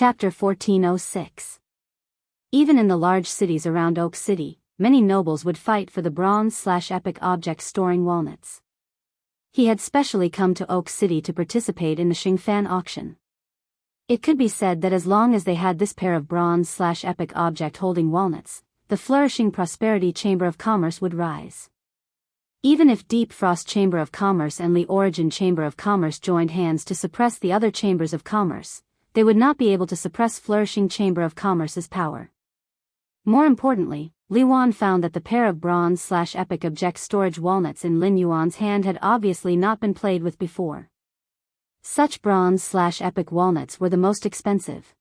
Chapter 1406. Even in the large cities around Oak City, many nobles would fight for the bronze/epic objects storing walnuts. He had specially come to Oak City to participate in the Xingfan auction. It could be said that as long as they had this pair of bronze/epic object holding walnuts, the flourishing prosperity Chamber of Commerce would rise. Even if Deep Frost Chamber of Commerce and Li Origin Chamber of Commerce joined hands to suppress the other chambers of commerce, they would not be able to suppress flourishing Chamber of Commerce's power. More importantly, Li Yuan found that the pair of bronze/epic object storage walnuts in Lin Yuan's hand had obviously not been played with before. Such bronze/epic walnuts were the most expensive.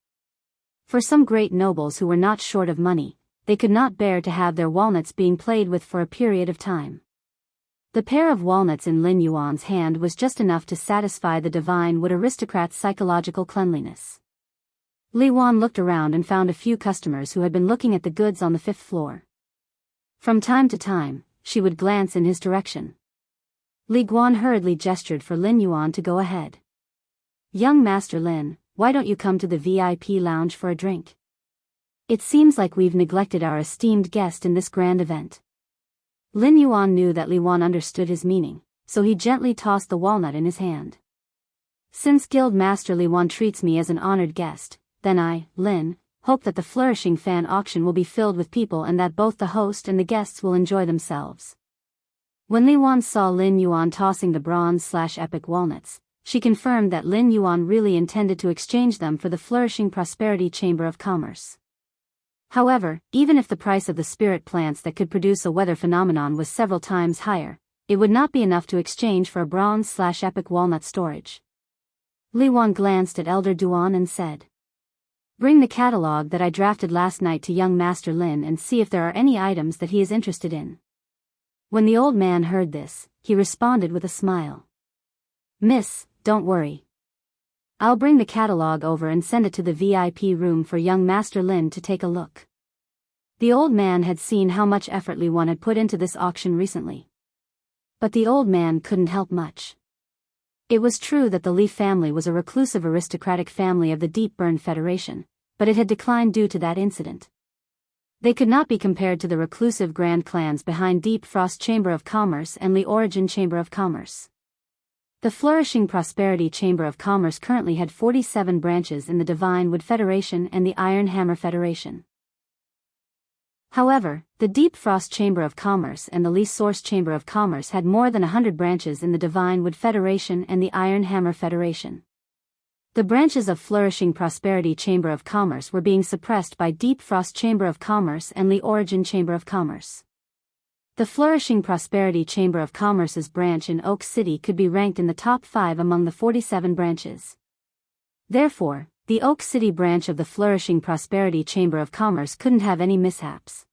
For some great nobles who were not short of money, they could not bear to have their walnuts being played with for a period of time. The pair of walnuts in Lin Yuan's hand was just enough to satisfy the divine wood aristocrat's psychological cleanliness. Li Yuan looked around and found a few customers who had been looking at the goods on the 5th floor. From time to time, she would glance in his direction. Li Guan hurriedly gestured for Lin Yuan to go ahead. "Young Master Lin, why don't you come to the VIP lounge for a drink? It seems like we've neglected our esteemed guest in this grand event." Lin Yuan knew that Li Yuan understood his meaning, so he gently tossed the walnut in his hand. "Since Guild Master Li Yuan treats me as an honored guest, then I, Lin, hope that the flourishing fan auction will be filled with people and that both the host and the guests will enjoy themselves." When Li Yuan saw Lin Yuan tossing the bronze/epic walnuts, she confirmed that Lin Yuan really intended to exchange them for the flourishing prosperity Chamber of Commerce. However, even if the price of the spirit plants that could produce a weather phenomenon was several times higher, it would not be enough to exchange for a bronze/epic walnut storage. Li Yuan glanced at Elder Duan and said, "Bring the catalog that I drafted last night to young Master Lin and see if there are any items that he is interested in." When the old man heard this, he responded with a smile. "Miss, don't worry. I'll bring the catalog over and send it to the VIP room for young Master Lin to take a look." The old man had seen how much effort Li Yuan had put into this auction recently. But the old man couldn't help much. It was true that the Li family was a reclusive aristocratic family of the Deep Burn Federation, but it had declined due to that incident. They could not be compared to the reclusive grand clans behind Deep Frost Chamber of Commerce and Li Origin Chamber of Commerce. The flourishing Prosperity Chamber of Commerce currently had 47 branches in the Divine Wood Federation and the Iron Hammer Federation. However, the Deep Frost Chamber of Commerce and the Li Source Chamber of Commerce had more than 100 branches in the Divine Wood Federation and the Iron Hammer Federation. The branches of Flourishing Prosperity Chamber of Commerce were being suppressed by Deep Frost Chamber of Commerce and Li Origin Chamber of Commerce. The Flourishing Prosperity Chamber of Commerce's branch in Oak City could be ranked in the top 5 among the 47 branches. Therefore, the Oak City branch of the Flourishing Prosperity Chamber of Commerce couldn't have any mishaps.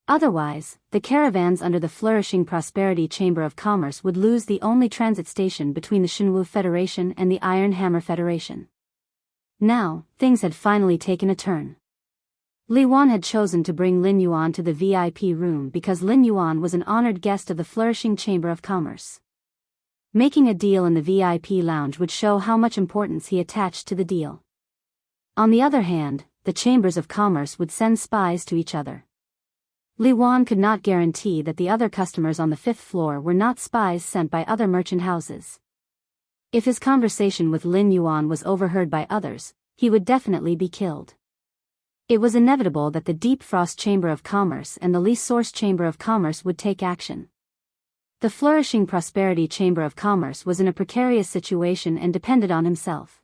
Otherwise, the caravans under the Flourishing Prosperity Chamber of Commerce would lose the only transit station between the Jianghu Federation and the Iron Hammer Federation. Now, things had finally taken a turn. Li Yuan had chosen to bring Lin Yuan to the VIP room because Lin Yuan was an honored guest of the Flourishing Chamber of Commerce. Making a deal in the VIP lounge would show how much importance he attached to the deal. On the other hand, the chambers of commerce would send spies to each other. Li Yuan could not guarantee that the other customers on the 5th floor were not spies sent by other merchant houses. If his conversation with Lin Yuan was overheard by others, he would definitely be killed. It was inevitable that the Deep Frost Chamber of Commerce and the Li Source Chamber of Commerce would take action. The Flourishing Prosperity Chamber of Commerce was in a precarious situation and depended on himself.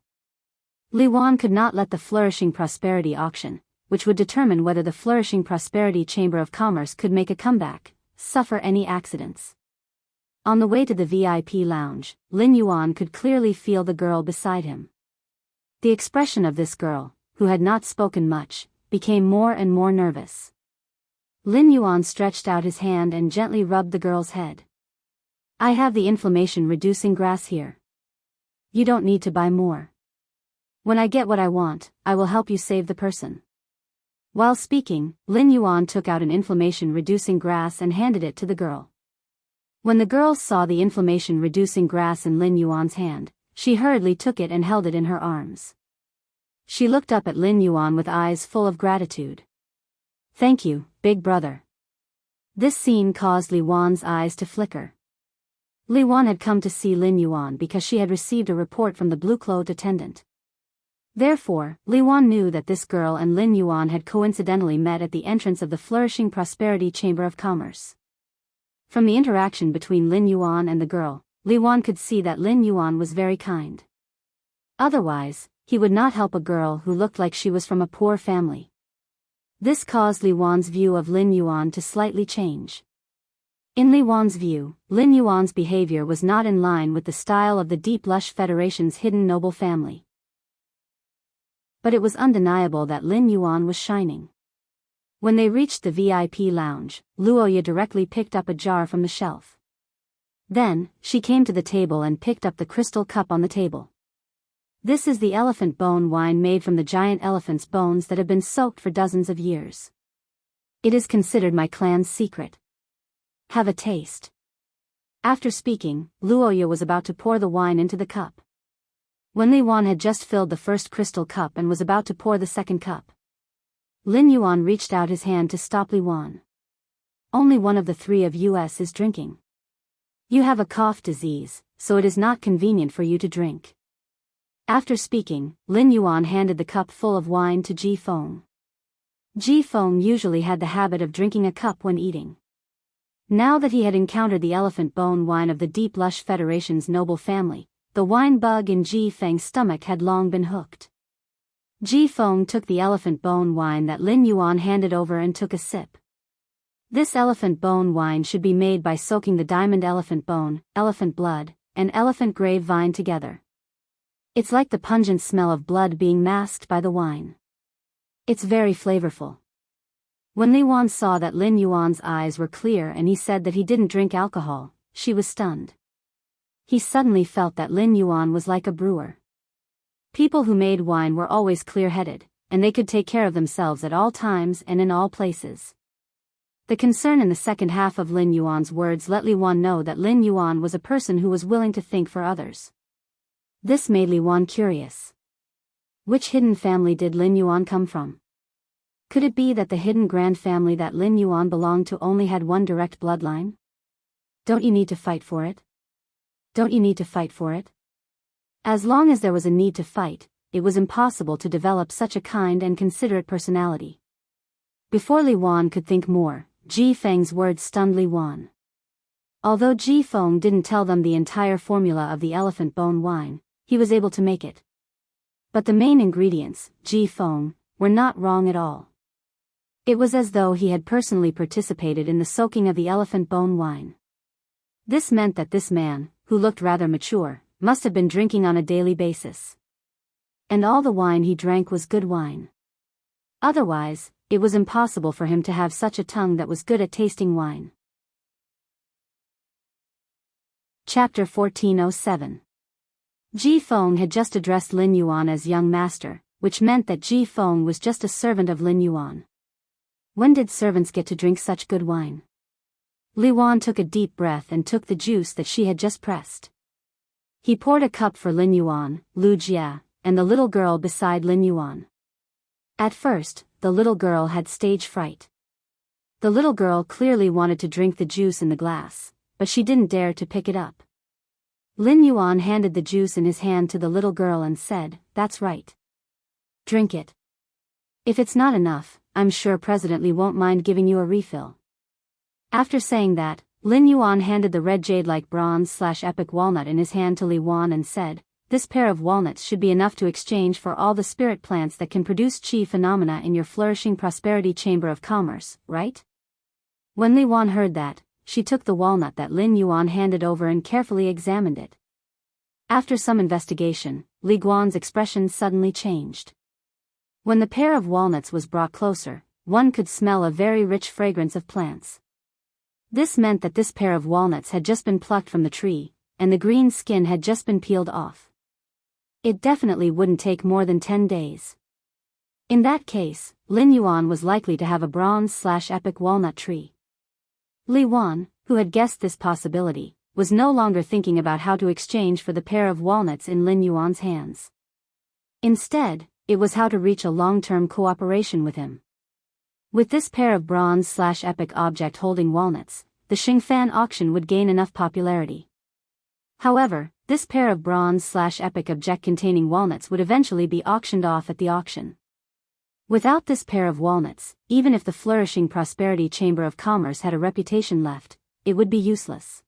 Li Yuan could not let the Flourishing Prosperity auction, which would determine whether the Flourishing Prosperity Chamber of Commerce could make a comeback, suffer any accidents. On the way to the VIP lounge, Lin Yuan could clearly feel the girl beside him. The expression of this girl, who had not spoken much, became more and more nervous. Lin Yuan stretched out his hand and gently rubbed the girl's head. "I have the inflammation-reducing grass here. You don't need to buy more. When I get what I want, I will help you save the person." While speaking, Lin Yuan took out an inflammation-reducing grass and handed it to the girl. When the girl saw the inflammation-reducing grass in Lin Yuan's hand, she hurriedly took it and held it in her arms. She looked up at Lin Yuan with eyes full of gratitude. Thank you, big brother. This scene caused Li Wan's eyes to flicker. Li Wan had come to see Lin Yuan because she had received a report from the blue-clothed attendant. Therefore, Li Wan knew that this girl and Lin Yuan had coincidentally met at the entrance of the flourishing Prosperity Chamber of Commerce. From the interaction between Lin Yuan and the girl, Li Wan could see that Lin Yuan was very kind. Otherwise, he would not help a girl who looked like she was from a poor family. This caused Li Wan's view of Lin Yuan to slightly change. In Li Wan's view, Lin Yuan's behavior was not in line with the style of the Deep Lush Federation's hidden noble family. But it was undeniable that Lin Yuan was shining. When they reached the VIP lounge, Luoya directly picked up a jar from the shelf. Then, she came to the table and picked up the crystal cup on the table. This is the elephant bone wine made from the giant elephant's bones that have been soaked for dozens of years. It is considered my clan's secret. Have a taste. After speaking, Luoya was about to pour the wine into the cup. When Li Wan had just filled the first crystal cup and was about to pour the second cup, Lin Yuan reached out his hand to stop Li Wan. Only one of the three of us is drinking. You have a cough disease, so it is not convenient for you to drink. After speaking, Lin Yuan handed the cup full of wine to Ji Feng. Ji Feng usually had the habit of drinking a cup when eating. Now that he had encountered the elephant bone wine of the Deep Lush Federation's noble family, the wine bug in Ji Feng's stomach had long been hooked. Ji Feng took the elephant bone wine that Lin Yuan handed over and took a sip. This elephant bone wine should be made by soaking the diamond elephant bone, elephant blood, and elephant grapevine together. It's like the pungent smell of blood being masked by the wine. It's very flavorful. When Li Wan saw that Lin Yuan's eyes were clear and he said that he didn't drink alcohol, she was stunned. He suddenly felt that Lin Yuan was like a brewer. People who made wine were always clear-headed, and they could take care of themselves at all times and in all places. The concern in the second half of Lin Yuan's words let Li Wan know that Lin Yuan was a person who was willing to think for others. This made Li Wan curious. Which hidden family did Lin Yuan come from? Could it be that the hidden grand family that Lin Yuan belonged to only had one direct bloodline? Don't you need to fight for it? Don't you need to fight for it? As long as there was a need to fight, it was impossible to develop such a kind and considerate personality. Before Li Wan could think more, Ji Feng's words stunned Li Wan. Although Ji Feng didn't tell them the entire formula of the elephant bone wine, he was able to make it. But the main ingredients, Ji Feng, were not wrong at all. It was as though he had personally participated in the soaking of the elephant bone wine. This meant that this man, who looked rather mature, must have been drinking on a daily basis. And all the wine he drank was good wine. Otherwise, it was impossible for him to have such a tongue that was good at tasting wine. Chapter 1407. Ji Feng had just addressed Lin Yuan as young master, which meant that Ji Feng was just a servant of Lin Yuan. When did servants get to drink such good wine? Li Wan took a deep breath and took the juice that she had just pressed. He poured a cup for Lin Yuan, Lu Jia, and the little girl beside Lin Yuan. At first, the little girl had stage fright. The little girl clearly wanted to drink the juice in the glass, but she didn't dare to pick it up. Lin Yuan handed the juice in his hand to the little girl and said, "That's right. Drink it. If it's not enough, I'm sure President Li won't mind giving you a refill." After saying that, Lin Yuan handed the red jade-like bronze/epic walnut in his hand to Li Wan and said, "This pair of walnuts should be enough to exchange for all the spirit plants that can produce chi phenomena in your flourishing Prosperity Chamber of Commerce, right?" When Li Wan heard that, she took the walnut that Lin Yuan handed over and carefully examined it. After some investigation, Li Guan's expression suddenly changed. When the pair of walnuts was brought closer, one could smell a very rich fragrance of plants. This meant that this pair of walnuts had just been plucked from the tree, and the green skin had just been peeled off. It definitely wouldn't take more than 10 days. In that case, Lin Yuan was likely to have a bronze/epic walnut tree. Li Wan, who had guessed this possibility, was no longer thinking about how to exchange for the pair of walnuts in Lin Yuan's hands. Instead, it was how to reach a long-term cooperation with him. With this pair of bronze/epic object holding walnuts, the Xingfan auction would gain enough popularity. However, this pair of bronze/epic object containing walnuts would eventually be auctioned off at the auction. Without this pair of walnuts, even if the flourishing Prosperity Chamber of Commerce had a reputation left, it would be useless.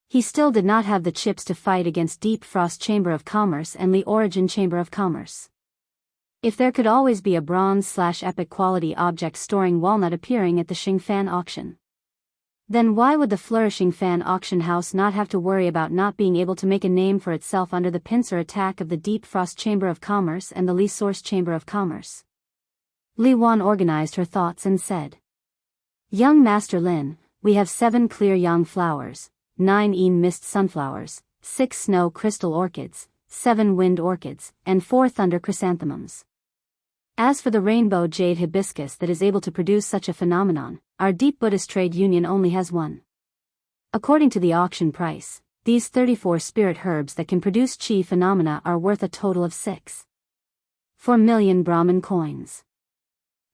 He still did not have the chips to fight against Deep Frost Chamber of Commerce and Li Origin Chamber of Commerce. If there could always be a bronze/epic quality object storing walnut appearing at the Xingfan auction, then why would the flourishing Fan auction house not have to worry about not being able to make a name for itself under the pincer attack of the Deep Frost Chamber of Commerce and the Li Source Chamber of Commerce? Li Wan organized her thoughts and said, "Young Master Lin, we have 7 clear yang flowers, 9 mist sunflowers, 6 snow crystal orchids, 7 wind orchids, and 4 thunder chrysanthemums. As for the rainbow jade hibiscus that is able to produce such a phenomenon, our Deep Buddhist Trade Union only has 1. According to the auction price, these 34 spirit herbs that can produce chi phenomena are worth a total of 6.4 million Brahmin coins.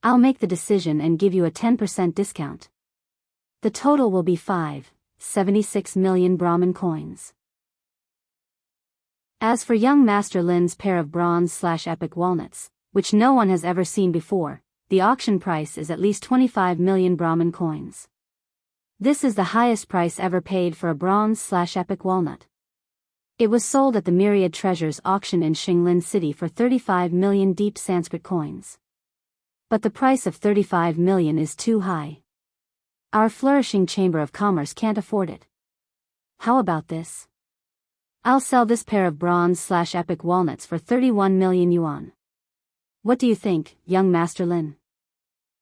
I'll make the decision and give you a 10% discount. The total will be 5.76 million Brahmin coins." As for young Master Lin's pair of bronze/epic walnuts, which no one has ever seen before, the auction price is at least 25 million Brahmin coins. This is the highest price ever paid for a bronze/epic walnut. It was sold at the Myriad Treasures auction in Xinglin City for 35 million deep Sanskrit coins. But the price of 35 million is too high. Our flourishing Chamber of Commerce can't afford it. How about this? I'll sell this pair of bronze/epic walnuts for 31 million yuan. What do you think, young Master Lin?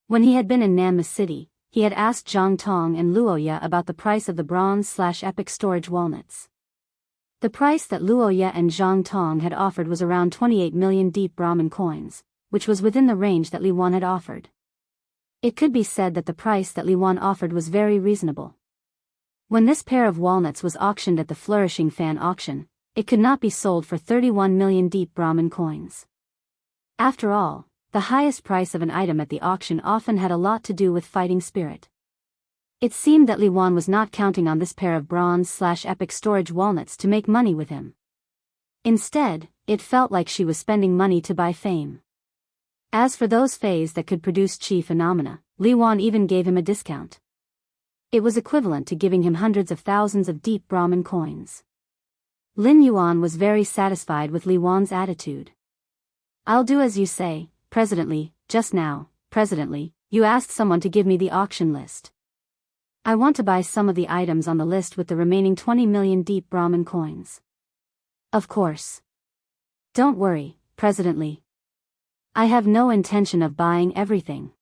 When he had been in Nanma City, he had asked Zhang Tong and Luoya about the price of the bronze/epic storage walnuts. The price that Luoya and Zhang Tong had offered was around 28 million deep Brahmin coins, which was within the range that Li Wan had offered. It could be said that the price that Li Wan offered was very reasonable. When this pair of walnuts was auctioned at the Flourishing Fan auction, it could not be sold for 31 million deep Brahmin coins. After all, the highest price of an item at the auction often had a lot to do with fighting spirit. It seemed that Li Wan was not counting on this pair of bronze/epic storage walnuts to make money with him. Instead, it felt like she was spending money to buy fame. As for those fays that could produce chi phenomena, Li Wan even gave him a discount. It was equivalent to giving him hundreds of thousands of deep Brahmin coins. Lin Yuan was very satisfied with Li Wan's attitude. "I'll do as you say, President Li. Just now, President Li, you asked someone to give me the auction list. I want to buy some of the items on the list with the remaining 20 million deep Brahmin coins." "Of course. Don't worry, President Li. I have no intention of buying everything.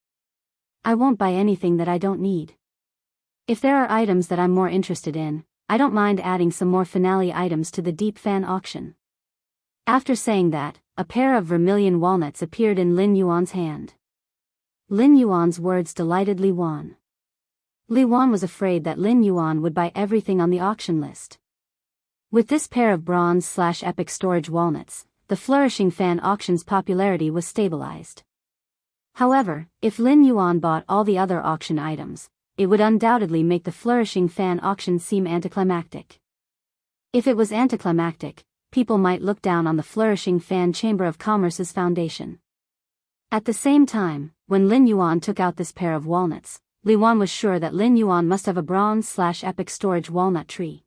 I won't buy anything that I don't need. If there are items that I'm more interested in, I don't mind adding some more finale items to the Deep Fan auction." After saying that, a pair of vermilion walnuts appeared in Lin Yuan's hand. Lin Yuan's words delighted Li Wan. Li Wan was afraid that Lin Yuan would buy everything on the auction list. With this pair of bronze/epic storage walnuts, the Flourishing Fan auction's popularity was stabilized. However, if Lin Yuan bought all the other auction items, it would undoubtedly make the Flourishing Fan auction seem anticlimactic. If it was anticlimactic, people might look down on the Flourishing Fan Chamber of Commerce's foundation. At the same time, when Lin Yuan took out this pair of walnuts, Li Wan was sure that Lin Yuan must have a bronze/epic storage walnut tree.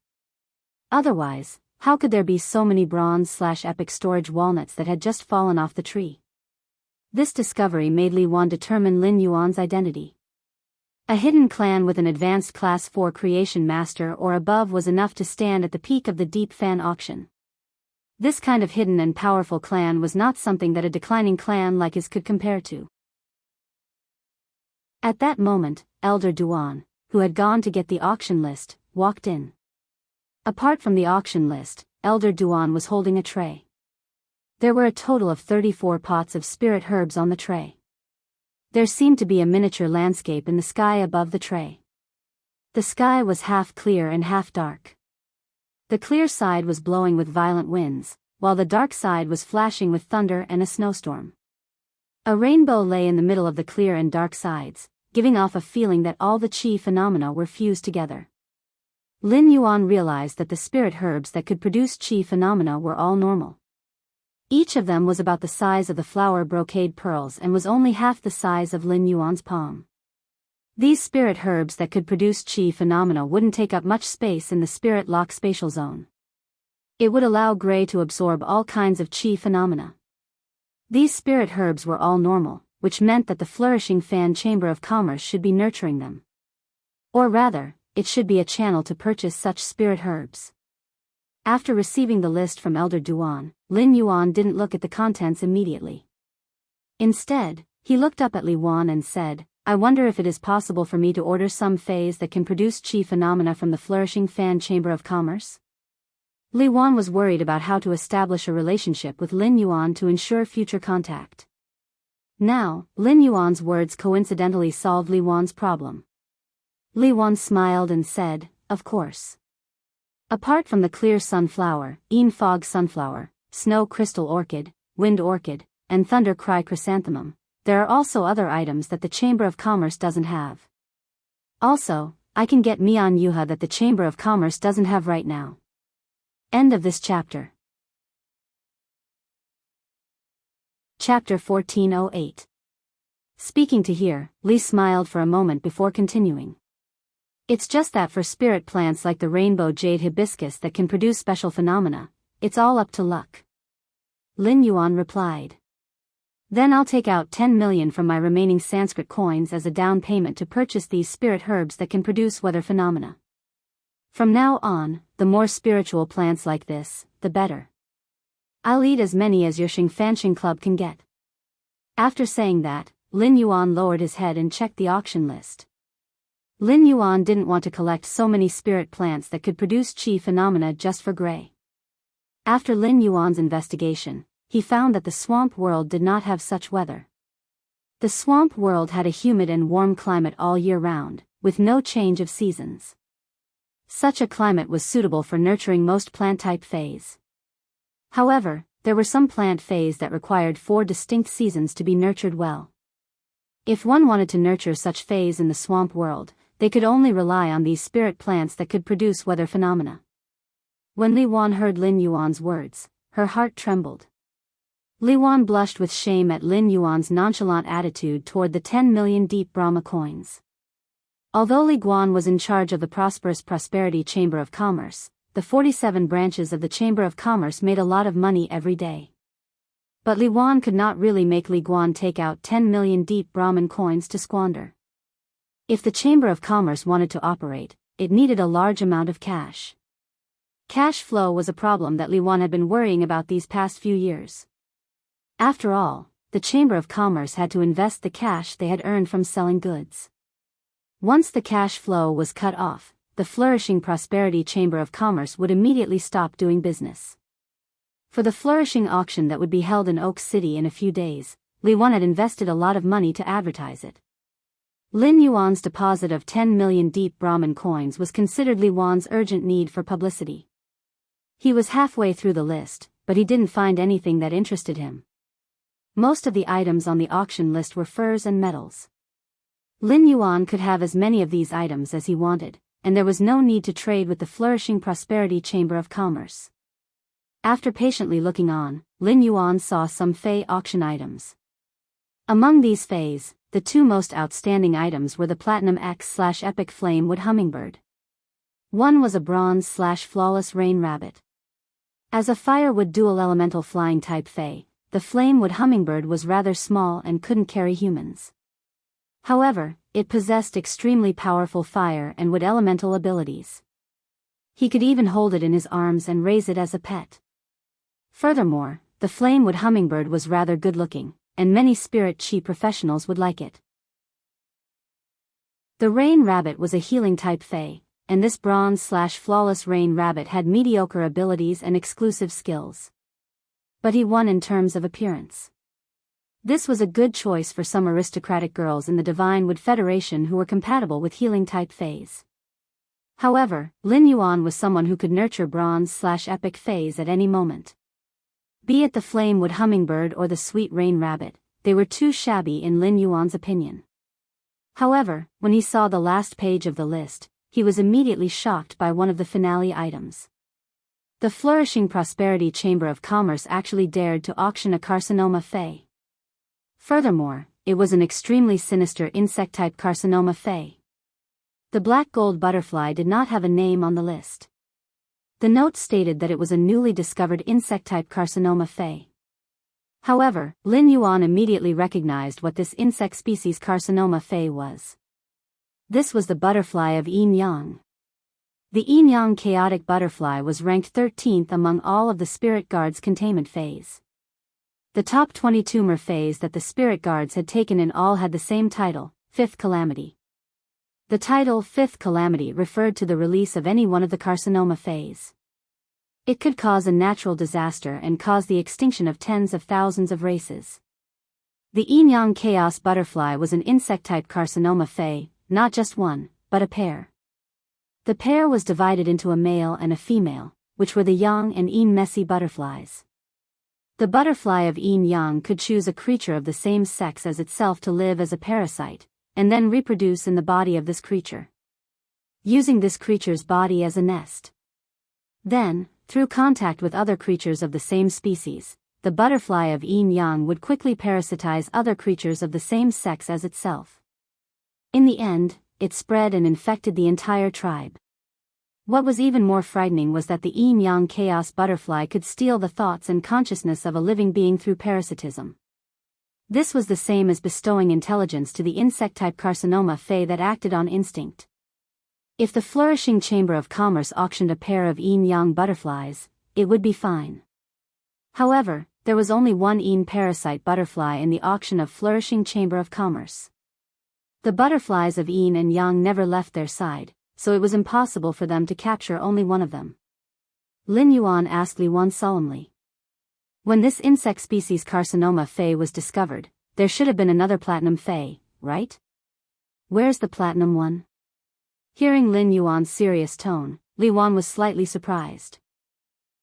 Otherwise, how could there be so many bronze/epic storage walnuts that had just fallen off the tree? This discovery made Li Wan determine Lin Yuan's identity. A hidden clan with an advanced class 4 creation master or above was enough to stand at the peak of the Deep Fan auction. This kind of hidden and powerful clan was not something that a declining clan like his could compare to. At that moment, Elder Duan, who had gone to get the auction list, walked in. Apart from the auction list, Elder Duan was holding a tray. There were a total of 34 pots of spirit herbs on the tray. There seemed to be a miniature landscape in the sky above the tray. The sky was half clear and half dark. The clear side was blowing with violent winds, while the dark side was flashing with thunder and a snowstorm. A rainbow lay in the middle of the clear and dark sides, giving off a feeling that all the qi phenomena were fused together. Lin Yuan realized that the spirit herbs that could produce qi phenomena were all normal. Each of them was about the size of the flower brocade pearls and was only half the size of Lin Yuan's palm. These spirit herbs that could produce qi phenomena wouldn't take up much space in the spirit lock spatial zone. It would allow Gray to absorb all kinds of qi phenomena. These spirit herbs were all normal, which meant that the flourishing fan chamber of commerce should be nurturing them. Or rather, it should be a channel to purchase such spirit herbs. After receiving the list from Elder Duan, Lin Yuan didn't look at the contents immediately. Instead, he looked up at Li Wan and said, "I wonder if it is possible for me to order some phase that can produce qi phenomena from the flourishing fan chamber of commerce?" Li Wan was worried about how to establish a relationship with Lin Yuan to ensure future contact. Now, Lin Yuan's words coincidentally solved Li Wan's problem. Li Wan smiled and said, "Of course. Apart from the clear sunflower, fog sunflower, snow crystal orchid, wind orchid, and thunder cry chrysanthemum, there are also other items that the Chamber of Commerce doesn't have. Also, I can get Mian Yuha that the Chamber of Commerce doesn't have right now." End of this chapter. Chapter 1408. Speaking to here, Li smiled for a moment before continuing. "It's just that for spirit plants like the rainbow jade hibiscus that can produce special phenomena, it's all up to luck." Lin Yuan replied. "Then I'll take out 10 million from my remaining Sanskrit coins as a down payment to purchase these spirit herbs that can produce weather phenomena. From now on, the more spiritual plants like this, the better. I'll eat as many as your Xingfanxing Club can get." After saying that, Lin Yuan lowered his head and checked the auction list. Lin Yuan didn't want to collect so many spirit plants that could produce qi phenomena just for Gray. After Lin Yuan's investigation, he found that the swamp world did not have such weather. The swamp world had a humid and warm climate all year round, with no change of seasons. Such a climate was suitable for nurturing most plant-type phase. However, there were some plant phase that required 4 distinct seasons to be nurtured well. If one wanted to nurture such phase in the swamp world, they could only rely on these spirit plants that could produce weather phenomena. When Li Wan heard Lin Yuan's words, her heart trembled. Li Wan blushed with shame at Lin Yuan's nonchalant attitude toward the 10 million deep Brahma coins. Although Li Guan was in charge of the prosperous Prosperity Chamber of Commerce, the 47 branches of the Chamber of Commerce made a lot of money every day. But Li Wan could not really make Li Guan take out 10 million deep Brahman coins to squander. If the Chamber of Commerce wanted to operate, it needed a large amount of cash. Cash flow was a problem that Li Wan had been worrying about these past few years. After all, the Chamber of Commerce had to invest the cash they had earned from selling goods. Once the cash flow was cut off, the flourishing Prosperity Chamber of Commerce would immediately stop doing business. For the flourishing auction that would be held in Oak City in a few days, Li Wan had invested a lot of money to advertise it. Lin Yuan's deposit of 10 million deep Brahman coins was considered Li Wan's urgent need for publicity. He was halfway through the list, but he didn't find anything that interested him. Most of the items on the auction list were furs and metals. Lin Yuan could have as many of these items as he wanted, and there was no need to trade with the flourishing Prosperity Chamber of Commerce. After patiently looking on, Lin Yuan saw some Fey auction items. Among these Feys, the 2 most outstanding items were the Platinum X/Epic Flame Wood Hummingbird. One was a Bronze/Flawless Rain Rabbit. As a firewood dual elemental flying type Fey, the Flame Wood Hummingbird was rather small and couldn't carry humans. However, it possessed extremely powerful fire and wood elemental abilities. He could even hold it in his arms and raise it as a pet. Furthermore, the Flame Wood Hummingbird was rather good-looking, and many spirit chi professionals would like it. The Rain Rabbit was a healing type Fey, and this Bronze/Flawless Rain Rabbit had mediocre abilities and exclusive skills. But he won in terms of appearance. This was a good choice for some aristocratic girls in the Divine Wood Federation who were compatible with healing type Feys. However, Lin Yuan was someone who could nurture Bronze/Epic Feys at any moment. Be it the flamewood hummingbird or the sweet rain rabbit, they were too shabby in Lin Yuan's opinion. However, when he saw the last page of the list, he was immediately shocked by one of the finale items. The flourishing Prosperity Chamber of Commerce actually dared to auction a carcinoma fay. Furthermore, it was an extremely sinister insect-type carcinoma fay. The black gold butterfly did not have a name on the list. The note stated that it was a newly discovered insect-type carcinoma fay. However, Lin Yuan immediately recognized what this insect species carcinoma fay was. This was the butterfly of Yin Yang. The Yin Yang chaotic butterfly was ranked 13th among all of the spirit guards' containment fays. The top 22 fays that the spirit guards had taken in all had the same title, Fifth Calamity. The title Fifth Calamity referred to the release of any one of the carcinoma fays. It could cause a natural disaster and cause the extinction of tens of thousands of races. The Yin Yang chaos butterfly was an insect-type carcinoma fay, not just one, but a pair. The pair was divided into a male and a female, which were the Yang and Yin messy butterflies. The butterfly of Yin Yang could choose a creature of the same sex as itself to live as a parasite, and then reproduce in the body of this creature, using this creature's body as a nest. Then, through contact with other creatures of the same species, the butterfly of Yin Yang would quickly parasitize other creatures of the same sex as itself. In the end, it spread and infected the entire tribe. What was even more frightening was that the Yin Yang chaos butterfly could steal the thoughts and consciousness of a living being through parasitism. This was the same as bestowing intelligence to the insect-type carcinoma fay that acted on instinct. If the flourishing Chamber of Commerce auctioned a pair of Yin Yang butterflies, it would be fine. However, there was only one Yin parasite butterfly in the auction of flourishing Chamber of Commerce. The butterflies of Yin and Yang never left their side, so it was impossible for them to capture only one of them. Lin Yuan asked Li Wan solemnly. When this insect species carcinoma fay was discovered, there should have been another platinum fay, right? Where's the platinum one? Hearing Lin Yuan's serious tone, Li Wan was slightly surprised.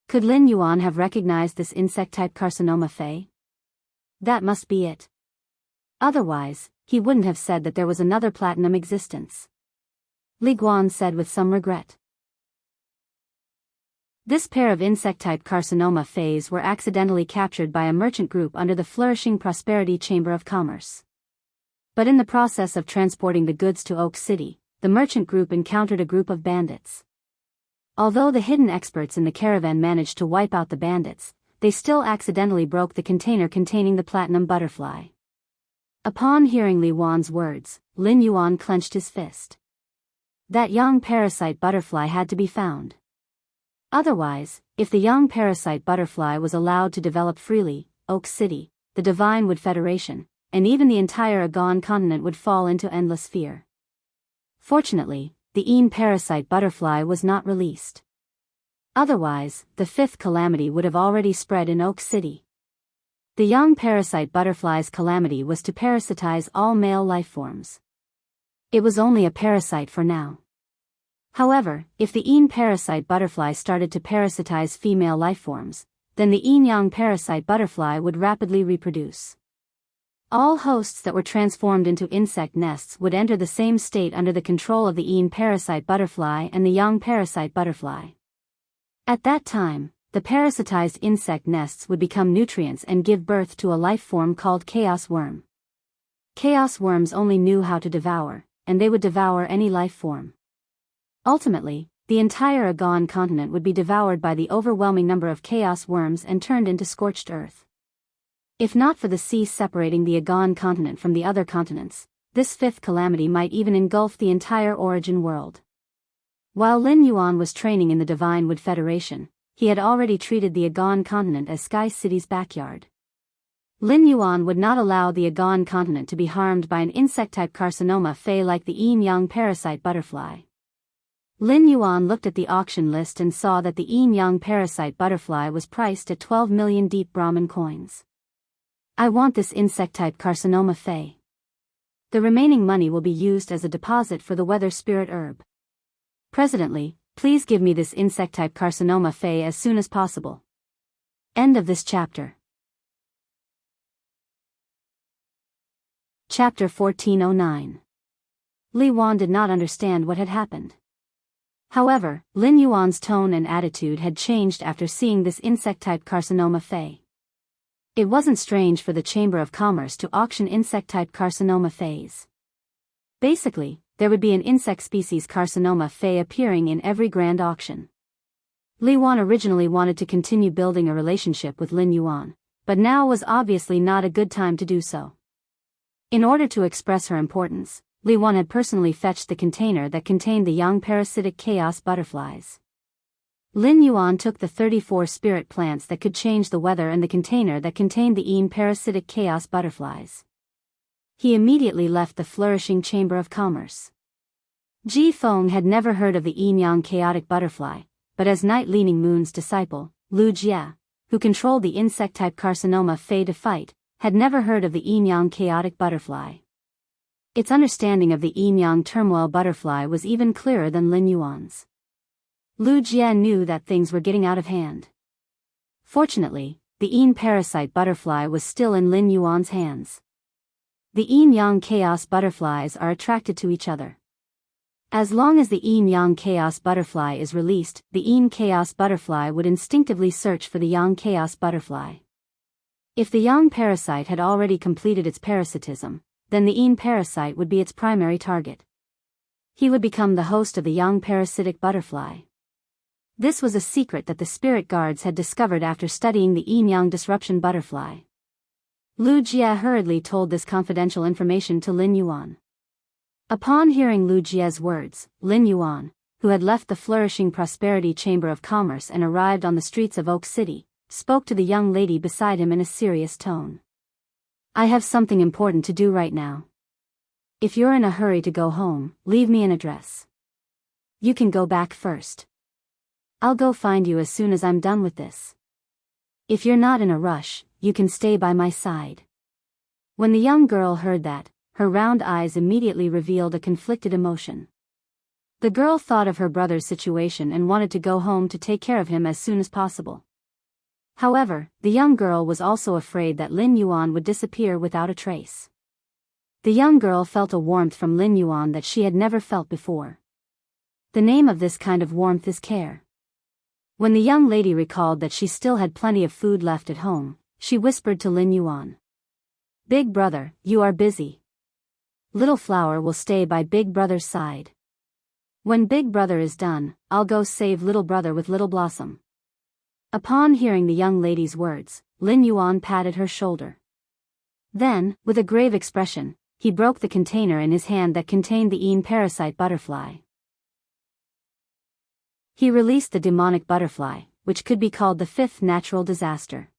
Could Lin Yuan have recognized this insect-type carcinoma fay? That must be it. Otherwise, he wouldn't have said that there was another platinum existence. Li Guan said with some regret. This pair of insect-type carcinoma fays were accidentally captured by a merchant group under the flourishing Prosperity Chamber of Commerce. But in the process of transporting the goods to Oak City, the merchant group encountered a group of bandits. Although the hidden experts in the caravan managed to wipe out the bandits, they still accidentally broke the container containing the platinum butterfly. Upon hearing Li Wan's words, Lin Yuan clenched his fist. That young parasite butterfly had to be found. Otherwise, if the young parasite butterfly was allowed to develop freely, Oak City, the Divine Wood Federation, and even the entire Agon continent would fall into endless fear. Fortunately, the Yin parasite butterfly was not released. Otherwise, the fifth calamity would have already spread in Oak City. The young parasite butterfly's calamity was to parasitize all male life forms. It was only a parasite for now. However, if the Yin parasite butterfly started to parasitize female life forms, then the Yin Yang parasite butterfly would rapidly reproduce. All hosts that were transformed into insect nests would enter the same state under the control of the Yin parasite butterfly and the Yang parasite butterfly. At that time, the parasitized insect nests would become nutrients and give birth to a life form called chaos worm. Chaos worms only knew how to devour, and they would devour any life form. Ultimately, the entire Agon continent would be devoured by the overwhelming number of chaos worms and turned into scorched earth. If not for the sea separating the Agon continent from the other continents, this fifth calamity might even engulf the entire origin world. While Lin Yuan was training in the Divine Wood Federation, he had already treated the Agon continent as Sky City's backyard. Lin Yuan would not allow the Agon continent to be harmed by an insect-type carcinoma fay like the Yin Yang parasite butterfly. Lin Yuan looked at the auction list and saw that the Yin Yang parasite butterfly was priced at 12 million deep Brahmin coins. I want this insect-type carcinoma fay. The remaining money will be used as a deposit for the weather spirit herb. Presently, please give me this insect-type carcinoma fay as soon as possible. End of this chapter. Chapter 1409. Li Yuan did not understand what had happened. However, Lin Yuan's tone and attitude had changed after seeing this insect-type carcinoma Fei. It wasn't strange for the Chamber of Commerce to auction insect-type carcinoma Feis. Basically, there would be an insect species carcinoma Fei appearing in every grand auction. Li Yuan originally wanted to continue building a relationship with Lin Yuan, but now was obviously not a good time to do so. In order to express her importance, Li Yuan had personally fetched the container that contained the young parasitic chaos butterflies. Lin Yuan took the 34 spirit plants that could change the weather and the container that contained the young parasitic chaos butterflies. He immediately left the flourishing Chamber of Commerce. Ji Feng had never heard of the yin-yang chaotic butterfly, but as Night-Leaning Moon's disciple, Lu Jie, who controlled the insect-type carcinoma Fei to fight, had never heard of the yin-yang chaotic butterfly. Its understanding of the yin-yang turmoil butterfly was even clearer than Lin Yuan's. Lu Jie knew that things were getting out of hand. Fortunately, the yin parasite butterfly was still in Lin Yuan's hands. The yin-yang chaos butterflies are attracted to each other. As long as the yin-yang chaos butterfly is released, the yin chaos butterfly would instinctively search for the yang chaos butterfly. If the yang parasite had already completed its parasitism, then the yin parasite would be its primary target. He would become the host of the yang parasitic butterfly. This was a secret that the spirit guards had discovered after studying the yin-yang disruption butterfly. Lu Jie hurriedly told this confidential information to Lin Yuan. Upon hearing Lu Jie's words, Lin Yuan, who had left the flourishing Prosperity Chamber of Commerce and arrived on the streets of Oak City, spoke to the young lady beside him in a serious tone. I have something important to do right now. If you're in a hurry to go home, leave me an address. You can go back first. I'll go find you as soon as I'm done with this. If you're not in a rush, you can stay by my side. When the young girl heard that, her round eyes immediately revealed a conflicted emotion. The girl thought of her brother's situation and wanted to go home to take care of him as soon as possible. However, the young girl was also afraid that Lin Yuan would disappear without a trace. The young girl felt a warmth from Lin Yuan that she had never felt before. The name of this kind of warmth is care. When the young lady recalled that she still had plenty of food left at home, she whispered to Lin Yuan. Big brother, you are busy. Little Flower will stay by Big Brother's side. When Big Brother is done, I'll go save Little Brother with Little Blossom. Upon hearing the young lady's words, Lin Yuan patted her shoulder. Then, with a grave expression, he broke the container in his hand that contained the yin parasite butterfly. He released the demonic butterfly, which could be called the fifth natural disaster.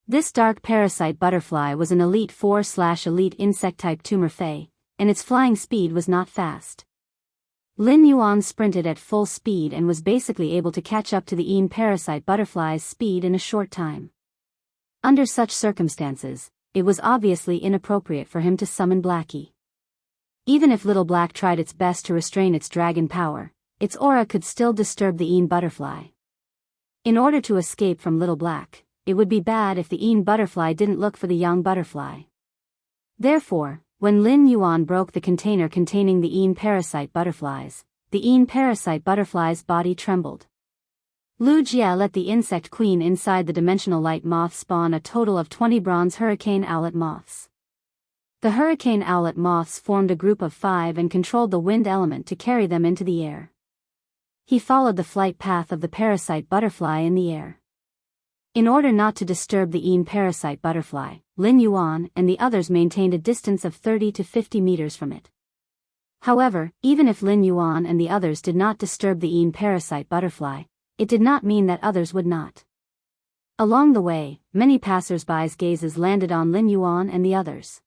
This dark parasite butterfly was an Elite 4/Elite insect-type tumor Fei, and its flying speed was not fast. Lin Yuan sprinted at full speed and was basically able to catch up to the yin parasite butterfly's speed in a short time. Under such circumstances, it was obviously inappropriate for him to summon Blackie. Even if Little Black tried its best to restrain its dragon power, its aura could still disturb the yin butterfly. In order to escape from Little Black, it would be bad if the yin butterfly didn't look for the young butterfly. Therefore, when Lin Yuan broke the container containing the yin parasite butterflies, the yin parasite butterfly's body trembled. Lu Jie let the insect queen inside the dimensional light moth spawn a total of 20 bronze hurricane owlet moths. The hurricane owlet moths formed a group of 5 and controlled the wind element to carry them into the air. He followed the flight path of the parasite butterfly in the air. In order not to disturb the yin parasite butterfly, Lin Yuan and the others maintained a distance of 30 to 50 meters from it. However, even if Lin Yuan and the others did not disturb the yin parasite butterfly, it did not mean that others would not. Along the way, many passers-by's gazes landed on Lin Yuan and the others.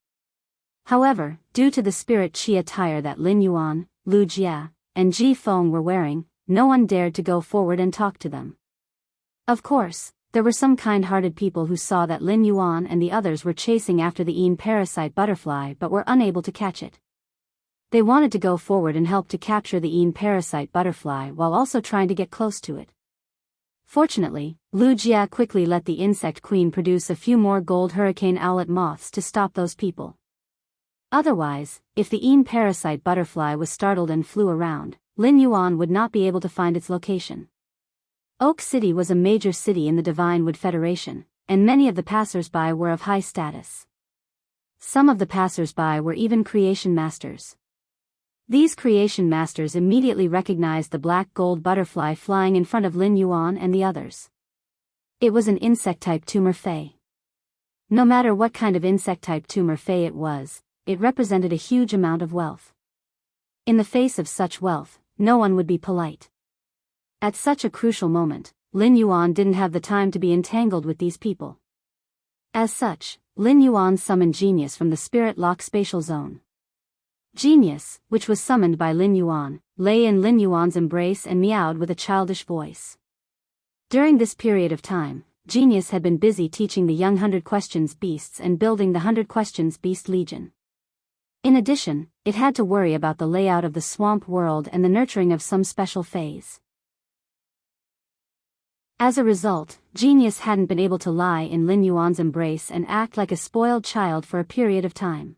However, due to the spirit chi attire that Lin Yuan, Lu Jie, and Ji Feng were wearing, no one dared to go forward and talk to them. Of course, there were some kind-hearted people who saw that Lin Yuan and the others were chasing after the yin parasite butterfly but were unable to catch it. They wanted to go forward and help to capture the yin parasite butterfly while also trying to get close to it. Fortunately, Lu Jia quickly let the insect queen produce a few more gold hurricane owlet moths to stop those people. Otherwise, if the Een parasite butterfly was startled and flew around, Lin Yuan would not be able to find its location. Oak City was a major city in the Divine Wood Federation, and many of the passers-by were of high status. Some of the passers-by were even creation masters. These creation masters immediately recognized the black gold butterfly flying in front of Lin Yuan and the others. It was an insect-type tumor fey. No matter what kind of insect-type tumor fey it was, it represented a huge amount of wealth. In the face of such wealth, no one would be polite. At such a crucial moment, Lin Yuan didn't have the time to be entangled with these people. As such, Lin Yuan summoned Genius from the Spirit Lock spatial zone. Genius, which was summoned by Lin Yuan, lay in Lin Yuan's embrace and meowed with a childish voice. During this period of time, Genius had been busy teaching the young 100 Questions beasts and building the 100 Questions Beast Legion. In addition, it had to worry about the layout of the swamp world and the nurturing of some special phase. As a result, Genius hadn't been able to lie in Lin Yuan's embrace and act like a spoiled child for a period of time.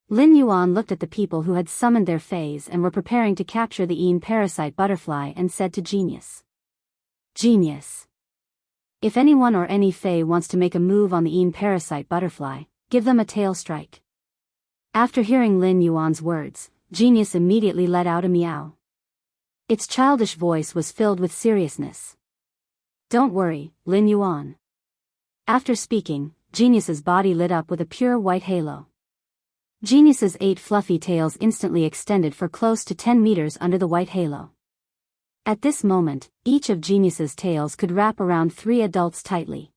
Lin Yuan looked at the people who had summoned their fays and were preparing to capture the Een parasite butterfly and said to Genius. Genius. If anyone or any fey wants to make a move on the Een parasite butterfly, give them a tail strike. After hearing Lin Yuan's words, Genius immediately let out a meow. Its childish voice was filled with seriousness. Don't worry, Lin Yuan. After speaking, Genius's body lit up with a pure white halo. Genius's 8 fluffy tails instantly extended for close to 10 meters under the white halo. At this moment, each of Genius's tails could wrap around 3 adults tightly.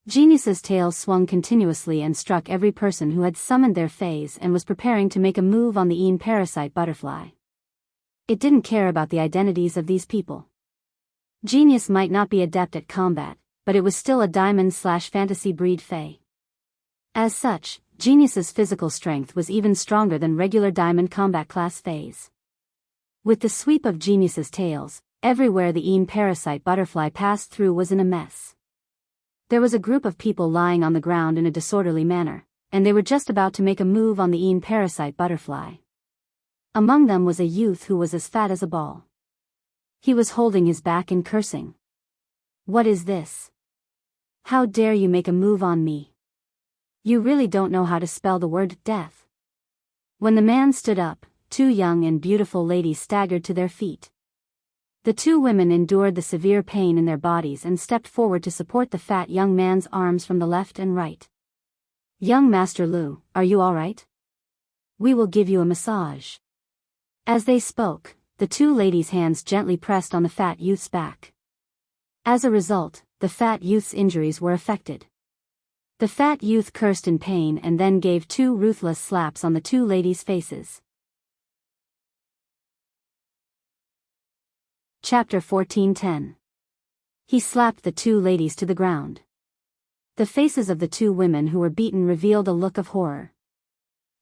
Genius's tail swung continuously and struck every person who had summoned their fays and was preparing to make a move on the Een parasite butterfly. It didn't care about the identities of these people. Genius might not be adept at combat, but it was still a diamond/fantasy breed fey. As such, Genius's physical strength was even stronger than regular diamond combat class fays. With the sweep of Genius's tails, everywhere the Een parasite butterfly passed through was in a mess. There was a group of people lying on the ground in a disorderly manner, and they were just about to make a move on the Een parasite butterfly. Among them was a youth who was as fat as a ball. He was holding his back and cursing. What is this? How dare you make a move on me? You really don't know how to spell the word death. When the man stood up, 2 young and beautiful ladies staggered to their feet. The 2 women endured the severe pain in their bodies and stepped forward to support the fat young man's arms from the left and right. Young Master Lu, are you all right? We will give you a massage. As they spoke, the 2 ladies' hands gently pressed on the fat youth's back. As a result, the fat youth's injuries were affected. The fat youth cursed in pain and then gave 2 ruthless slaps on the 2 ladies' faces. Chapter 14:10. He slapped the 2 ladies to the ground. The faces of the 2 women who were beaten revealed a look of horror.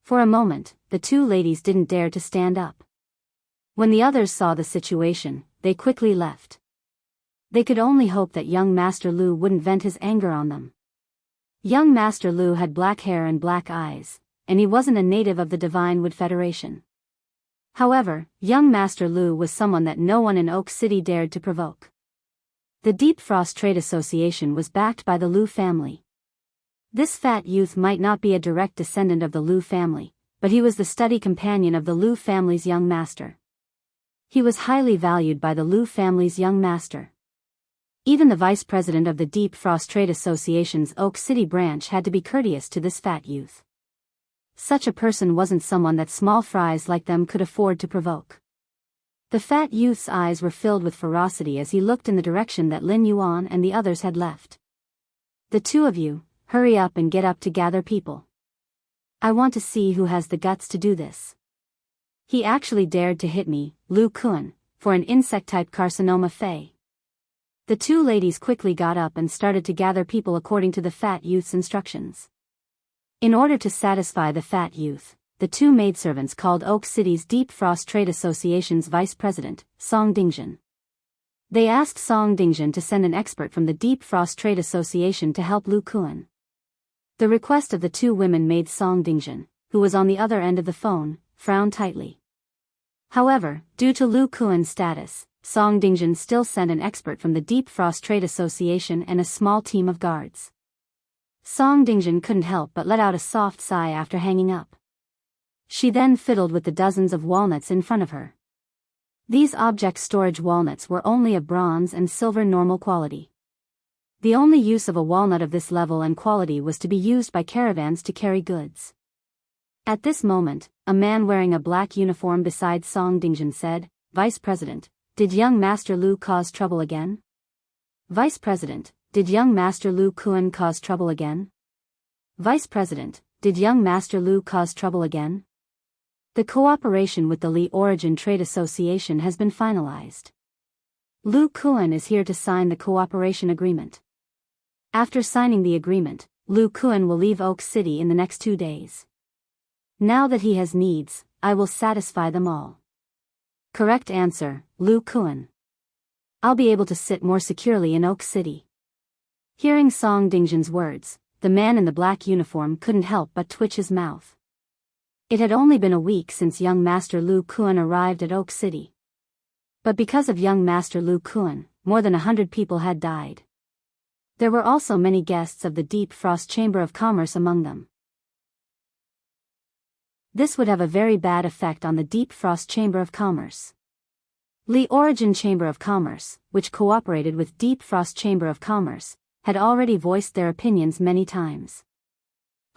For a moment, the 2 ladies didn't dare to stand up. When the others saw the situation, they quickly left. They could only hope that young Master Lu wouldn't vent his anger on them. Young Master Lu had black hair and black eyes, and he wasn't a native of the Divine Wood Federation. However, young Master Lu was someone that no one in Oak City dared to provoke. The Deep Frost Trade Association was backed by the Lu family. This fat youth might not be a direct descendant of the Lu family, but he was the study companion of the Lu family's young master. He was highly valued by the Lu family's young master. Even the vice president of the Deep Frost Trade Association's Oak City branch had to be courteous to this fat youth. Such a person wasn't someone that small fries like them could afford to provoke. The fat youth's eyes were filled with ferocity as he looked in the direction that Lin Yuan and the others had left. The 2 of you, hurry up and get up to gather people. I want to see who has the guts to do this. He actually dared to hit me, Lu Kun, for an insect-type carcinoma fey. The 2 ladies quickly got up and started to gather people according to the fat youth's instructions. In order to satisfy the fat youth, the 2 maidservants called Oak City's Deep Frost Trade Association's vice president, Song Dingjin. They asked Song Dingjun to send an expert from the Deep Frost Trade Association to help Lu Kuan. The request of the two women made Song Dingjun, who was on the other end of the phone, frown tightly. However, due to Lu Kuan's status, Song Dingjun still sent an expert from the Deep Frost Trade Association and a small team of guards. Song Dingjun couldn't help but let out a soft sigh after hanging up. She then fiddled with the dozens of walnuts in front of her. These object storage walnuts were only of bronze and silver normal quality. The only use of a walnut of this level and quality was to be used by caravans to carry goods. At this moment, a man wearing a black uniform beside Song Dingjun said, "Vice President, did young Master Lu cause trouble again? Vice President, did young Master Lu Kuan cause trouble again? Vice President, did young Master Lu cause trouble again?" The cooperation with the Li Origin Trade Association has been finalized. Lu Kuan is here to sign the cooperation agreement. After signing the agreement, Lu Kuan will leave Oak City in the next 2 days. Now that he has needs, I will satisfy them all. Correct answer, Lu Kuan. I'll be able to sit more securely in Oak City. Hearing Song Dingjun's words, the man in the black uniform couldn't help but twitch his mouth. It had only been a week since young Master Lu Kuan arrived at Oak City. But because of young Master Lu Kuan, more than 100 people had died. There were also many guests of the Deep Frost Chamber of Commerce among them. This would have a very bad effect on the Deep Frost Chamber of Commerce. Li Origin Chamber of Commerce, which cooperated with Deep Frost Chamber of Commerce, had already voiced their opinions many times.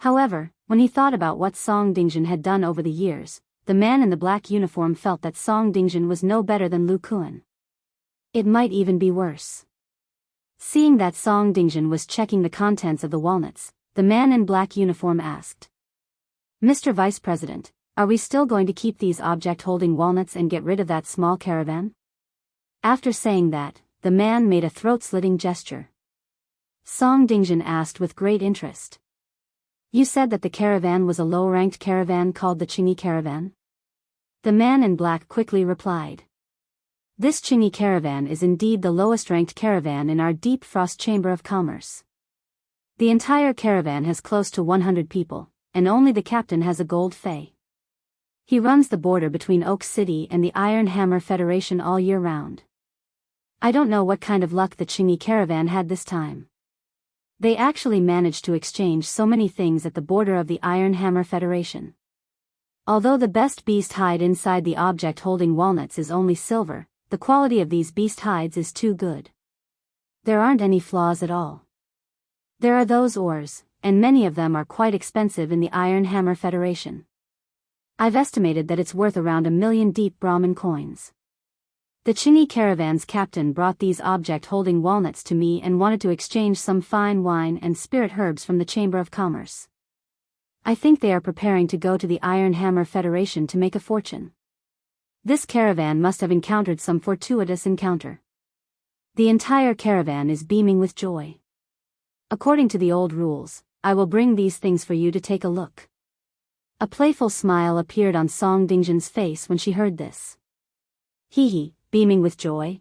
However, when he thought about what Song Dingjun had done over the years, the man in the black uniform felt that Song Dingjun was no better than Lu Kuan. It might even be worse. Seeing that Song Dingjun was checking the contents of the walnuts, the man in black uniform asked, "Mr. Vice President, are we still going to keep these object-holding walnuts and get rid of that small caravan?" After saying that, the man made a throat-slitting gesture. Song Dingjun asked with great interest, "You said that the caravan was a low-ranked caravan called the Chingi caravan?" The man in black quickly replied, "This Chingi caravan is indeed the lowest-ranked caravan in our Deep Frost Chamber of Commerce. The entire caravan has close to 100 people, and only the captain has a gold fei. He runs the border between Oak City and the Iron Hammer Federation all year round. I don't know what kind of luck the Chingi caravan had this time. They actually managed to exchange so many things at the border of the Iron Hammer Federation. Although the best beast hide inside the object-holding walnuts is only silver, the quality of these beast hides is too good. There aren't any flaws at all. There are those ores, and many of them are quite expensive in the Iron Hammer Federation. I've estimated that it's worth around 1,000,000 deep Brahmin coins. The Chingi caravan's captain brought these object-holding walnuts to me and wanted to exchange some fine wine and spirit herbs from the Chamber of Commerce. I think they are preparing to go to the Iron Hammer Federation to make a fortune. This caravan must have encountered some fortuitous encounter. The entire caravan is beaming with joy. According to the old rules, I will bring these things for you to take a look." A playful smile appeared on Song Dingjun's face when she heard this. Hee hee. Beaming with joy?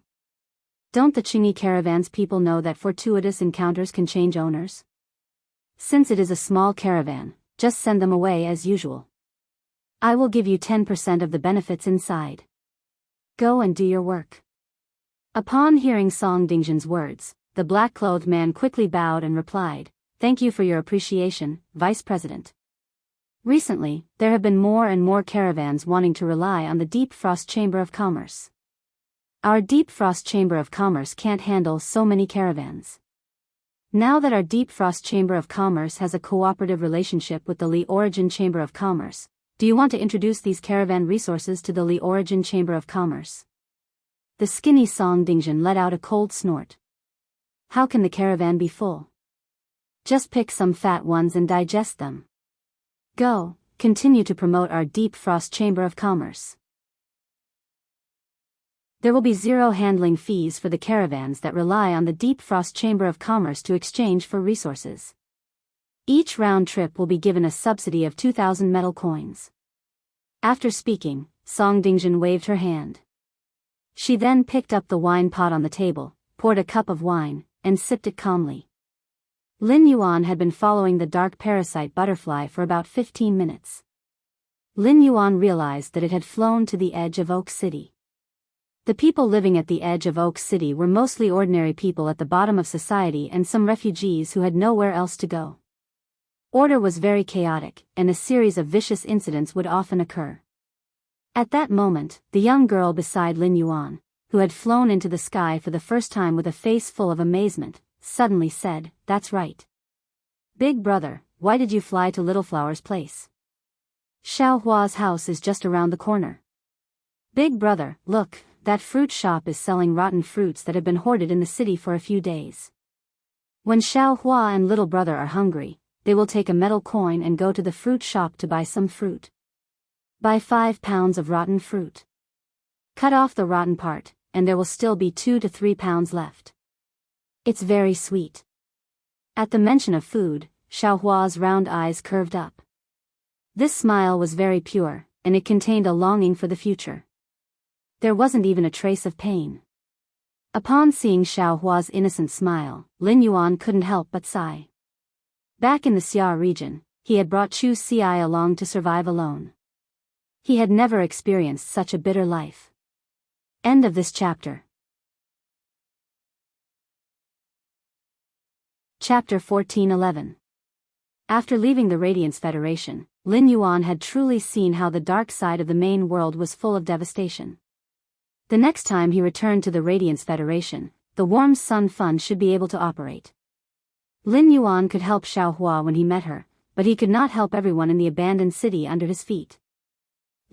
Don't the Chingi caravan's people know that fortuitous encounters can change owners? Since it is a small caravan, just send them away as usual. I will give you 10% of the benefits inside. Go and do your work. Upon hearing Song Dingjun's words, the black-clothed man quickly bowed and replied, "Thank you for your appreciation, Vice President." Recently, there have been more and more caravans wanting to rely on the Deep Frost Chamber of Commerce. Our Deep Frost Chamber of Commerce can't handle so many caravans. Now that our Deep Frost Chamber of Commerce has a cooperative relationship with the Li Origin Chamber of Commerce, do you want to introduce these caravan resources to the Li Origin Chamber of Commerce? The skinny Song Dingjun let out a cold snort. How can the caravan be full? Just pick some fat ones and digest them. Go, continue to promote our Deep Frost Chamber of Commerce. There will be 0 handling fees for the caravans that rely on the Deep Frost Chamber of Commerce to exchange for resources. Each round trip will be given a subsidy of 2,000 metal coins. After speaking, Song Dingjun waved her hand. She then picked up the wine pot on the table, poured a cup of wine, and sipped it calmly. Lin Yuan had been following the dark parasite butterfly for about 15 minutes. Lin Yuan realized that it had flown to the edge of Oak City. The people living at the edge of Oak City were mostly ordinary people at the bottom of society and some refugees who had nowhere else to go. Order was very chaotic, and a series of vicious incidents would often occur. At that moment, the young girl beside Lin Yuan, who had flown into the sky for the first time with a face full of amazement, suddenly said, "That's right. Big brother, why did you fly to Little Flower's place? Xiao Hua's house is just around the corner. Big brother, look, that fruit shop is selling rotten fruits that have been hoarded in the city for a few days. When Xiao Hua and little brother are hungry, they will take a metal coin and go to the fruit shop to buy some fruit. Buy 5 pounds of rotten fruit. Cut off the rotten part, and there will still be 2 to 3 pounds left. It's very sweet." At the mention of food, Xiao Hua's round eyes curved up. This smile was very pure, and it contained a longing for the future. There wasn't even a trace of pain. Upon seeing Xiao Hua's innocent smile, Lin Yuan couldn't help but sigh. Back in the Xia region, he had brought Chu Xi along to survive alone. He had never experienced such a bitter life. End of this chapter. Chapter 14:11. After leaving the Radiance Federation, Lin Yuan had truly seen how the dark side of the main world was full of devastation. The next time he returned to the Radiance Federation, the Warm Sun Fund should be able to operate. Lin Yuan could help Xiao Hua when he met her, but he could not help everyone in the abandoned city under his feet.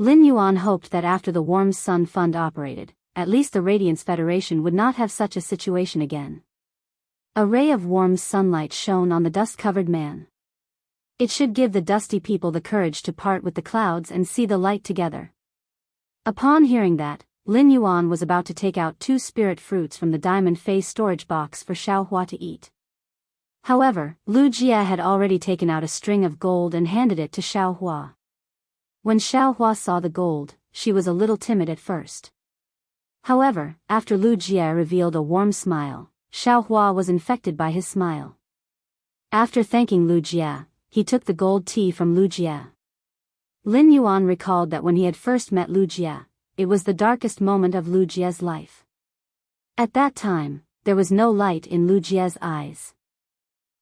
Lin Yuan hoped that after the Warm Sun Fund operated, at least the Radiance Federation would not have such a situation again. A ray of warm sunlight shone on the dust-covered man. It should give the dusty people the courage to part with the clouds and see the light together. Upon hearing that, Lin Yuan was about to take out 2 spirit fruits from the diamond face storage box for Xiao Hua to eat. However, Lu Jia had already taken out a string of gold and handed it to Xiao Hua. When Xiao Hua saw the gold, she was a little timid at first. However, after Lu Jia revealed a warm smile, Xiao Hua was infected by his smile. After thanking Lu Jia, he took the gold tea from Lu Jia. Lin Yuan recalled that when he had first met Lu Jia, it was the darkest moment of Lu Jia's life. At that time, there was no light in Lu Jia's eyes.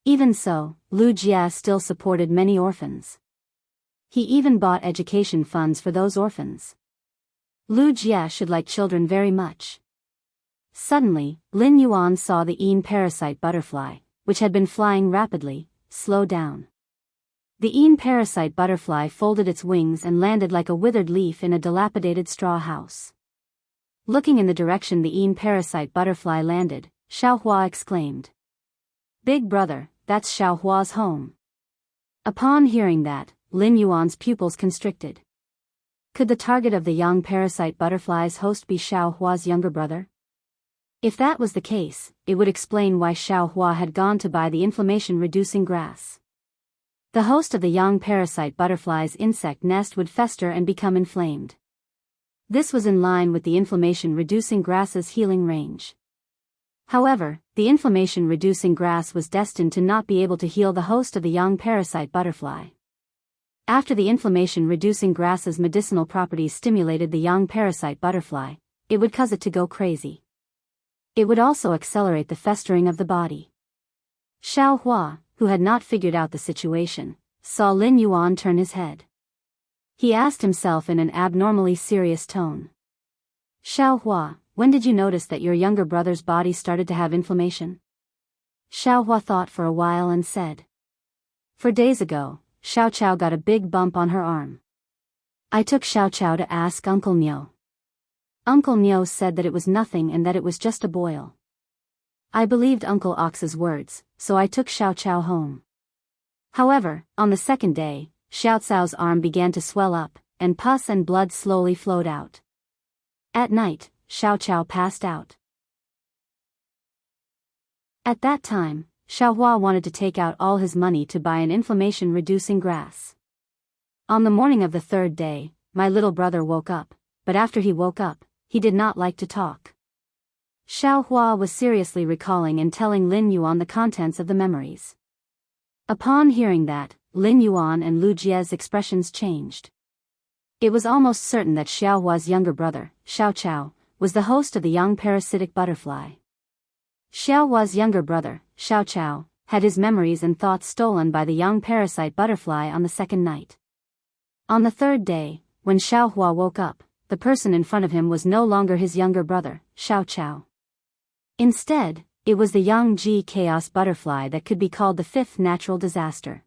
Even so, Lu Jia still supported many orphans. He even bought education funds for those orphans. Lu Jia should like children very much. Suddenly, Lin Yuan saw the Een parasite butterfly, which had been flying rapidly, slow down. The Een parasite butterfly folded its wings and landed like a withered leaf in a dilapidated straw house. Looking in the direction the Een parasite butterfly landed, Xiao Hua exclaimed, "Big brother, that's Xiao Hua's home." Upon hearing that, Lin Yuan's pupils constricted. Could the target of the young parasite butterfly's host be Xiao Hua's younger brother? If that was the case, it would explain why Xiao Hua had gone to buy the inflammation-reducing grass. The host of the young parasite butterfly's insect nest would fester and become inflamed. This was in line with the inflammation-reducing grass's healing range. However, the inflammation-reducing grass was destined to not be able to heal the host of the young parasite butterfly. After the inflammation-reducing grass's medicinal properties stimulated the young parasite butterfly, it would cause it to go crazy. It would also accelerate the festering of the body. Xiao Hua, who had not figured out the situation, saw Lin Yuan turn his head. He asked himself in an abnormally serious tone, "Xiao Hua, when did you notice that your younger brother's body started to have inflammation?" Xiao Hua thought for a while and said, "4 days ago, Xiao Chao got a big bump on her arm. I took Xiao Chao to ask Uncle Niu. Uncle Niu said that it was nothing and that it was just a boil. I believed Uncle Ox's words, so I took Xiao Chao home. However, on the 2nd day, Xiao Cao's arm began to swell up, and pus and blood slowly flowed out. At night, Xiao Chao passed out." At that time, Xiao Hua wanted to take out all his money to buy an inflammation-reducing grass. On the morning of the 3rd day, my little brother woke up, but after he woke up, he did not like to talk. Xiao Hua was seriously recalling and telling Lin Yuan the contents of the memories. Upon hearing that, Lin Yuan and Lu Jie's expressions changed. It was almost certain that Xiao Hua's younger brother, Xiao Chao, was the host of the young parasitic butterfly. Xiao Hua's younger brother, Xiao Chao, had his memories and thoughts stolen by the young parasite butterfly on the second night. On the third day, when Xiao Hua woke up, the person in front of him was no longer his younger brother, Xiao Chao. Instead, it was the young Ji chaos butterfly that could be called the fifth natural disaster.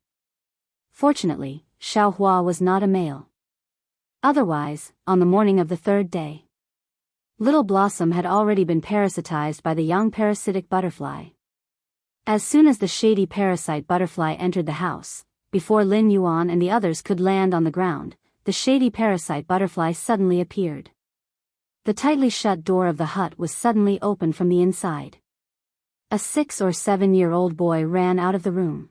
Fortunately, Xiao Hua was not a male. Otherwise, on the morning of the third day, Little Blossom had already been parasitized by the young parasitic butterfly. As soon as the shady parasite butterfly entered the house, before Lin Yuan and the others could land on the ground, the shady parasite butterfly suddenly appeared. The tightly shut door of the hut was suddenly opened from the inside. A 6 or 7-year-old boy ran out of the room.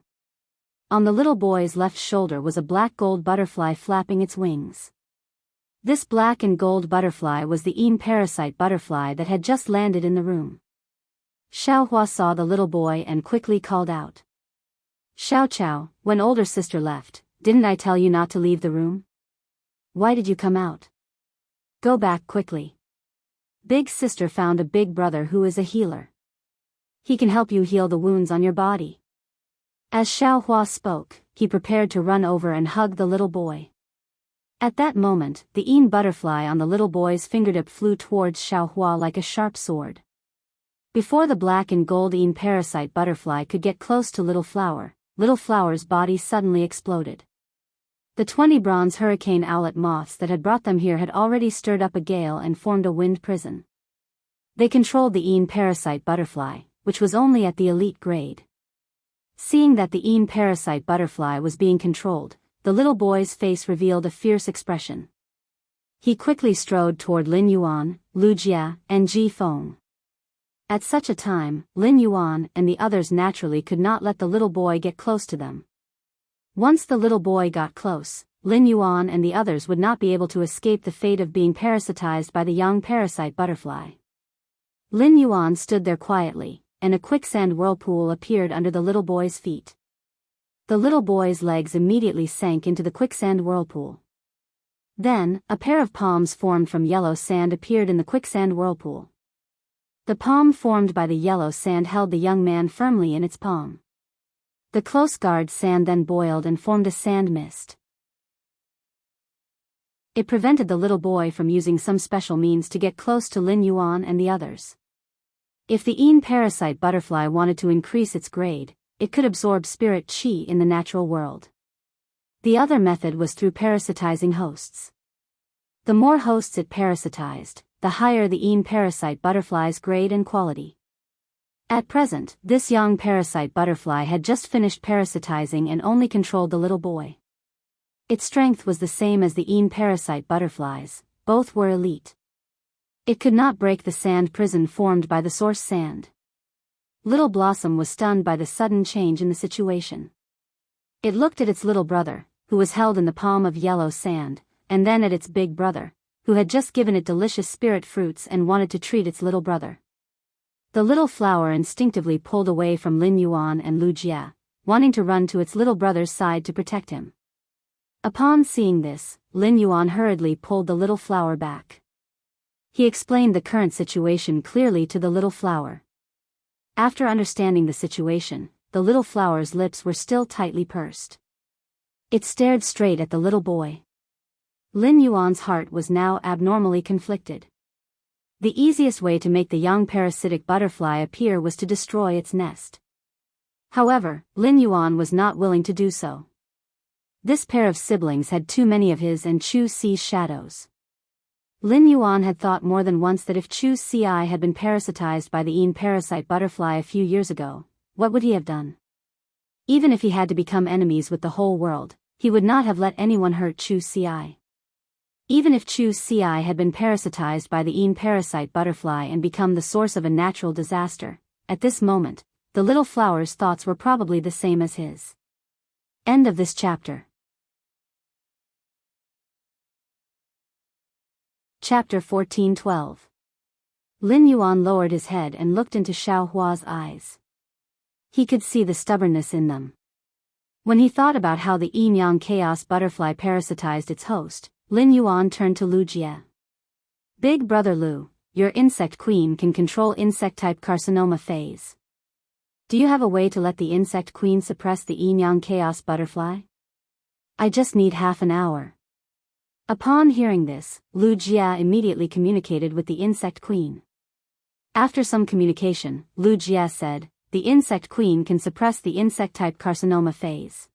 On the little boy's left shoulder was a black gold butterfly flapping its wings. This black and gold butterfly was the parasite butterfly that had just landed in the room. Xiao Hua saw the little boy and quickly called out. Xiao Chao, when older sister left, didn't I tell you not to leave the room? Why did you come out? Go back quickly. Big sister found a big brother who is a healer. He can help you heal the wounds on your body. As Xiao Hua spoke, he prepared to run over and hug the little boy. At that moment, the butterfly on the little boy's fingertip flew towards Xiao Hua like a sharp sword. Before the black and gold parasite butterfly could get close to Little Flower's body suddenly exploded. The 20 bronze hurricane owlet moths that had brought them here had already stirred up a gale and formed a wind prison. They controlled the parasite butterfly, which was only at the elite grade. Seeing that the parasite butterfly was being controlled, the little boy's face revealed a fierce expression. He quickly strode toward Lin Yuan, Lu Jie, and Ji Feng. At such a time, Lin Yuan and the others naturally could not let the little boy get close to them. Once the little boy got close, Lin Yuan and the others would not be able to escape the fate of being parasitized by the young parasite butterfly. Lin Yuan stood there quietly, and a quicksand whirlpool appeared under the little boy's feet. The little boy's legs immediately sank into the quicksand whirlpool. Then, a pair of palms formed from yellow sand appeared in the quicksand whirlpool. The palm formed by the yellow sand held the young man firmly in its palm. The close guard sand then boiled and formed a sand mist. It prevented the little boy from using some special means to get close to Lin Yuan and the others. If the parasite butterfly wanted to increase its grade, it could absorb spirit qi in the natural world. The other method was through parasitizing hosts. The more hosts it parasitized, the higher the parasite butterfly's grade and quality. At present, this young parasite butterfly had just finished parasitizing and only controlled the little boy. Its strength was the same as the parasite butterflies, both were elite. It could not break the sand prison formed by the source sand. Little Blossom was stunned by the sudden change in the situation. It looked at its little brother, who was held in the palm of yellow sand, and then at its big brother, who had just given it delicious spirit fruits and wanted to treat its little brother. The little flower instinctively pulled away from Lin Yuan and Lu Jie, wanting to run to its little brother's side to protect him. Upon seeing this, Lin Yuan hurriedly pulled the little flower back. He explained the current situation clearly to the little flower. After understanding the situation, the little flower's lips were still tightly pursed. It stared straight at the little boy. Lin Yuan's heart was now abnormally conflicted. The easiest way to make the young parasitic butterfly appear was to destroy its nest. However, Lin Yuan was not willing to do so. This pair of siblings had too many of his and Chu Si's shadows. Lin Yuan had thought more than once that if Chu Si had been parasitized by the parasite butterfly a few years ago, what would he have done? Even if he had to become enemies with the whole world, he would not have let anyone hurt Chu Si. Even if Chu Si had been parasitized by the parasite butterfly and become the source of a natural disaster, at this moment, the little flower's thoughts were probably the same as his. End of this chapter. Chapter 14:12. Lin Yuan lowered his head and looked into Xiao Hua's eyes. He could see the stubbornness in them. When he thought about how the yin-yang chaos butterfly parasitized its host, Lin Yuan turned to Lu Jie. Big brother Lu, your insect queen can control insect-type carcinoma phase. Do you have a way to let the insect queen suppress the yin-yang chaos butterfly? I just need half an hour. Upon hearing this, Lu Jie immediately communicated with the insect queen. After some communication, Lu Jie said, the insect queen can suppress the insect-type carcinoma phase.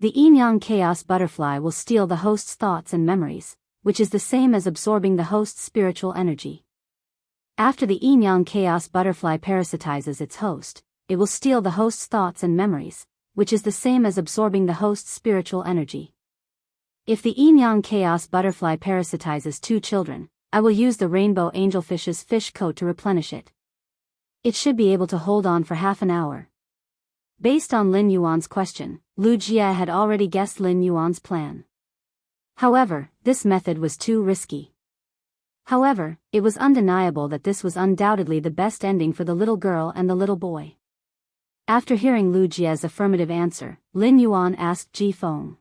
The yin-yang chaos butterfly will steal the host's thoughts and memories, which is the same as absorbing the host's spiritual energy. After the yin-yang chaos butterfly parasitizes its host, it will steal the host's thoughts and memories, which is the same as absorbing the host's spiritual energy. If the yin-yang chaos butterfly parasitizes 2 children, I will use the rainbow angelfish's fish coat to replenish it. It should be able to hold on for half an hour. Based on Lin Yuan's question, Lu Jie had already guessed Lin Yuan's plan. However, this method was too risky. However, it was undeniable that this was undoubtedly the best ending for the little girl and the little boy. After hearing Lu Jie's affirmative answer, Lin Yuan asked Ji Feng.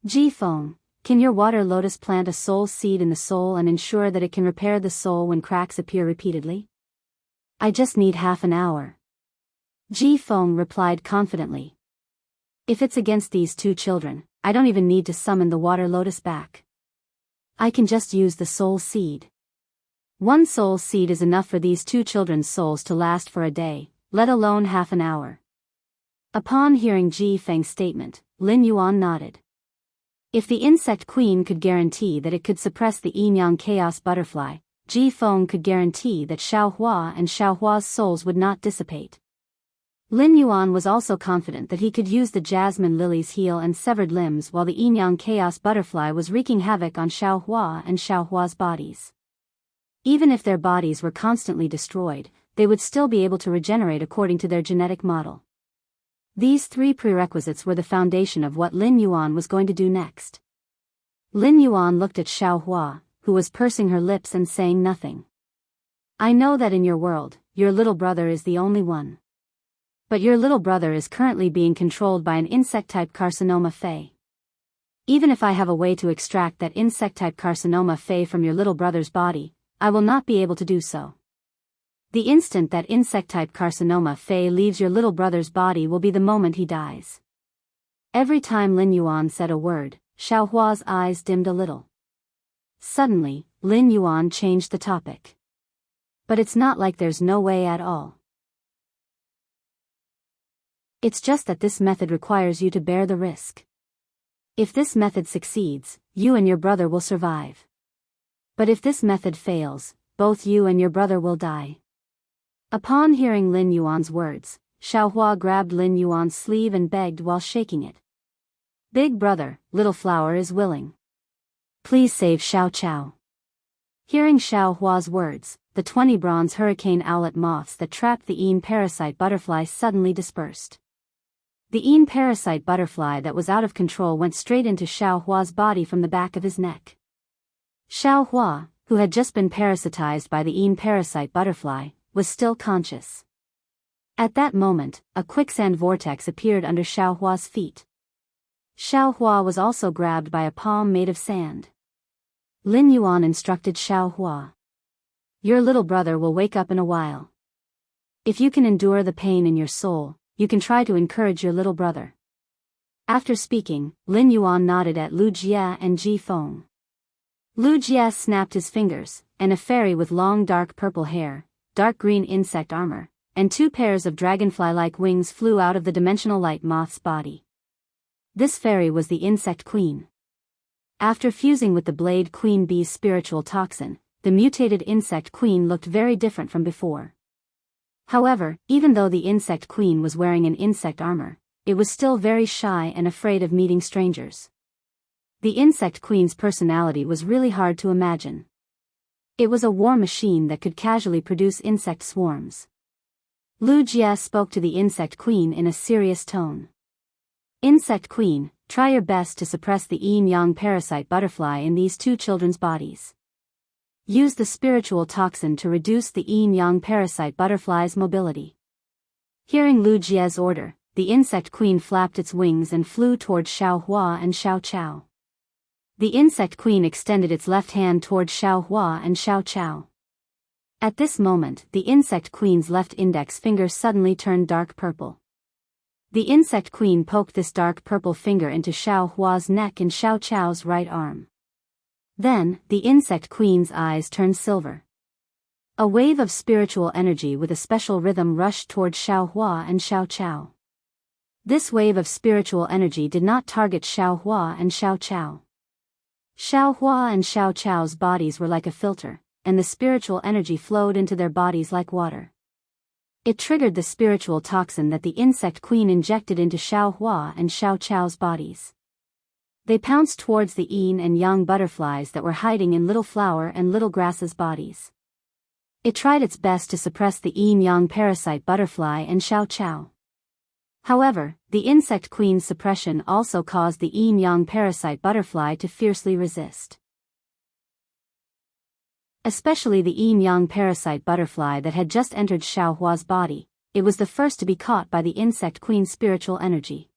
Ji Feng, can your water lotus plant a soul seed in the soul and ensure that it can repair the soul when cracks appear repeatedly? I just need half an hour. Ji Feng replied confidently. If it's against these 2 children, I don't even need to summon the water lotus back. I can just use the soul seed. 1 soul seed is enough for these 2 children's souls to last for a day, let alone half an hour. Upon hearing Ji Feng's statement, Lin Yuan nodded. If the insect queen could guarantee that it could suppress the yin-yang chaos butterfly, Ji Feng could guarantee that Xiao Hua and Xiao Hua's souls would not dissipate. Lin Yuan was also confident that he could use the jasmine lily's heel and severed limbs while the yin-yang chaos butterfly was wreaking havoc on Xiao Hua and Xiao Hua's bodies. Even if their bodies were constantly destroyed, they would still be able to regenerate according to their genetic model. These 3 prerequisites were the foundation of what Lin Yuan was going to do next. Lin Yuan looked at Xiao Hua, who was pursing her lips and saying nothing. I know that in your world, your little brother is the only one. But your little brother is currently being controlled by an insect-type carcinoma Fey. Even if I have a way to extract that insect-type carcinoma Fey from your little brother's body, I will not be able to do so. The instant that insect-type carcinoma Fey leaves your little brother's body will be the moment he dies. Every time Lin Yuan said a word, Xiao Hua's eyes dimmed a little. Suddenly, Lin Yuan changed the topic. But it's not like there's no way at all. It's just that this method requires you to bear the risk. If this method succeeds, you and your brother will survive. But if this method fails, both you and your brother will die. Upon hearing Lin Yuan's words, Xiao Hua grabbed Lin Yuan's sleeve and begged while shaking it. Big brother, little flower is willing. Please save Xiao Chao. Hearing Xiao Hua's words, the 20 bronze hurricane owlet moths that trapped the Een parasite butterfly suddenly dispersed. The Een parasite butterfly that was out of control went straight into Xiao Hua's body from the back of his neck. Xiao Hua, who had just been parasitized by the Een parasite butterfly, was still conscious. At that moment, a quicksand vortex appeared under Xiao Hua's feet. Xiao Hua was also grabbed by a palm made of sand. Lin Yuan instructed Xiao Hua. Your little brother will wake up in a while. If you can endure the pain in your soul, you can try to encourage your little brother. After speaking, Lin Yuan nodded at Lu Jie and Ji Feng. Lu Jie snapped his fingers, and a fairy with long dark purple hair, dark green insect armor, and 2 pairs of dragonfly-like wings flew out of the dimensional light moth's body. This fairy was the insect queen. After fusing with the blade queen bee's spiritual toxin, the mutated insect queen looked very different from before. However, even though the insect queen was wearing an insect armor, it was still very shy and afraid of meeting strangers. The insect queen's personality was really hard to imagine. It was a war machine that could casually produce insect swarms. Lu Jie spoke to the insect queen in a serious tone. Insect queen, try your best to suppress the yin-yang parasite butterfly in these 2 children's bodies. Use the spiritual toxin to reduce the yin-yang parasite butterfly's mobility. Hearing Lu Jie's order, the insect queen flapped its wings and flew toward Xiao Hua and Xiao Chao. The insect queen extended its left hand toward Xiao Hua and Xiao Chao. At this moment, the insect queen's left index finger suddenly turned dark purple. The insect queen poked this dark purple finger into Xiao Hua's neck and Xiao Chao's right arm. Then, the insect queen's eyes turned silver. A wave of spiritual energy with a special rhythm rushed toward Xiao Hua and Xiao Chao. This wave of spiritual energy did not target Xiao Hua and Xiao Chao. Xiao Hua and Xiao Chao's bodies were like a filter, and the spiritual energy flowed into their bodies like water. It triggered the spiritual toxin that the insect queen injected into Xiao Hua and Xiao Chao's bodies. They pounced towards the yin and yang butterflies that were hiding in Little Flower and Little Grass's bodies. It tried its best to suppress the yin-yang parasite butterfly and Xiao Chao. However, the insect queen's suppression also caused the yin-yang parasite butterfly to fiercely resist. Especially the yin-yang parasite butterfly that had just entered Xiao Hua's body, it was the first to be caught by the insect queen's spiritual energy.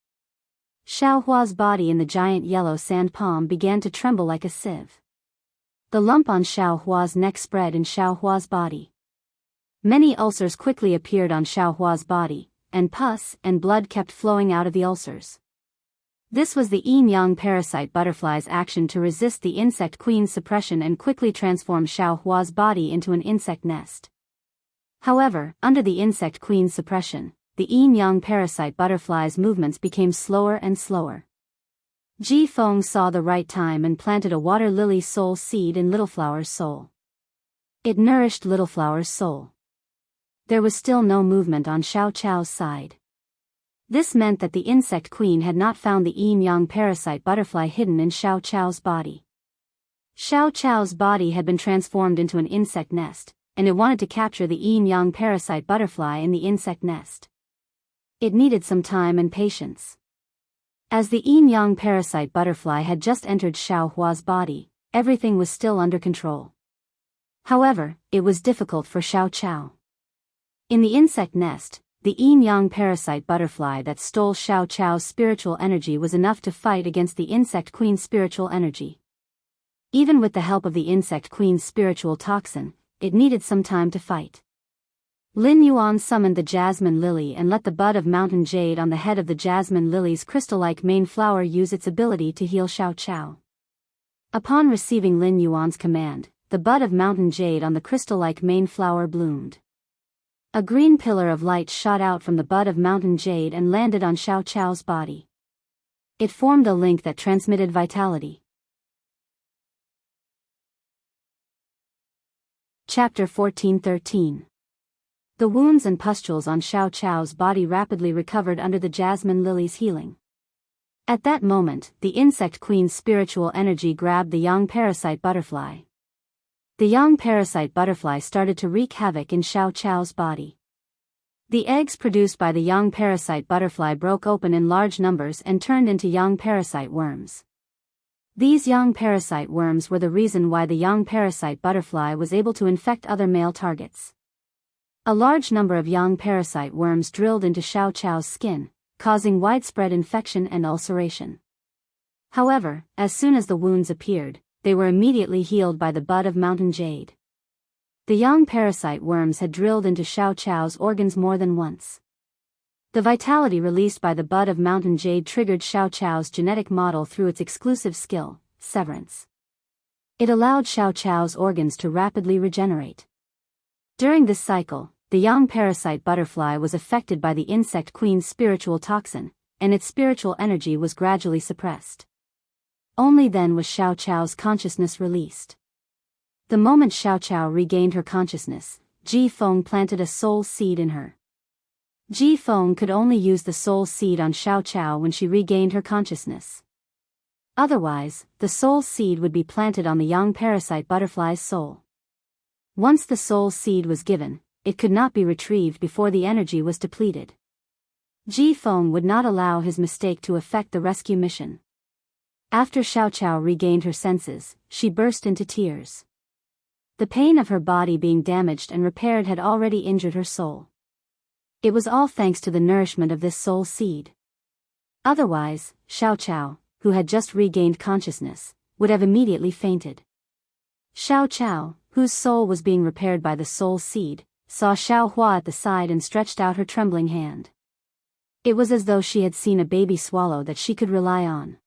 Xiao Hua's body in the giant yellow sand palm began to tremble like a sieve. The lump on Xiao Hua's neck spread in Xiao Hua's body. Many ulcers quickly appeared on Xiao Hua's body, and pus and blood kept flowing out of the ulcers. This was the yin-yang parasite butterfly's action to resist the insect queen's suppression and quickly transform Xiao Hua's body into an insect nest. However, under the insect queen's suppression, the yin-yang parasite butterfly's movements became slower and slower. Ji Feng saw the right time and planted a water lily soul seed in Little Flower's soul. It nourished Little Flower's soul. There was still no movement on Xiao Chao's side. This meant that the insect queen had not found the yin-yang parasite butterfly hidden in Xiao Chao's body. Xiao Chao's body had been transformed into an insect nest, and it wanted to capture the yin-yang parasite butterfly in the insect nest. It needed some time and patience. As the yin-yang parasite butterfly had just entered Xiao Hua's body, everything was still under control. However, it was difficult for Xiao Chao. In the insect nest, the yin-yang parasite butterfly that stole Xiao Chao's spiritual energy was enough to fight against the insect queen's spiritual energy. Even with the help of the insect queen's spiritual toxin, it needed some time to fight. Lin Yuan summoned the jasmine lily and let the bud of mountain jade on the head of the jasmine lily's crystal-like main flower use its ability to heal Xiao Chao. Upon receiving Lin Yuan's command, the bud of mountain jade on the crystal-like main flower bloomed. A green pillar of light shot out from the bud of mountain jade and landed on Xiao Chao's body. It formed a link that transmitted vitality. Chapter 14:13. The wounds and pustules on Xiao Chao's body rapidly recovered under the jasmine lily's healing. At that moment, the insect queen's spiritual energy grabbed the young parasite butterfly. The young parasite butterfly started to wreak havoc in Xiao Chao's body. The eggs produced by the young parasite butterfly broke open in large numbers and turned into young parasite worms. These young parasite worms were the reason why the young parasite butterfly was able to infect other male targets. A large number of young parasite worms drilled into Xiao Chao's skin, causing widespread infection and ulceration. However, as soon as the wounds appeared, they were immediately healed by the bud of mountain jade. The young parasite worms had drilled into Xiao Chao's organs more than once. The vitality released by the bud of mountain jade triggered Xiao Chao's genetic model through its exclusive skill, severance. It allowed Xiao Chao's organs to rapidly regenerate. During this cycle, the young parasite butterfly was affected by the insect queen's spiritual toxin, and its spiritual energy was gradually suppressed. Only then was Xiao Chao's consciousness released. The moment Xiao Chao regained her consciousness, Ji Feng planted a soul seed in her. Ji Feng could only use the soul seed on Xiao Chao when she regained her consciousness. Otherwise, the soul seed would be planted on the young parasite butterfly's soul. Once the soul seed was given, it could not be retrieved before the energy was depleted. Ji Feng would not allow his mistake to affect the rescue mission. After Xiao Chao regained her senses, she burst into tears. The pain of her body being damaged and repaired had already injured her soul. It was all thanks to the nourishment of this soul seed. Otherwise, Xiao Chao, who had just regained consciousness, would have immediately fainted. Xiao Chao, whose soul was being repaired by the soul seed, saw Xiao Hua at the side and stretched out her trembling hand. It was as though she had seen a baby swallow that she could rely on.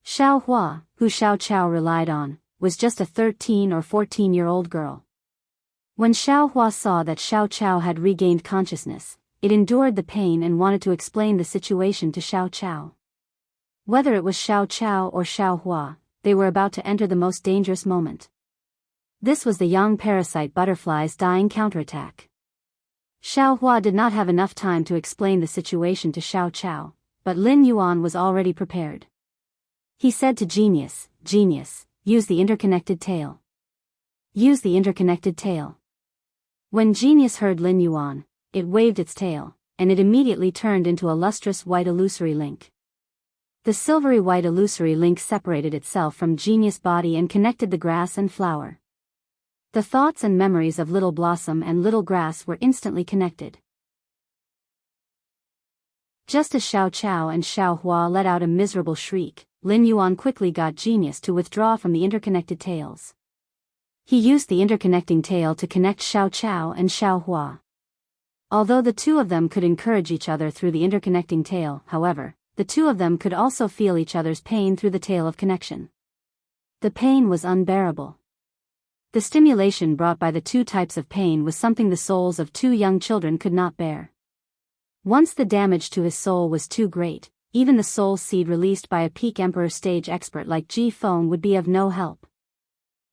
Xiao Hua, who Xiao Chao relied on, was just a 13 or 14-year-old girl. When Xiao Hua saw that Xiao Chao had regained consciousness, it endured the pain and wanted to explain the situation to Xiao Chao. Whether it was Xiao Chao or Xiao Hua, they were about to enter the most dangerous moment. This was the young parasite butterfly's dying counterattack. Xiao Hua did not have enough time to explain the situation to Xiao Chao, but Lin Yuan was already prepared. He said to Genius, "Genius, use the interconnected tail. Use the interconnected tail." When Genius heard Lin Yuan, it waved its tail, and it immediately turned into a lustrous white illusory link. The silvery white illusory link separated itself from Genius' body and connected the grass and flower. The thoughts and memories of Little Blossom and Little Grass were instantly connected. Just as Xiao Chao and Xiao Hua let out a miserable shriek, Lin Yuan quickly got Genius to withdraw from the interconnected tails. He used the interconnecting tail to connect Xiao Chao and Xiao Hua. Although the two of them could encourage each other through the interconnecting tail, however, the two of them could also feel each other's pain through the tail of connection. The pain was unbearable. The stimulation brought by the two types of pain was something the souls of two young children could not bear. Once the damage to his soul was too great, even the soul seed released by a peak emperor stage expert like Ji Feng would be of no help.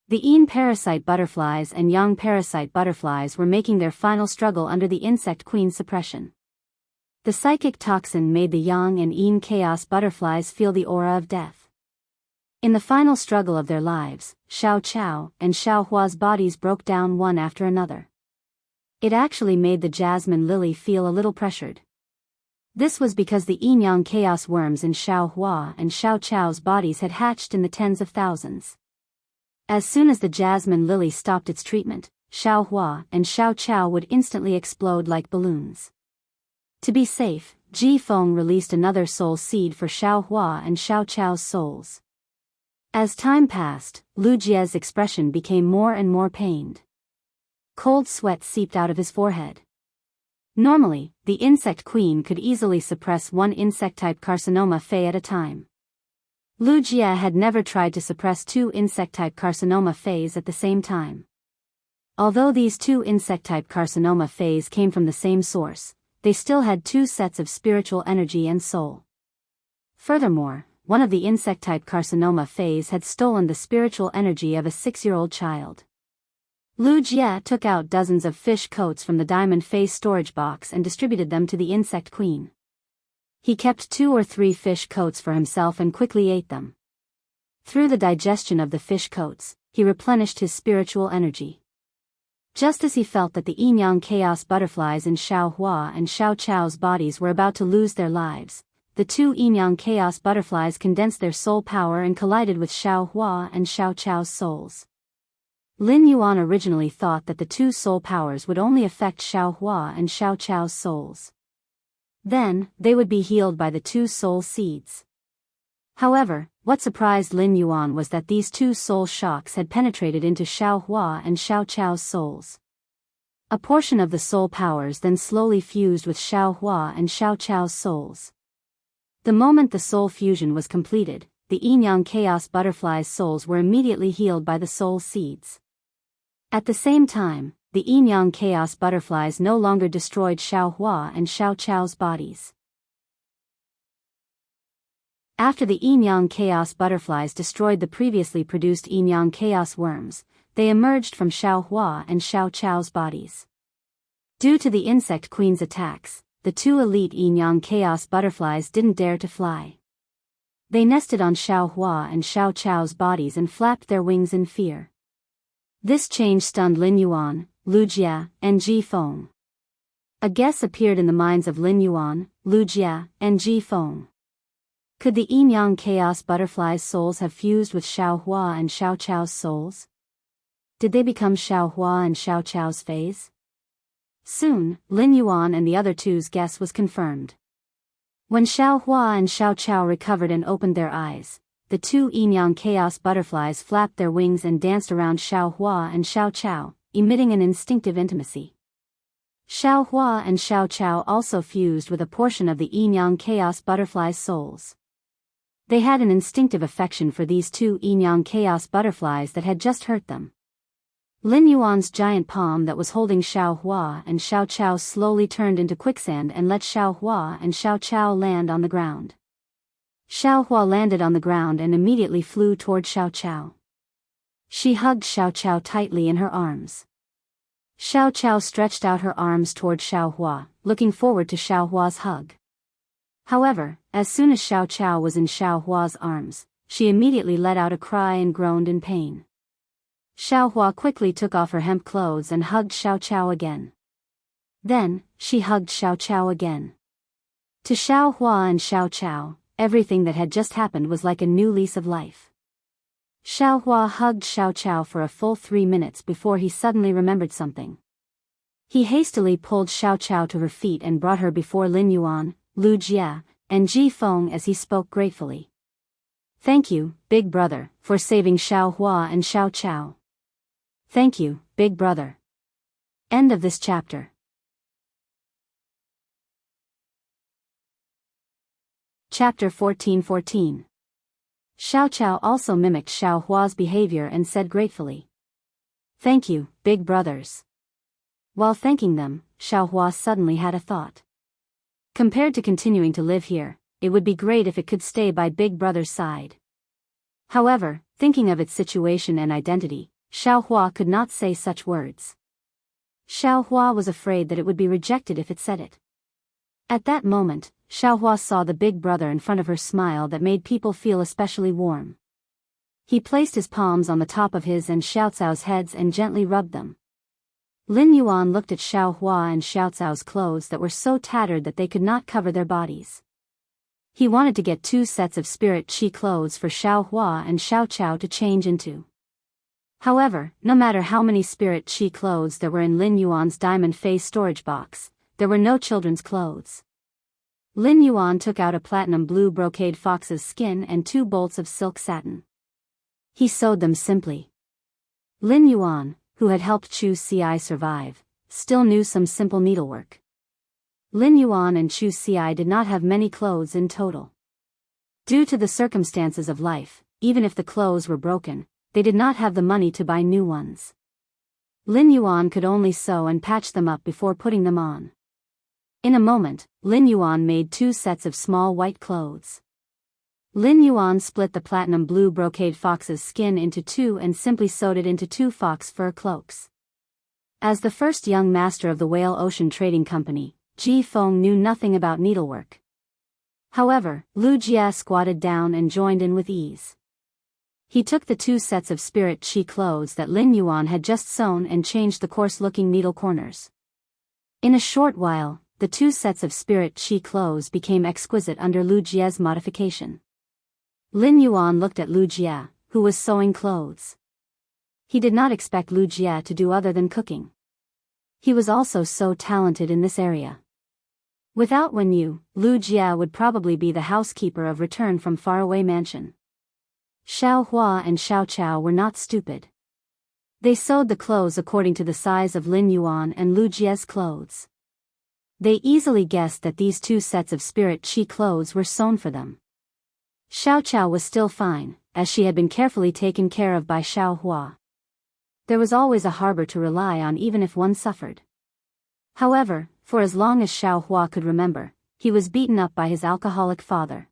The Yin parasite butterflies and young parasite butterflies were making their final struggle under the insect queen suppression. The psychic toxin made the yang and Yin chaos butterflies feel the aura of death. In the final struggle of their lives, Xiao Chao and Xiao Hua's bodies broke down one after another. It actually made the jasmine lily feel a little pressured. This was because the yin-yang chaos worms in Xiao Hua and Xiao Chao's bodies had hatched in the tens of thousands. As soon as the jasmine lily stopped its treatment, Xiao Hua and Xiao Chao would instantly explode like balloons. To be safe, Ji Feng released another soul seed for Xiao Hua and Xiao Chao's souls. As time passed, Lu Jie's expression became more and more pained. Cold sweat seeped out of his forehead. Normally, the insect queen could easily suppress one insect-type carcinoma Fey at a time. Lu Jie had never tried to suppress two insect-type carcinoma Feys at the same time. Although these two insect-type carcinoma Feys came from the same source, they still had two sets of spiritual energy and soul. Furthermore, one of the insect-type carcinoma Feys had stolen the spiritual energy of a 6-year-old child. Lu Jie took out dozens of fish coats from the diamond Fey storage box and distributed them to the insect queen. He kept 2 or 3 fish coats for himself and quickly ate them. Through the digestion of the fish coats, he replenished his spiritual energy. Just as he felt that the yin-yang chaos butterflies in Xiao Hua and Xiao Chao's bodies were about to lose their lives, the two yin-yang chaos butterflies condensed their soul power and collided with Xiao Hua and Xiao Chao's souls. Lin Yuan originally thought that the two soul powers would only affect Xiao Hua and Xiao Chao's souls. Then, they would be healed by the two soul seeds. However, what surprised Lin Yuan was that these two soul shocks had penetrated into Xiao Hua and Xiao Chao's souls. A portion of the soul powers then slowly fused with Xiao Hua and Xiao Chao's souls. The moment the soul fusion was completed, the yin-yang chaos butterflies' souls were immediately healed by the soul seeds. At the same time, the yin-yang chaos butterflies no longer destroyed Xiao Hua and Xiao Chao's bodies. After the yin-yang chaos butterflies destroyed the previously produced yin-yang chaos worms, they emerged from Xiao Hua and Xiao Chao's bodies. Due to the insect queen's attacks, the two elite yin-yang chaos butterflies didn't dare to fly. They nested on Xiao Hua and Xiao Chao's bodies and flapped their wings in fear. This change stunned Lin Yuan, Lu Jie, and Ji Feng. A guess appeared in the minds of Lin Yuan, Lu Jie, and Ji Feng. Could the yin-yang chaos butterflies' souls have fused with Xiao Hua and Xiao Chao's souls? Did they become Xiao Hua and Xiao Chao's phase? Soon, Lin Yuan and the other two's guess was confirmed. When Xiao Hua and Xiao Chao recovered and opened their eyes, the two yin-yang chaos butterflies flapped their wings and danced around Xiao Hua and Xiao Chao, emitting an instinctive intimacy. Xiao Hua and Xiao Chao also fused with a portion of the yin-yang chaos butterflies' souls. They had an instinctive affection for these two yin-yang chaos butterflies that had just hurt them. Lin Yuan's giant palm that was holding Xiao Hua and Xiao Chao slowly turned into quicksand and let Xiao Hua and Xiao Chao land on the ground. Xiao Hua landed on the ground and immediately flew toward Xiao Chao. She hugged Xiao Chao tightly in her arms. Xiao Chao stretched out her arms toward Xiao Hua, looking forward to Xiao Hua's hug. However, as soon as Xiao Chao was in Xiao Hua's arms, she immediately let out a cry and groaned in pain. Xiao Hua quickly took off her hemp clothes and hugged Xiao Chao again. Then, she hugged Xiao Chao again. To Xiao Hua and Xiao Chao, everything that had just happened was like a new lease of life. Xiao Hua hugged Xiao Chao for a full 3 minutes before he suddenly remembered something. He hastily pulled Xiao Chao to her feet and brought her before Lin Yuan, Lu Jia, and Ji Feng as he spoke gratefully. "Thank you, big brother, for saving Xiao Hua and Xiao Chao. Thank you, big brother." End of this chapter. Chapter 14:14. Xiao Chao also mimicked Xiao Hua's behavior and said gratefully, "Thank you, big brothers." While thanking them, Xiao Hua suddenly had a thought. Compared to continuing to live here, it would be great if it could stay by big brother's side. However, thinking of its situation and identity, Xiao Hua could not say such words. Xiao Hua was afraid that it would be rejected if it said it. At that moment, Xiao Hua saw the big brother in front of her smile that made people feel especially warm. He placed his palms on the top of his and Xiao Cao's heads and gently rubbed them. Lin Yuan looked at Xiao Hua and Xiao Cao's clothes that were so tattered that they could not cover their bodies. He wanted to get 2 sets of spirit qi clothes for Xiao Hua and Xiao Chao to change into. However, no matter how many spirit qi clothes there were in Lin Yuan's diamond face storage box, there were no children's clothes. Lin Yuan took out a platinum blue brocade fox's skin and 2 bolts of silk satin. He sewed them simply. Lin Yuan, who had helped Chu Ci survive, still knew some simple needlework. Lin Yuan and Chu Ci did not have many clothes in total. Due to the circumstances of life, even if the clothes were broken, they did not have the money to buy new ones. Lin Yuan could only sew and patch them up before putting them on. In a moment, Lin Yuan made 2 sets of small white clothes. Lin Yuan split the platinum blue brocade fox's skin into 2 and simply sewed it into 2 fox fur cloaks. As the first young master of the Whale Ocean Trading Company, Ji Feng knew nothing about needlework. However, Lu Jia squatted down and joined in with ease. He took the 2 sets of spirit qi clothes that Lin Yuan had just sewn and changed the coarse-looking needle corners. In a short while, the 2 sets of spirit qi clothes became exquisite under Lu Jia's modification. Lin Yuan looked at Lu Jia, who was sewing clothes. He did not expect Lu Jia to do other than cooking. He was also so talented in this area. Without Wen Yu, Lu Jia would probably be the housekeeper of return from faraway mansion. Xiao Hua and Xiao Chao were not stupid. They sewed the clothes according to the size of Lin Yuan and Lu Jia's clothes. They easily guessed that these 2 sets of spirit qi clothes were sewn for them. Xiao Chao was still fine, as she had been carefully taken care of by Xiao Hua. There was always a harbor to rely on even if one suffered. However, for as long as Xiao Hua could remember, he was beaten up by his alcoholic father.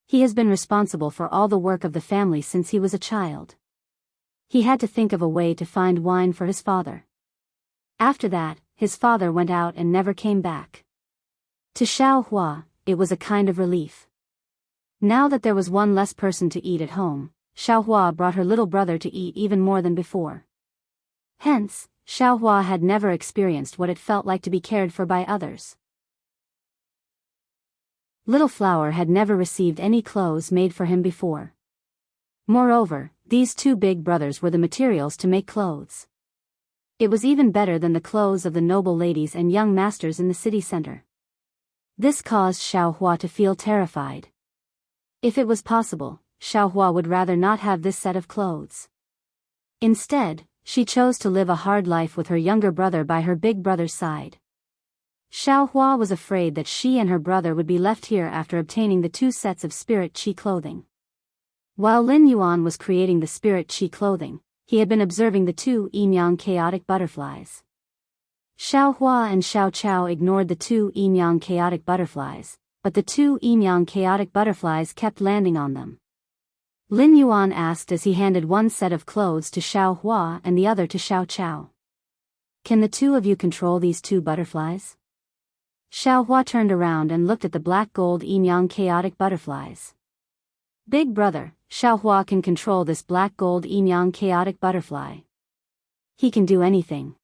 He has been responsible for all the work of the family since he was a child. He had to think of a way to find wine for his father. After that, his father went out and never came back. To Xiao Hua, it was a kind of relief. Now that there was one less person to eat at home, Xiao Hua brought her little brother to eat even more than before. Hence, Xiao Hua had never experienced what it felt like to be cared for by others. Little Flower had never received any clothes made for him before. Moreover, these two big brothers were the materials to make clothes. It was even better than the clothes of the noble ladies and young masters in the city center. This caused Xiaohua to feel terrified. If it was possible, Xiaohua would rather not have this set of clothes. Instead, she chose to live a hard life with her younger brother by her big brother's side. Xiaohua was afraid that she and her brother would be left here after obtaining the two sets of spirit qi clothing. While Lin Yuan was creating the spirit qi clothing, he had been observing the two yin-yang chaotic butterflies. Xiaohua and Xiao Chao ignored the two yin-yang chaotic butterflies, but the two yin-yang chaotic butterflies kept landing on them. Lin Yuan asked as he handed one set of clothes to Xiaohua and the other to Xiao Chao. "Can the two of you control these two butterflies?" Xiaohua turned around and looked at the black gold yin-yang chaotic butterflies. "Big brother, Xiaohua can control this black gold yin-yang chaotic butterfly. He can do anything."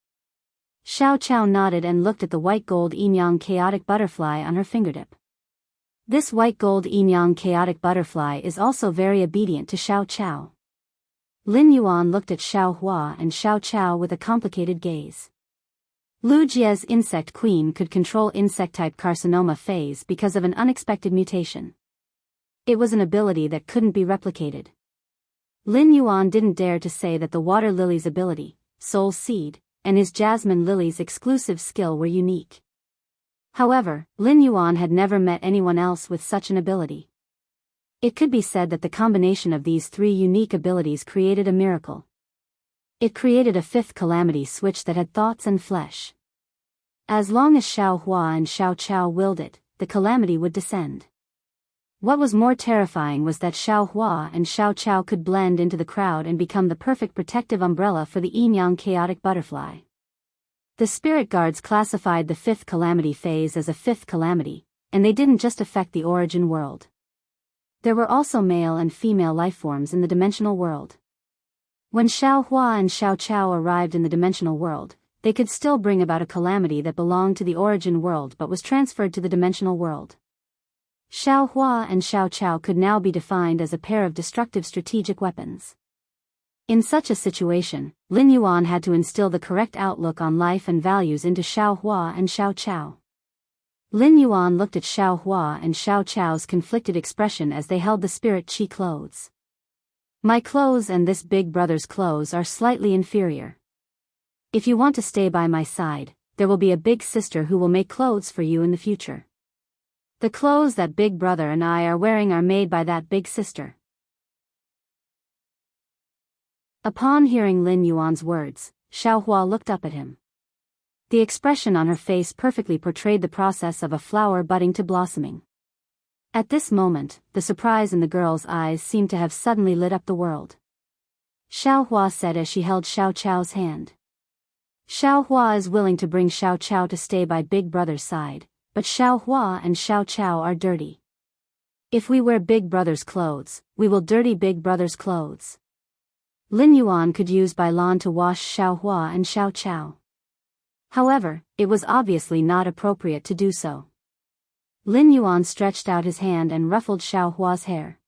Xiao Chao nodded and looked at the white gold yin-yang chaotic butterfly on her fingertip. This white gold yin-yang chaotic butterfly is also very obedient to Xiao Chao. Lin Yuan looked at Xiaohua and Xiao Chao with a complicated gaze. Lu Jie's insect queen could control insect-type carcinoma phase because of an unexpected mutation. It was an ability that couldn't be replicated. Lin Yuan didn't dare to say that the water lily's ability, soul seed, and his jasmine lily's exclusive skill were unique. However, Lin Yuan had never met anyone else with such an ability. It could be said that the combination of these three unique abilities created a miracle. It created a fifth calamity switch that had thoughts and flesh. As long as Xiaohua and Xiao Chao willed it, the calamity would descend. What was more terrifying was that Xiaohua and Xiao Chao could blend into the crowd and become the perfect protective umbrella for the yin-yang chaotic butterfly. The spirit guards classified the fifth calamity phase as a fifth calamity, and they didn't just affect the origin world. There were also male and female lifeforms in the dimensional world. When Xiaohua and Xiao Chao arrived in the dimensional world, they could still bring about a calamity that belonged to the origin world but was transferred to the dimensional world. Xiaohua and Xiao Chao could now be defined as a pair of destructive strategic weapons. In such a situation, Lin Yuan had to instill the correct outlook on life and values into Xiaohua and Xiao Chao. Lin Yuan looked at Xiaohua and Xiao Chao's conflicted expression as they held the spirit qi clothes. "My clothes and this big brother's clothes are slightly inferior. If you want to stay by my side, there will be a big sister who will make clothes for you in the future. The clothes that big brother and I are wearing are made by that big sister." Upon hearing Lin Yuan's words, Xiaohua looked up at him. The expression on her face perfectly portrayed the process of a flower budding to blossoming. At this moment, the surprise in the girl's eyes seemed to have suddenly lit up the world. Xiaohua said as she held Xiao Chao's hand. "Xiaohua is willing to bring Xiao Chao to stay by big brother's side, but Xiaohua and Xiao Chao are dirty. If we wear big brother's clothes, we will dirty big brother's clothes." Lin Yuan could use Bailan to wash Xiaohua and Xiao Chao. However, it was obviously not appropriate to do so. Lin Yuan stretched out his hand and ruffled Xiaohua's hair.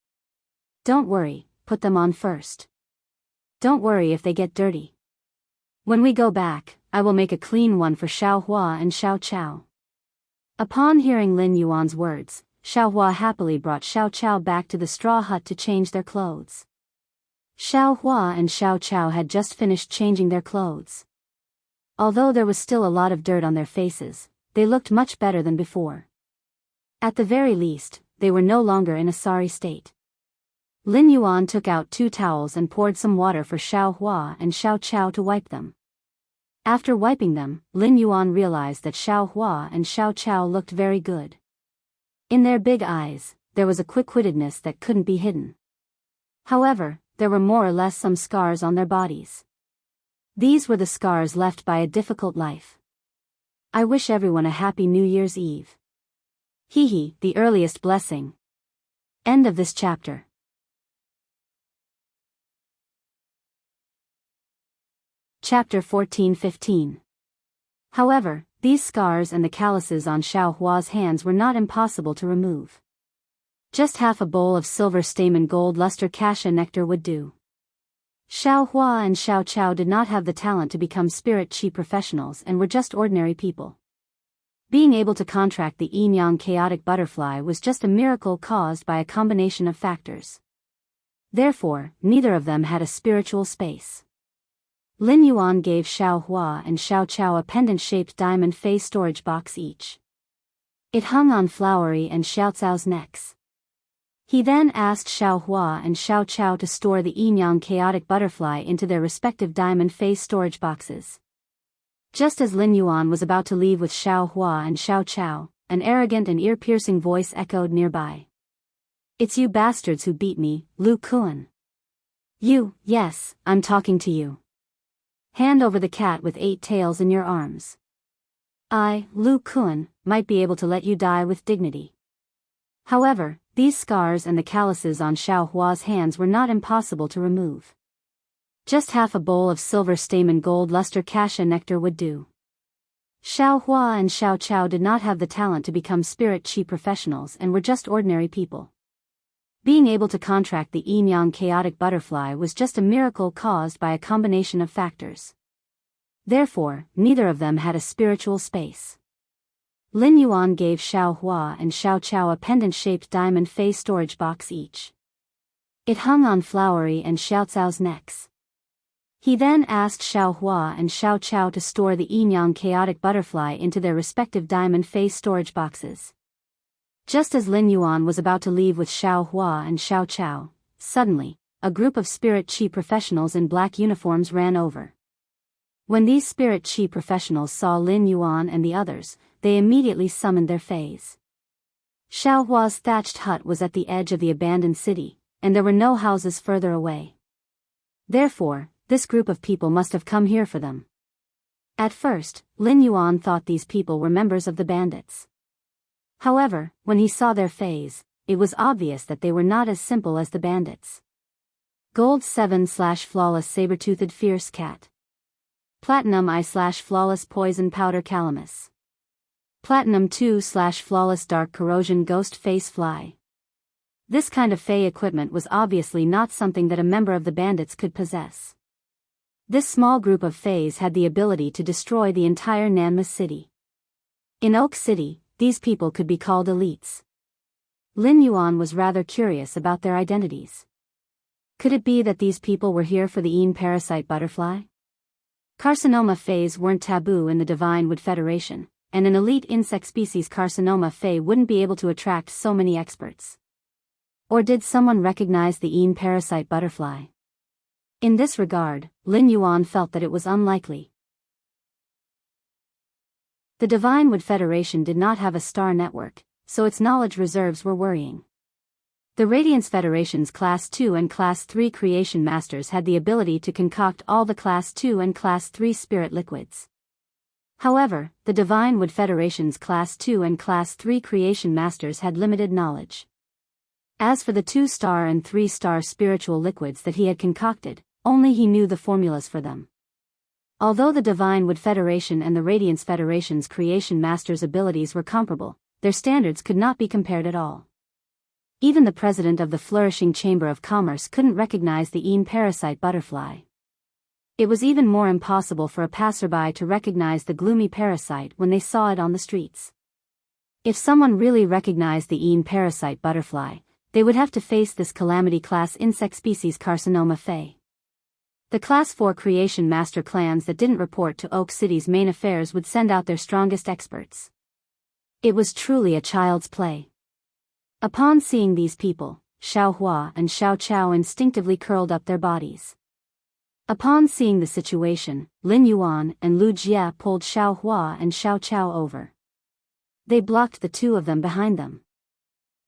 "Don't worry, put them on first. Don't worry if they get dirty. When we go back, I will make a clean one for Xiaohua and Xiao Chao." Upon hearing Lin Yuan's words, Xiaohua happily brought Xiao Chao back to the straw hut to change their clothes. Xiaohua and Xiao Chao had just finished changing their clothes. Although there was still a lot of dirt on their faces, they looked much better than before. At the very least, they were no longer in a sorry state. Lin Yuan took out 2 towels and poured some water for Xiaohua and Xiao Chao to wipe them. After wiping them, Lin Yuan realized that Xiaohua and Xiao Chao looked very good. In their big eyes, there was a quick-wittedness that couldn't be hidden. However, there were more or less some scars on their bodies. These were the scars left by a difficult life. I wish everyone a happy New Year's Eve. Hee, the earliest blessing. End of this chapter. Chapter 14-15. However, these scars and the calluses on Xiaohua's hands were not impossible to remove. Just half a bowl of silver stamen gold luster cassia nectar would do. Xiao Hua and Xiao Chao did not have the talent to become spirit chi professionals and were just ordinary people. Being able to contract the yin-yang chaotic butterfly was just a miracle caused by a combination of factors. Therefore, neither of them had a spiritual space. Lin Yuan gave Xiao Hua and Xiao Chao a pendant-shaped diamond face storage box each. It hung on Flowery and Xiao Cao's necks. He then asked Xiao Hua and Xiao Chao to store the yin-yang chaotic butterfly into their respective diamond face storage boxes. Just as Lin Yuan was about to leave with Xiao Hua and Xiao Chao, an arrogant and ear-piercing voice echoed nearby. "It's you bastards who beat me, Lu Kuan." "You, yes, I'm talking to you. Hand over the cat with 8 tails in your arms. I, Lu Kuan, might be able to let you die with dignity." However, these scars and the calluses on Xiao Hua's hands were not impossible to remove. Just half a bowl of silver stamen gold luster cassia nectar would do. Xiao Hua and Xiao Chao did not have the talent to become spirit chi professionals and were just ordinary people. Being able to contract the yin-yang chaotic butterfly was just a miracle caused by a combination of factors. Therefore, neither of them had a spiritual space. Lin Yuan gave Xiao Hua and Xiao Chao a pendant-shaped diamond face storage box each. It hung on Flowery and Xiao Cao's necks. He then asked Xiao Hua and Xiao Chao to store the yin-yang chaotic butterfly into their respective diamond face storage boxes. Just as Lin Yuan was about to leave with Xiao Hua and Xiao Chao, suddenly, a group of spirit chi professionals in black uniforms ran over. When these spirit chi professionals saw Lin Yuan and the others, they immediately summoned their fays. Xiao Hua's thatched hut was at the edge of the abandoned city, and there were no houses further away. Therefore, this group of people must have come here for them. At first, Lin Yuan thought these people were members of the bandits. However, when he saw their fays, it was obvious that they were not as simple as the bandits. Gold 7/flawless saber-toothed fierce cat. Platinum I/flawless poison powder calamus. Platinum 2/flawless dark corrosion ghost face fly. This kind of fey equipment was obviously not something that a member of the bandits could possess. This small group of fays had the ability to destroy the entire Nanma city. In Oak City, these people could be called elites. Lin Yuan was rather curious about their identities. Could it be that these people were here for the Yin parasite butterfly? Carcinoma fays weren't taboo in the Divine Wood Federation, and an elite insect species carcinoma fay wouldn't be able to attract so many experts. Or did someone recognize the Yin parasite butterfly? In this regard, Lin Yuan felt that it was unlikely. The Divine Wood Federation did not have a star network, so its knowledge reserves were worrying. The Radiance Federation's Class 2 and Class 3 Creation Masters had the ability to concoct all the Class 2 and Class 3 spirit liquids. However, the Divine Wood Federation's Class 2 and Class 3 Creation Masters had limited knowledge. As for the 2-star and 3-star spiritual liquids that he had concocted, only he knew the formulas for them. Although the Divine Wood Federation and the Radiance Federation's Creation Masters' abilities were comparable, their standards could not be compared at all. Even the president of the Flourishing Chamber of Commerce couldn't recognize the Yin parasite butterfly. It was even more impossible for a passerby to recognize the gloomy parasite when they saw it on the streets. If someone really recognized the Yin parasite butterfly, they would have to face this calamity class insect species carcinoma fey. The Class 4 Creation Master clans that didn't report to Oak City's main affairs would send out their strongest experts. It was truly a child's play. Upon seeing these people, Xiao Hua and Xiao Chao instinctively curled up their bodies. Upon seeing the situation, Lin Yuan and Lu Jie pulled Xiao Hua and Xiao Chao over. They blocked the two of them behind them.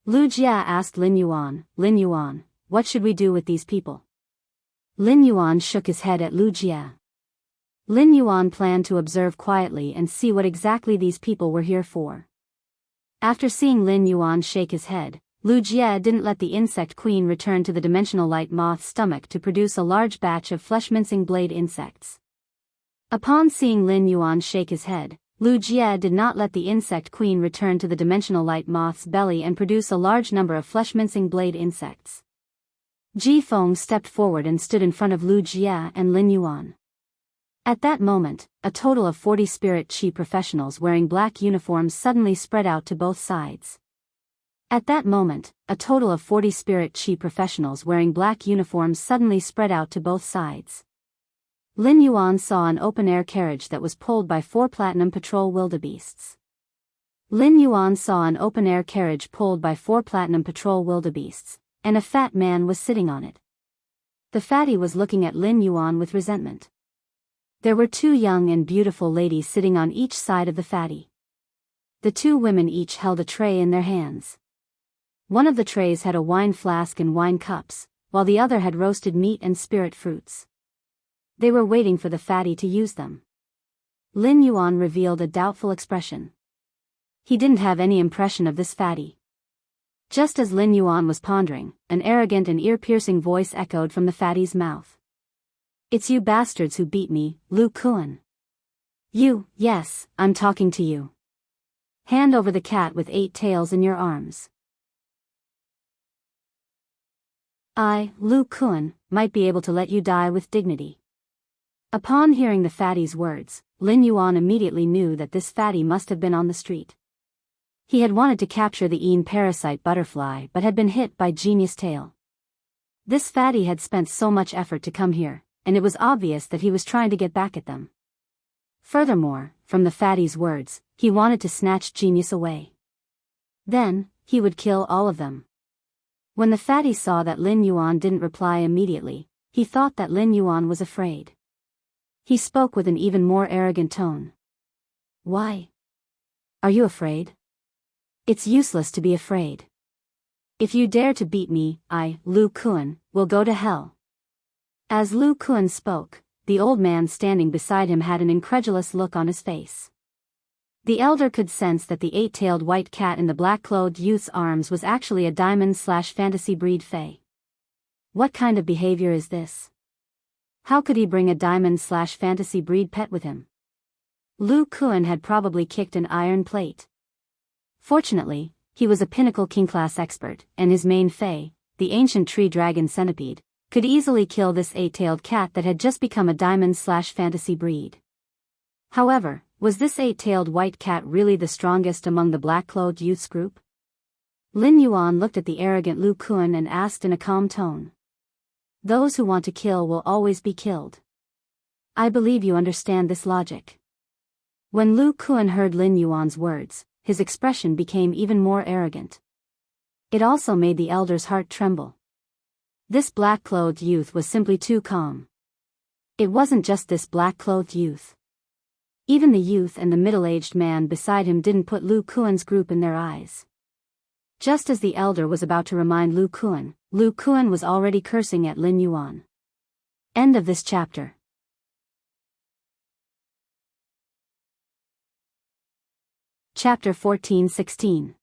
Lu Jie asked Lin Yuan, "What should we do with these people?" Lin Yuan shook his head at Lu Jie. Lin Yuan planned to observe quietly and see what exactly these people were here for. After seeing Lin Yuan shake his head, Lu Jie didn't let the insect queen return to the dimensional light moth's stomach to produce a large batch of flesh-mincing blade insects. Upon seeing Lin Yuan shake his head, Lu Jie did not let the insect queen return to the dimensional light moth's belly and produce a large number of flesh-mincing blade insects. Ji Feng stepped forward and stood in front of Lu Jia and Lin Yuan. At that moment, a total of 40 spirit chi professionals wearing black uniforms suddenly spread out to both sides. At that moment, a total of 40 spirit chi professionals wearing black uniforms suddenly spread out to both sides. Lin Yuan saw an open-air carriage that was pulled by 4 platinum patrol wildebeests. Lin Yuan saw an open-air carriage pulled by 4 platinum patrol wildebeests, and a fat man was sitting on it. The fatty was looking at Lin Yuan with resentment. There were 2 young and beautiful ladies sitting on each side of the fatty. The 2 women each held a tray in their hands. One of the trays had a wine flask and wine cups, while the other had roasted meat and spirit fruits. They were waiting for the fatty to use them. Lin Yuan revealed a doubtful expression. He didn't have any impression of this fatty. Just as Lin Yuan was pondering, an arrogant and ear-piercing voice echoed from the fatty's mouth. "It's you bastards who beat me, Lu Kuan." "You, yes, I'm talking to you. Hand over the cat with 8 tails in your arms. I, Lu Kuan, might be able to let you die with dignity." Upon hearing the fatty's words, Lin Yuan immediately knew that this fatty must have been on the street. He had wanted to capture the Een parasite butterfly but had been hit by Genius Tail. This fatty had spent so much effort to come here, and it was obvious that he was trying to get back at them. Furthermore, from the fatty's words, he wanted to snatch Genius away. Then, he would kill all of them. When the fatty saw that Lin Yuan didn't reply immediately, he thought that Lin Yuan was afraid. He spoke with an even more arrogant tone. "Why? Are you afraid? It's useless to be afraid. If you dare to beat me, I, Lu Kuan, will go to hell." As Lu Kuan spoke, the old man standing beside him had an incredulous look on his face. The elder could sense that the 8-tailed white cat in the black-clothed youth's arms was actually a diamond/fantasy breed fae. What kind of behavior is this? How could he bring a diamond/fantasy breed pet with him? Lu Kuan had probably kicked an iron plate. Fortunately, he was a pinnacle king-class expert, and his main fae, the ancient tree dragon centipede, could easily kill this 8-tailed cat that had just become a diamond/fantasy breed. However, was this 8-tailed white cat really the strongest among the black-clothed youth's group? Lin Yuan looked at the arrogant Lu Kuan and asked in a calm tone. "Those who want to kill will always be killed. I believe you understand this logic." When Lu Kuan heard Lin Yuan's words, his expression became even more arrogant. It also made the elder's heart tremble. This black-clothed youth was simply too calm. It wasn't just this black-clothed youth. Even the youth and the middle-aged man beside him didn't put Lu Kuan's group in their eyes. Just as the elder was about to remind Lu Kuan was already cursing at Lin Yuan. End of this chapter. Chapter 14-16.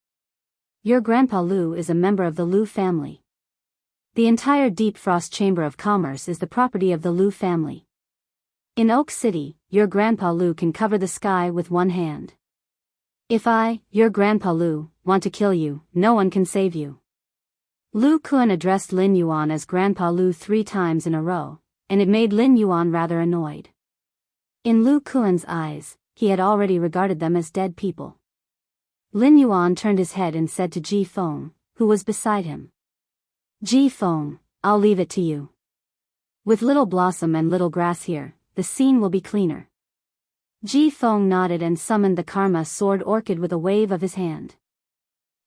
Your Grandpa Lu is a member of the Lu family. The entire Deep Frost Chamber of Commerce is the property of the Lu family. In Oak City, your Grandpa Lu can cover the sky with one hand. If I, your Grandpa Lu, want to kill you, no one can save you. Lu Kuan addressed Lin Yuan as Grandpa Lu 3 times in a row, and it made Lin Yuan rather annoyed. In Lu Kuan's eyes, he had already regarded them as dead people. Lin Yuan turned his head and said to Ji Feng, who was beside him. "Ji Feng, I'll leave it to you. With Little Blossom and Little Grass here, the scene will be cleaner." Ji Feng nodded and summoned the Karma Sword Orchid with a wave of his hand.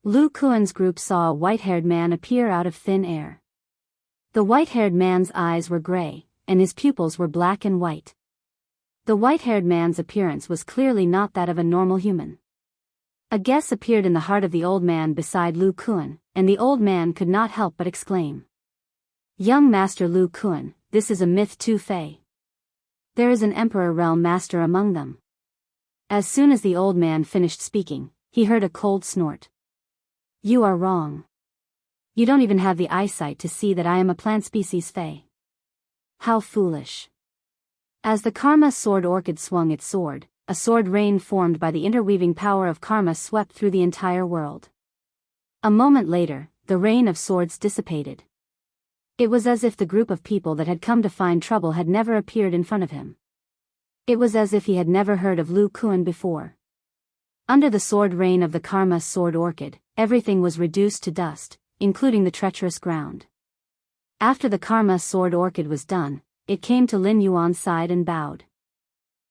Lu Kuan's group saw a white-haired man appear out of thin air. The white-haired man's eyes were gray, and his pupils were black and white. The white-haired man's appearance was clearly not that of a normal human. A guess appeared in the heart of the old man beside Lu Kuan, and the old man could not help but exclaim. "Young Master Lu Kuan, this is a myth too fey. There is an Emperor Realm Master among them." As soon as the old man finished speaking, he heard a cold snort. "You are wrong. You don't even have the eyesight to see that I am a plant species fey. How foolish." As the Karma Sword Orchid swung its sword, a sword rain formed by the interweaving power of karma swept through the entire world. A moment later, the rain of swords dissipated. It was as if the group of people that had come to find trouble had never appeared in front of him. It was as if he had never heard of Lu Kuan before. Under the sword reign of the Karma Sword Orchid, everything was reduced to dust, including the treacherous ground. After the Karma Sword Orchid was done, it came to Lin Yuan's side and bowed.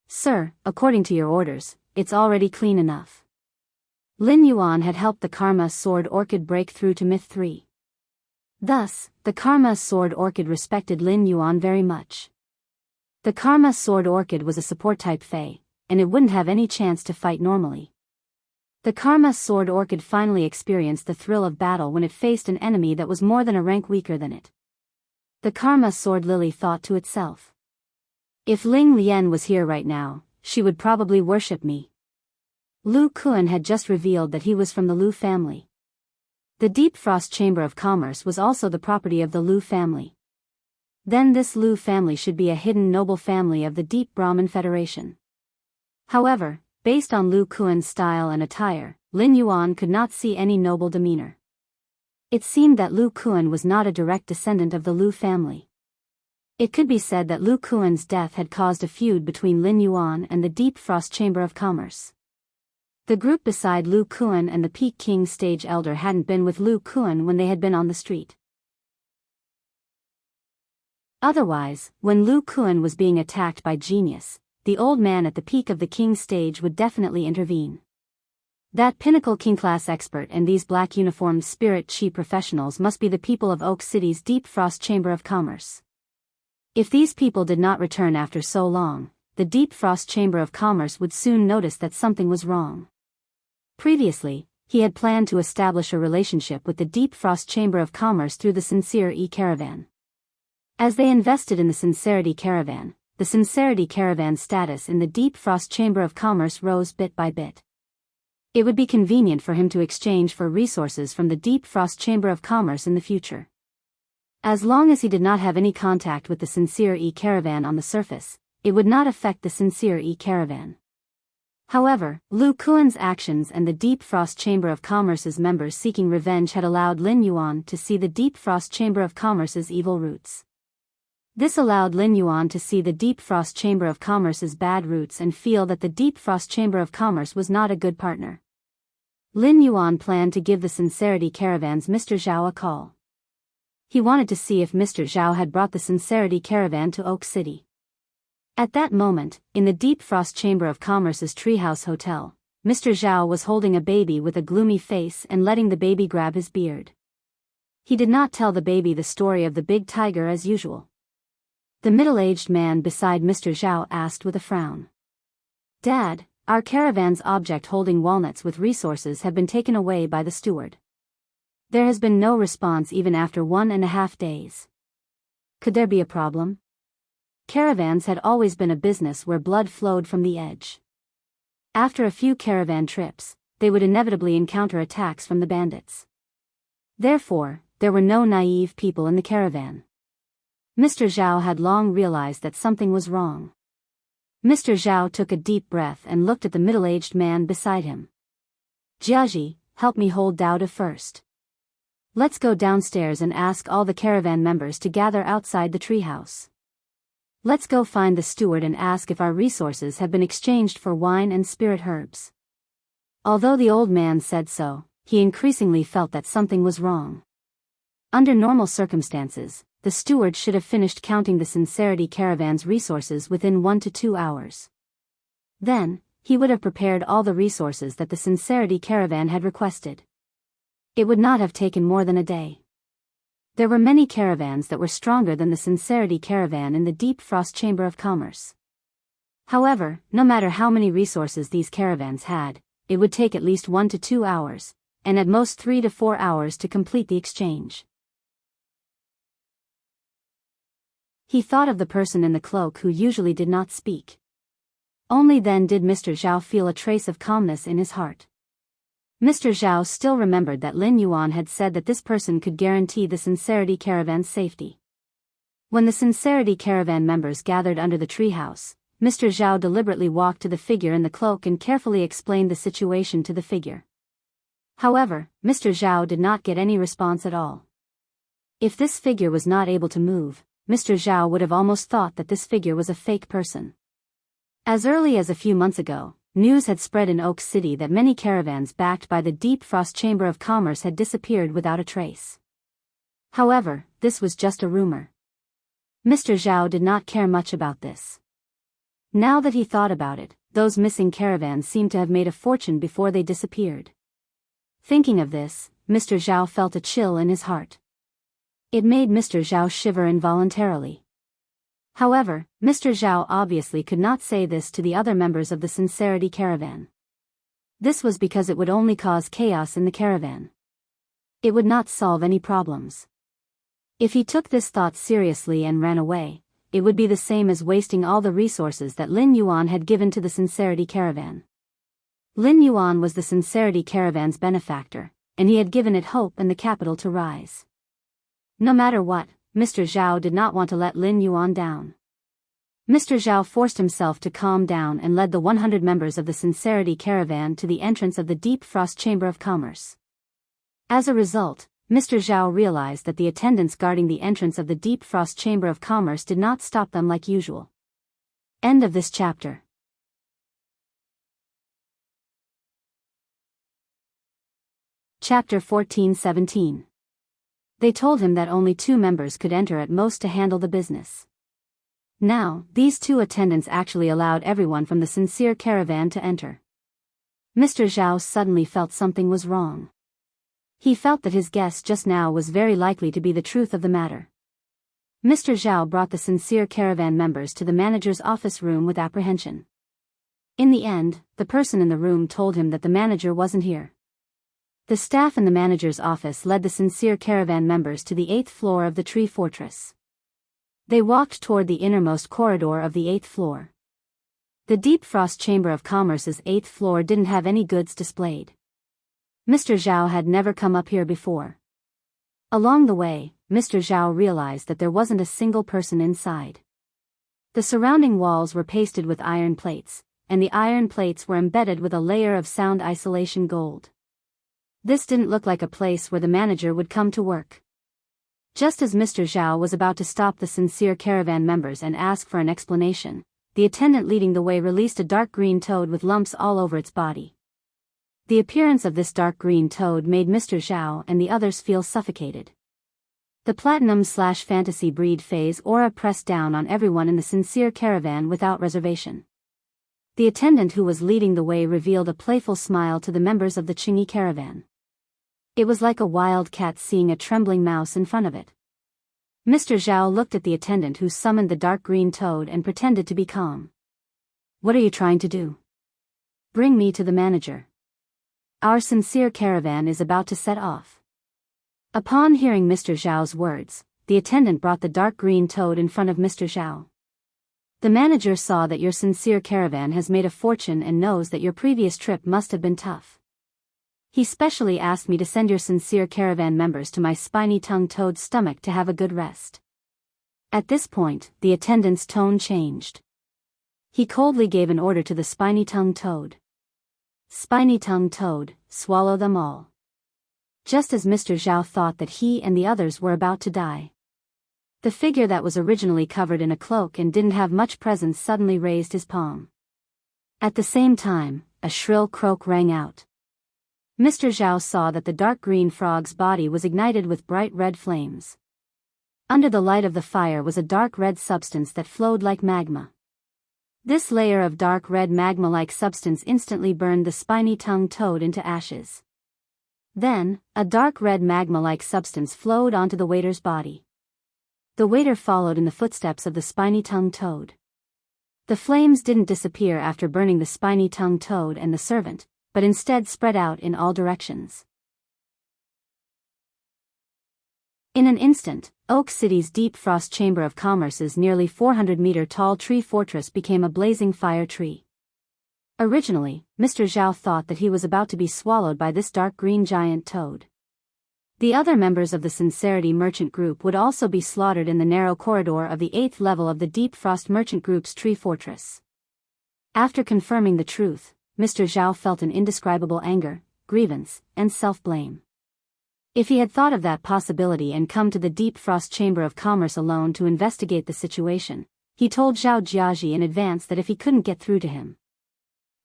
"Sir, according to your orders, it's already clean enough." Lin Yuan had helped the Karma Sword Orchid break through to Myth 3. Thus, the Karma Sword Orchid respected Lin Yuan very much. The Karma Sword Orchid was a support-type Fae, and it wouldn't have any chance to fight normally. The Karma Sword Orchid finally experienced the thrill of battle when it faced an enemy that was more than a rank weaker than it. The Karma Sword Lily thought to itself, "If Ling Lian was here right now, she would probably worship me." Lu Kuan had just revealed that he was from the Lu family. The Deep Frost Chamber of Commerce was also the property of the Lu family. Then this Lu family should be a hidden noble family of the Deep Brahmin Federation. However, based on Lu Kuan's style and attire, Lin Yuan could not see any noble demeanor. It seemed that Lu Kuan was not a direct descendant of the Lu family. It could be said that Lu Kuan's death had caused a feud between Lin Yuan and the Deep Frost Chamber of Commerce. The group beside Lu Kuan and the Peak King Stage Elder hadn't been with Lu Kuan when they had been on the street. Otherwise, when Lu Kuan was being attacked by Genius, the old man at the peak of the King's stage would definitely intervene. That pinnacle king-class expert and these black-uniformed spirit chi professionals must be the people of Oak City's Deep Frost Chamber of Commerce. If these people did not return after so long, the Deep Frost Chamber of Commerce would soon notice that something was wrong. Previously, he had planned to establish a relationship with the Deep Frost Chamber of Commerce through the Sincere E-Caravan. As they invested in the Sincerity Caravan, the Sincerity Caravan's status in the Deep Frost Chamber of Commerce rose bit by bit. It would be convenient for him to exchange for resources from the Deep Frost Chamber of Commerce in the future. As long as he did not have any contact with the Sincere E-Caravan on the surface, it would not affect the Sincere E-Caravan. However, Lu Kuan's actions and the Deep Frost Chamber of Commerce's members seeking revenge had allowed Lin Yuan to see the Deep Frost Chamber of Commerce's evil roots. This allowed Lin Yuan to see the Deep Frost Chamber of Commerce's bad roots and feel that the Deep Frost Chamber of Commerce was not a good partner. Lin Yuan planned to give the Sincerity Caravan's Mr. Zhao a call. He wanted to see if Mr. Zhao had brought the Sincerity Caravan to Oak City. At that moment, in the Deep Frost Chamber of Commerce's Treehouse Hotel, Mr. Zhao was holding a baby with a gloomy face and letting the baby grab his beard. He did not tell the baby the story of the big tiger as usual. The middle-aged man beside Mr. Zhao asked with a frown, "Dad, our caravan's object holding walnuts with resources have been taken away by the steward. There has been no response even after 1.5 days. Could there be a problem?" Caravans had always been a business where blood flowed from the edge. After a few caravan trips, they would inevitably encounter attacks from the bandits. Therefore, there were no naive people in the caravan. Mr. Zhao had long realized that something was wrong. Mr. Zhao took a deep breath and looked at the middle-aged man beside him. "Jiaji, help me hold Dao De first. Let's go downstairs and ask all the caravan members to gather outside the treehouse. Let's go find the steward and ask if our resources have been exchanged for wine and spirit herbs." Although the old man said so, he increasingly felt that something was wrong. Under normal circumstances, the steward should have finished counting the Sincerity Caravan's resources within 1 to 2 hours. Then, he would have prepared all the resources that the Sincerity Caravan had requested. It would not have taken more than a day. There were many caravans that were stronger than the Sincerity Caravan in the Deep Frost Chamber of Commerce. However, no matter how many resources these caravans had, it would take at least 1 to 2 hours, and at most 3 to 4 hours to complete the exchange. He thought of the person in the cloak who usually did not speak. Only then did Mr. Zhao feel a trace of calmness in his heart. Mr. Zhao still remembered that Lin Yuan had said that this person could guarantee the Sincerity Caravan's safety. When the Sincerity Caravan members gathered under the treehouse, Mr. Zhao deliberately walked to the figure in the cloak and carefully explained the situation to the figure. However, Mr. Zhao did not get any response at all. If this figure was not able to move, Mr. Zhao would have almost thought that this figure was a fake person. As early as a few months ago, news had spread in Oak City that many caravans backed by the Deep Frost Chamber of Commerce had disappeared without a trace. However, this was just a rumor. Mr. Zhao did not care much about this. Now that he thought about it, those missing caravans seemed to have made a fortune before they disappeared. Thinking of this, Mr. Zhao felt a chill in his heart. It made Mr. Zhao shiver involuntarily. However, Mr. Zhao obviously could not say this to the other members of the Sincerity Caravan. This was because it would only cause chaos in the caravan. It would not solve any problems. If he took this thought seriously and ran away, it would be the same as wasting all the resources that Lin Yuan had given to the Sincerity Caravan. Lin Yuan was the Sincerity Caravan's benefactor, and he had given it hope and the capital to rise. No matter what, Mr. Zhao did not want to let Lin Yuan down. Mr. Zhao forced himself to calm down and led the 100 members of the Sincerity Caravan to the entrance of the Deep Frost Chamber of Commerce. As a result, Mr. Zhao realized that the attendants guarding the entrance of the Deep Frost Chamber of Commerce did not stop them like usual. End of this chapter. Chapter 14-17. They told him that only 2 members could enter at most to handle the business. Now, these 2 attendants actually allowed everyone from the Sincere Caravan to enter. Mr. Zhao suddenly felt something was wrong. He felt that his guess just now was very likely to be the truth of the matter. Mr. Zhao brought the Sincere Caravan members to the manager's office room with apprehension. In the end, the person in the room told him that the manager wasn't here. The staff in the manager's office led the Sincere Caravan members to the 8th floor of the Tree Fortress. They walked toward the innermost corridor of the 8th floor. The Deep Frost Chamber of Commerce's 8th floor didn't have any goods displayed. Mr. Zhao had never come up here before. Along the way, Mr. Zhao realized that there wasn't a single person inside. The surrounding walls were pasted with iron plates, and the iron plates were embedded with a layer of sound isolation gold. This didn't look like a place where the manager would come to work. Just as Mr. Zhao was about to stop the Sincere Caravan members and ask for an explanation, the attendant leading the way released a dark green toad with lumps all over its body. The appearance of this dark green toad made Mr. Zhao and the others feel suffocated. The platinum/fantasy breed phase aura pressed down on everyone in the Sincere Caravan without reservation. The attendant who was leading the way revealed a playful smile to the members of the Qingyi Caravan. It was like a wild cat seeing a trembling mouse in front of it. Mr. Zhao looked at the attendant who summoned the dark green toad and pretended to be calm. "What are you trying to do?" "Bring me to the manager. Our Sincere Caravan is about to set off." Upon hearing Mr. Zhao's words, the attendant brought the dark green toad in front of Mr. Zhao. "The manager saw that your Sincere Caravan has made a fortune and knows that your previous trip must have been tough. He specially asked me to send your Sincere Caravan members to my spiny-tongued toad's stomach to have a good rest." At this point, the attendant's tone changed. He coldly gave an order to the spiny-tongued toad. "Spiny-tongued toad, swallow them all." Just as Mr. Zhao thought that he and the others were about to die, the figure that was originally covered in a cloak and didn't have much presence suddenly raised his palm. At the same time, a shrill croak rang out. Mr. Zhao saw that the dark green frog's body was ignited with bright red flames. Under the light of the fire was a dark red substance that flowed like magma. This layer of dark red magma-like substance instantly burned the spiny-tongued toad into ashes. Then, a dark red magma-like substance flowed onto the waiter's body. The waiter followed in the footsteps of the spiny-tongued toad. The flames didn't disappear after burning the spiny-tongued toad and the servant, but instead spread out in all directions. In an instant, Oak City's Deep Frost Chamber of Commerce's nearly 400-meter-tall tree fortress became a blazing fire tree. Originally, Mr. Zhao thought that he was about to be swallowed by this dark green giant toad. The other members of the Sincerity Merchant Group would also be slaughtered in the narrow corridor of the 8th level of the Deep Frost Merchant Group's tree fortress. After confirming the truth, Mr. Zhao felt an indescribable anger, grievance, and self-blame. If he had thought of that possibility and come to the Deep Frost Chamber of Commerce alone to investigate the situation, he told Zhao Jiaji in advance that if he couldn't get through to him,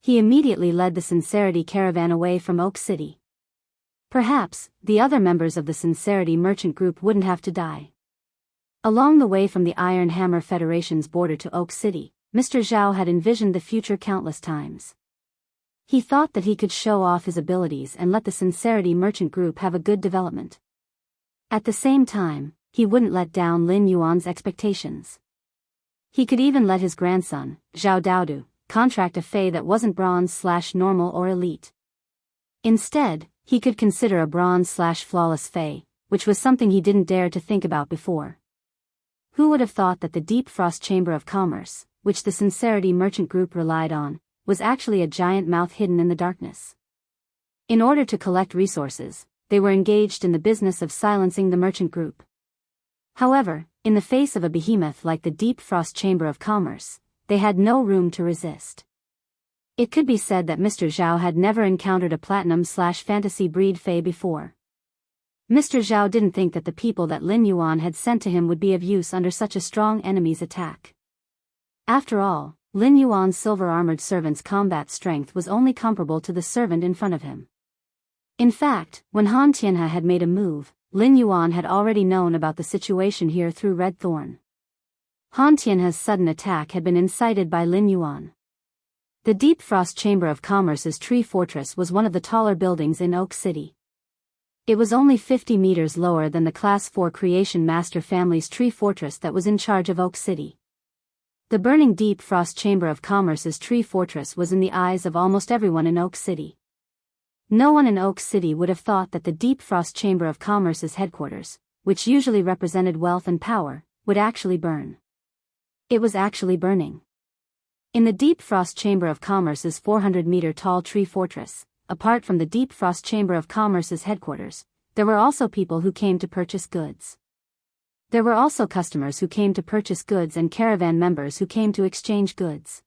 he immediately led the Sincerity Caravan away from Oak City. Perhaps, the other members of the Sincerity Merchant Group wouldn't have to die. Along the way from the Iron Hammer Federation's border to Oak City, Mr. Zhao had envisioned the future countless times. He thought that he could show off his abilities and let the Sincerity Merchant Group have a good development. At the same time, he wouldn't let down Lin Yuan's expectations. He could even let his grandson, Zhao Daodu, contract a fey that wasn't bronze/normal or elite. Instead, he could consider a bronze/flawless fey, which was something he didn't dare to think about before. Who would have thought that the Deep Frost Chamber of Commerce, which the Sincerity Merchant Group relied on, was actually a giant mouth hidden in the darkness? In order to collect resources, they were engaged in the business of silencing the merchant group. However, in the face of a behemoth like the Deep Frost Chamber of Commerce, they had no room to resist. It could be said that Mr. Zhao had never encountered a platinum/fantasy breed fey before. Mr. Zhao didn't think that the people that Lin Yuan had sent to him would be of use under such a strong enemy's attack. After all, Lin Yuan's silver-armored servant's combat strength was only comparable to the servant in front of him. In fact, when Han Tianhe had made a move, Lin Yuan had already known about the situation here through Red Thorn. Han Tianhe's sudden attack had been incited by Lin Yuan. The Deep Frost Chamber of Commerce's Tree Fortress was one of the taller buildings in Oak City. It was only 50 meters lower than the Class 4 Creation Master family's Tree Fortress that was in charge of Oak City. The burning Deep Frost Chamber of Commerce's Tree Fortress was in the eyes of almost everyone in Oak City. No one in Oak City would have thought that the Deep Frost Chamber of Commerce's headquarters, which usually represented wealth and power, would actually burn. It was actually burning. In the Deep Frost Chamber of Commerce's 400-meter-tall Tree Fortress, apart from the Deep Frost Chamber of Commerce's headquarters, there were also people who came to purchase goods. There were also customers who came to purchase goods and caravan members who came to exchange goods.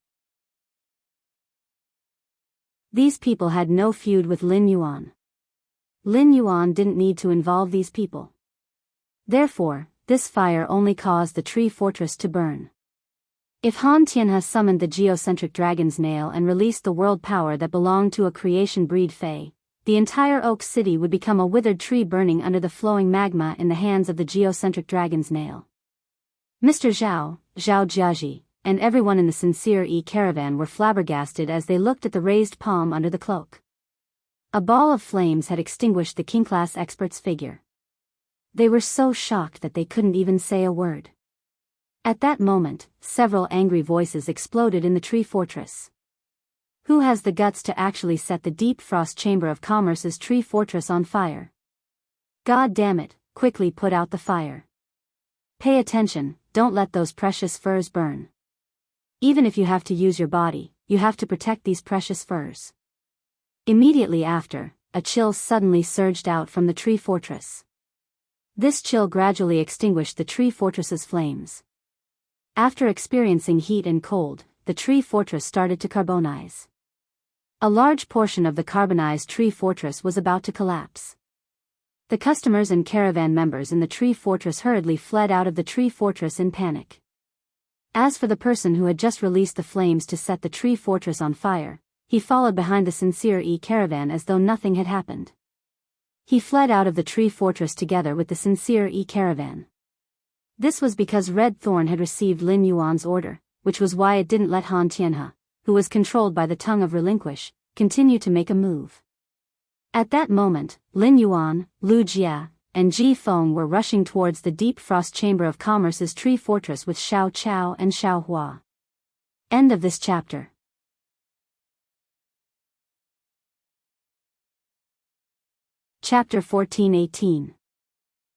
These people had no feud with Lin Yuan. Lin Yuan didn't need to involve these people. Therefore, this fire only caused the Tree Fortress to burn. If Han Tianhe summoned the geocentric dragon's nail and released the world power that belonged to a creation breed fey, the entire Oak City would become a withered tree burning under the flowing magma in the hands of the geocentric dragon's nail. Mr. Zhao, Zhao Jiaji, and everyone in the Sincere caravan were flabbergasted as they looked at the raised palm under the cloak. A ball of flames had extinguished the King-class expert's figure. They were so shocked that they couldn't even say a word. At that moment, several angry voices exploded in the Tree Fortress. Who has the guts to actually set the Deep Frost Chamber of Commerce's Tree Fortress on fire? God damn it, quickly put out the fire. Pay attention, don't let those precious furs burn. Even if you have to use your body, you have to protect these precious furs. Immediately after, a chill suddenly surged out from the Tree Fortress. This chill gradually extinguished the Tree Fortress's flames. After experiencing heat and cold, the Tree Fortress started to carbonize. A large portion of the carbonized Tree Fortress was about to collapse. The customers and caravan members in the Tree Fortress hurriedly fled out of the Tree Fortress in panic. As for the person who had just released the flames to set the Tree Fortress on fire, he followed behind the Sincere caravan as though nothing had happened. He fled out of the Tree Fortress together with the Sincere caravan. This was because Red Thorn had received Lin Yuan's order, which was why it didn't let Han Tianhe, who was controlled by the tongue of relinquish, continue to make a move. At that moment, Lin Yuan, Lu Jia, and Ji Feng were rushing towards the Deep Frost Chamber of Commerce's Tree Fortress with Xiao Chao and Xiao Hua. End of this chapter. Chapter 14-18.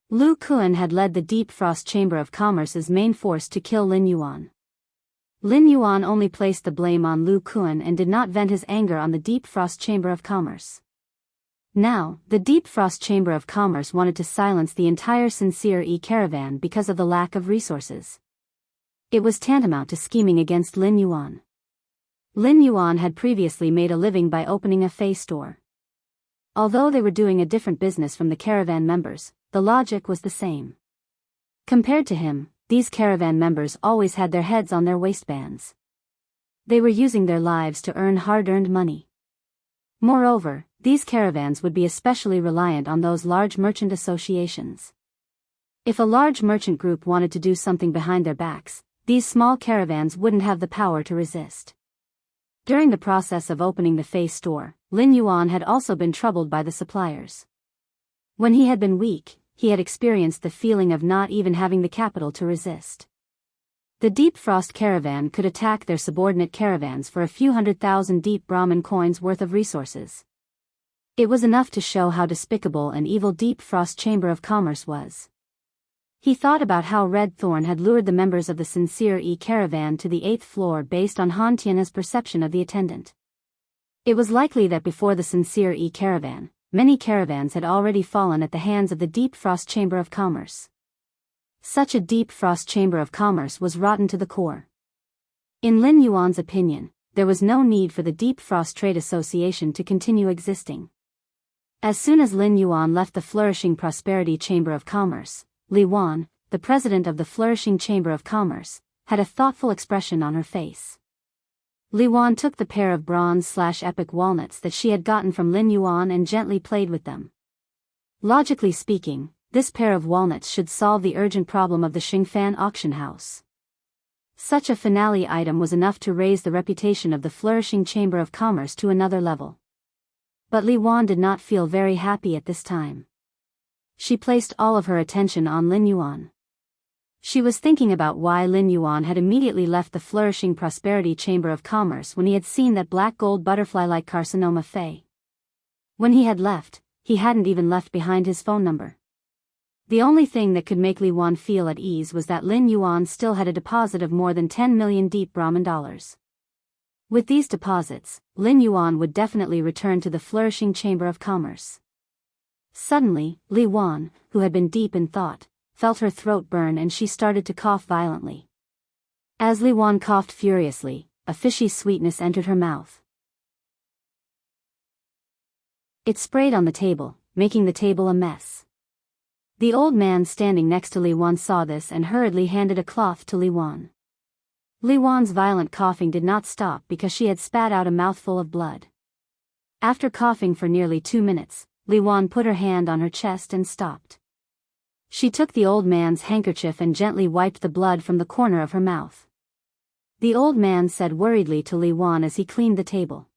Lu Kuan had led the Deep Frost Chamber of Commerce's main force to kill Lin Yuan. Lin Yuan only placed the blame on Lu Kuan and did not vent his anger on the Deep Frost Chamber of Commerce. Now, the Deep Frost Chamber of Commerce wanted to silence the entire Sincere caravan because of the lack of resources. It was tantamount to scheming against Lin Yuan. Lin Yuan had previously made a living by opening a fey store. Although they were doing a different business from the caravan members, the logic was the same. Compared to him, these caravan members always had their heads on their waistbands. They were using their lives to earn hard-earned money. Moreover, these caravans would be especially reliant on those large merchant associations. If a large merchant group wanted to do something behind their backs, these small caravans wouldn't have the power to resist. During the process of opening the Fei store, Lin Yuan had also been troubled by the suppliers. When he had been weak, he had experienced the feeling of not even having the capital to resist. The Deep Frost caravan could attack their subordinate caravans for a few 100,000 deep Brahmin coins worth of resources. It was enough to show how despicable and evil Deep Frost Chamber of Commerce was. He thought about how Red Thorn had lured the members of the Sincere caravan to the 8th floor based on Han Tian's perception of the attendant. It was likely that before the Sincere caravan, many caravans had already fallen at the hands of the Deep Frost Chamber of Commerce. Such a Deep Frost Chamber of Commerce was rotten to the core. In Lin Yuan's opinion, there was no need for the Deep Frost Trade Association to continue existing. As soon as Lin Yuan left the Flourishing Prosperity Chamber of Commerce, Li Wan, the president of the Flourishing Chamber of Commerce, had a thoughtful expression on her face. Li Wan took the pair of bronze/epic walnuts that she had gotten from Lin Yuan and gently played with them. Logically speaking, this pair of walnuts should solve the urgent problem of the Xingfan auction house. Such a finale item was enough to raise the reputation of the Flourishing Chamber of Commerce to another level. But Li Wan did not feel very happy at this time. She placed all of her attention on Lin Yuan. She was thinking about why Lin Yuan had immediately left the Flourishing Prosperity Chamber of Commerce when he had seen that black gold butterfly-like carcinoma Fei. When he had left, he hadn't even left behind his phone number. The only thing that could make Li Wan feel at ease was that Lin Yuan still had a deposit of more than 10 million deep Brahmin dollars. With these deposits, Lin Yuan would definitely return to the Flourishing Chamber of Commerce. Suddenly, Li Wan, who had been deep in thought, felt her throat burn and she started to cough violently. As Li Wan coughed furiously, a fishy sweetness entered her mouth. It sprayed on the table, making the table a mess. The old man standing next to Li Wan saw this and hurriedly handed a cloth to Li Wan. Li Wan's violent coughing did not stop because she had spat out a mouthful of blood. After coughing for nearly 2 minutes, Li Wan put her hand on her chest and stopped. She took the old man's handkerchief and gently wiped the blood from the corner of her mouth. The old man said worriedly to Li Wan as he cleaned the table.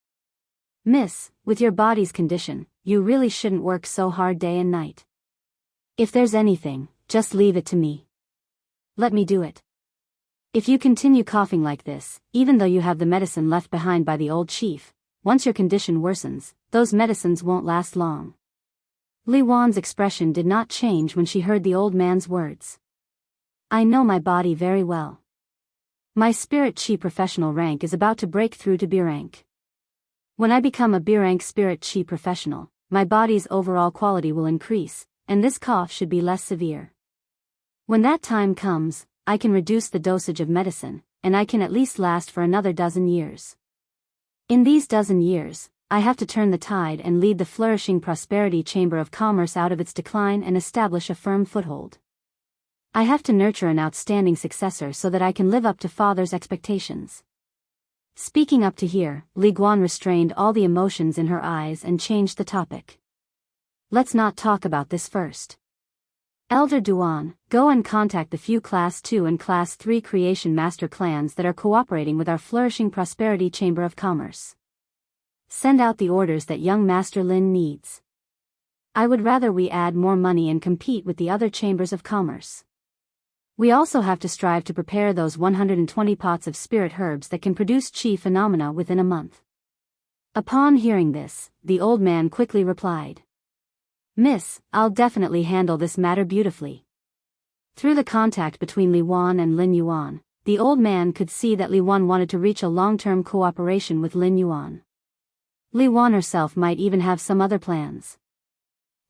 "Miss, with your body's condition, you really shouldn't work so hard day and night. If there's anything, just leave it to me. Let me do it. If you continue coughing like this, even though you have the medicine left behind by the old chief, once your condition worsens, those medicines won't last long." Li Wan's expression did not change when she heard the old man's words. "I know my body very well. My spirit chi professional rank is about to break through to B rank. When I become a B rank spirit chi professional, my body's overall quality will increase, and this cough should be less severe. When that time comes, I can reduce the dosage of medicine, and I can at least last for another dozen years. In these dozen years, I have to turn the tide and lead the Flourishing Prosperity Chamber of Commerce out of its decline and establish a firm foothold. I have to nurture an outstanding successor so that I can live up to father's expectations." Speaking up to here, Li Guan restrained all the emotions in her eyes and changed the topic. "Let's not talk about this first. Elder Duan, go and contact the few Class 2 and Class 3 Creation Master clans that are cooperating with our Flourishing Prosperity Chamber of Commerce. Send out the orders that young Master Lin needs. I would rather we add more money and compete with the other chambers of commerce. We also have to strive to prepare those 120 pots of spirit herbs that can produce chi phenomena within a month." Upon hearing this, the old man quickly replied, "Miss, I'll definitely handle this matter beautifully." Through the contact between Li Wan and Lin Yuan, the old man could see that Li Wan wanted to reach a long-term cooperation with Lin Yuan. Li Wan herself might even have some other plans.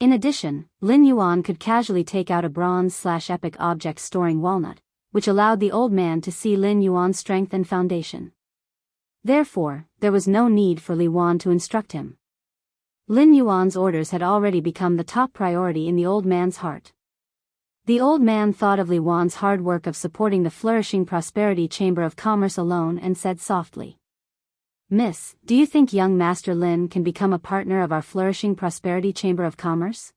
In addition, Lin Yuan could casually take out a bronze/epic object storing walnut, which allowed the old man to see Lin Yuan's strength and foundation. Therefore, there was no need for Li Wan to instruct him. Lin Yuan's orders had already become the top priority in the old man's heart. The old man thought of Li Wan's hard work of supporting the flourishing Prosperity Chamber of Commerce alone and said softly, "Miss, do you think young Master Lin can become a partner of our flourishing Prosperity Chamber of Commerce?"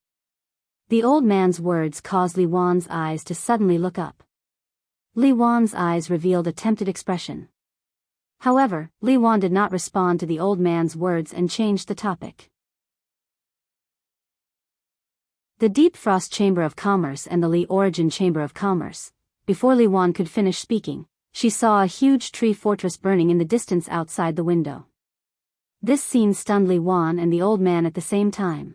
The old man's words caused Li Wan's eyes to suddenly look up. Li Wan's eyes revealed a tempted expression. However, Li Wan did not respond to the old man's words and changed the topic. The Deep Frost Chamber of Commerce and the Li Origin Chamber of Commerce. Before Li Wan could finish speaking, she saw a huge tree fortress burning in the distance outside the window. This scene stunned Li Wan and the old man at the same time.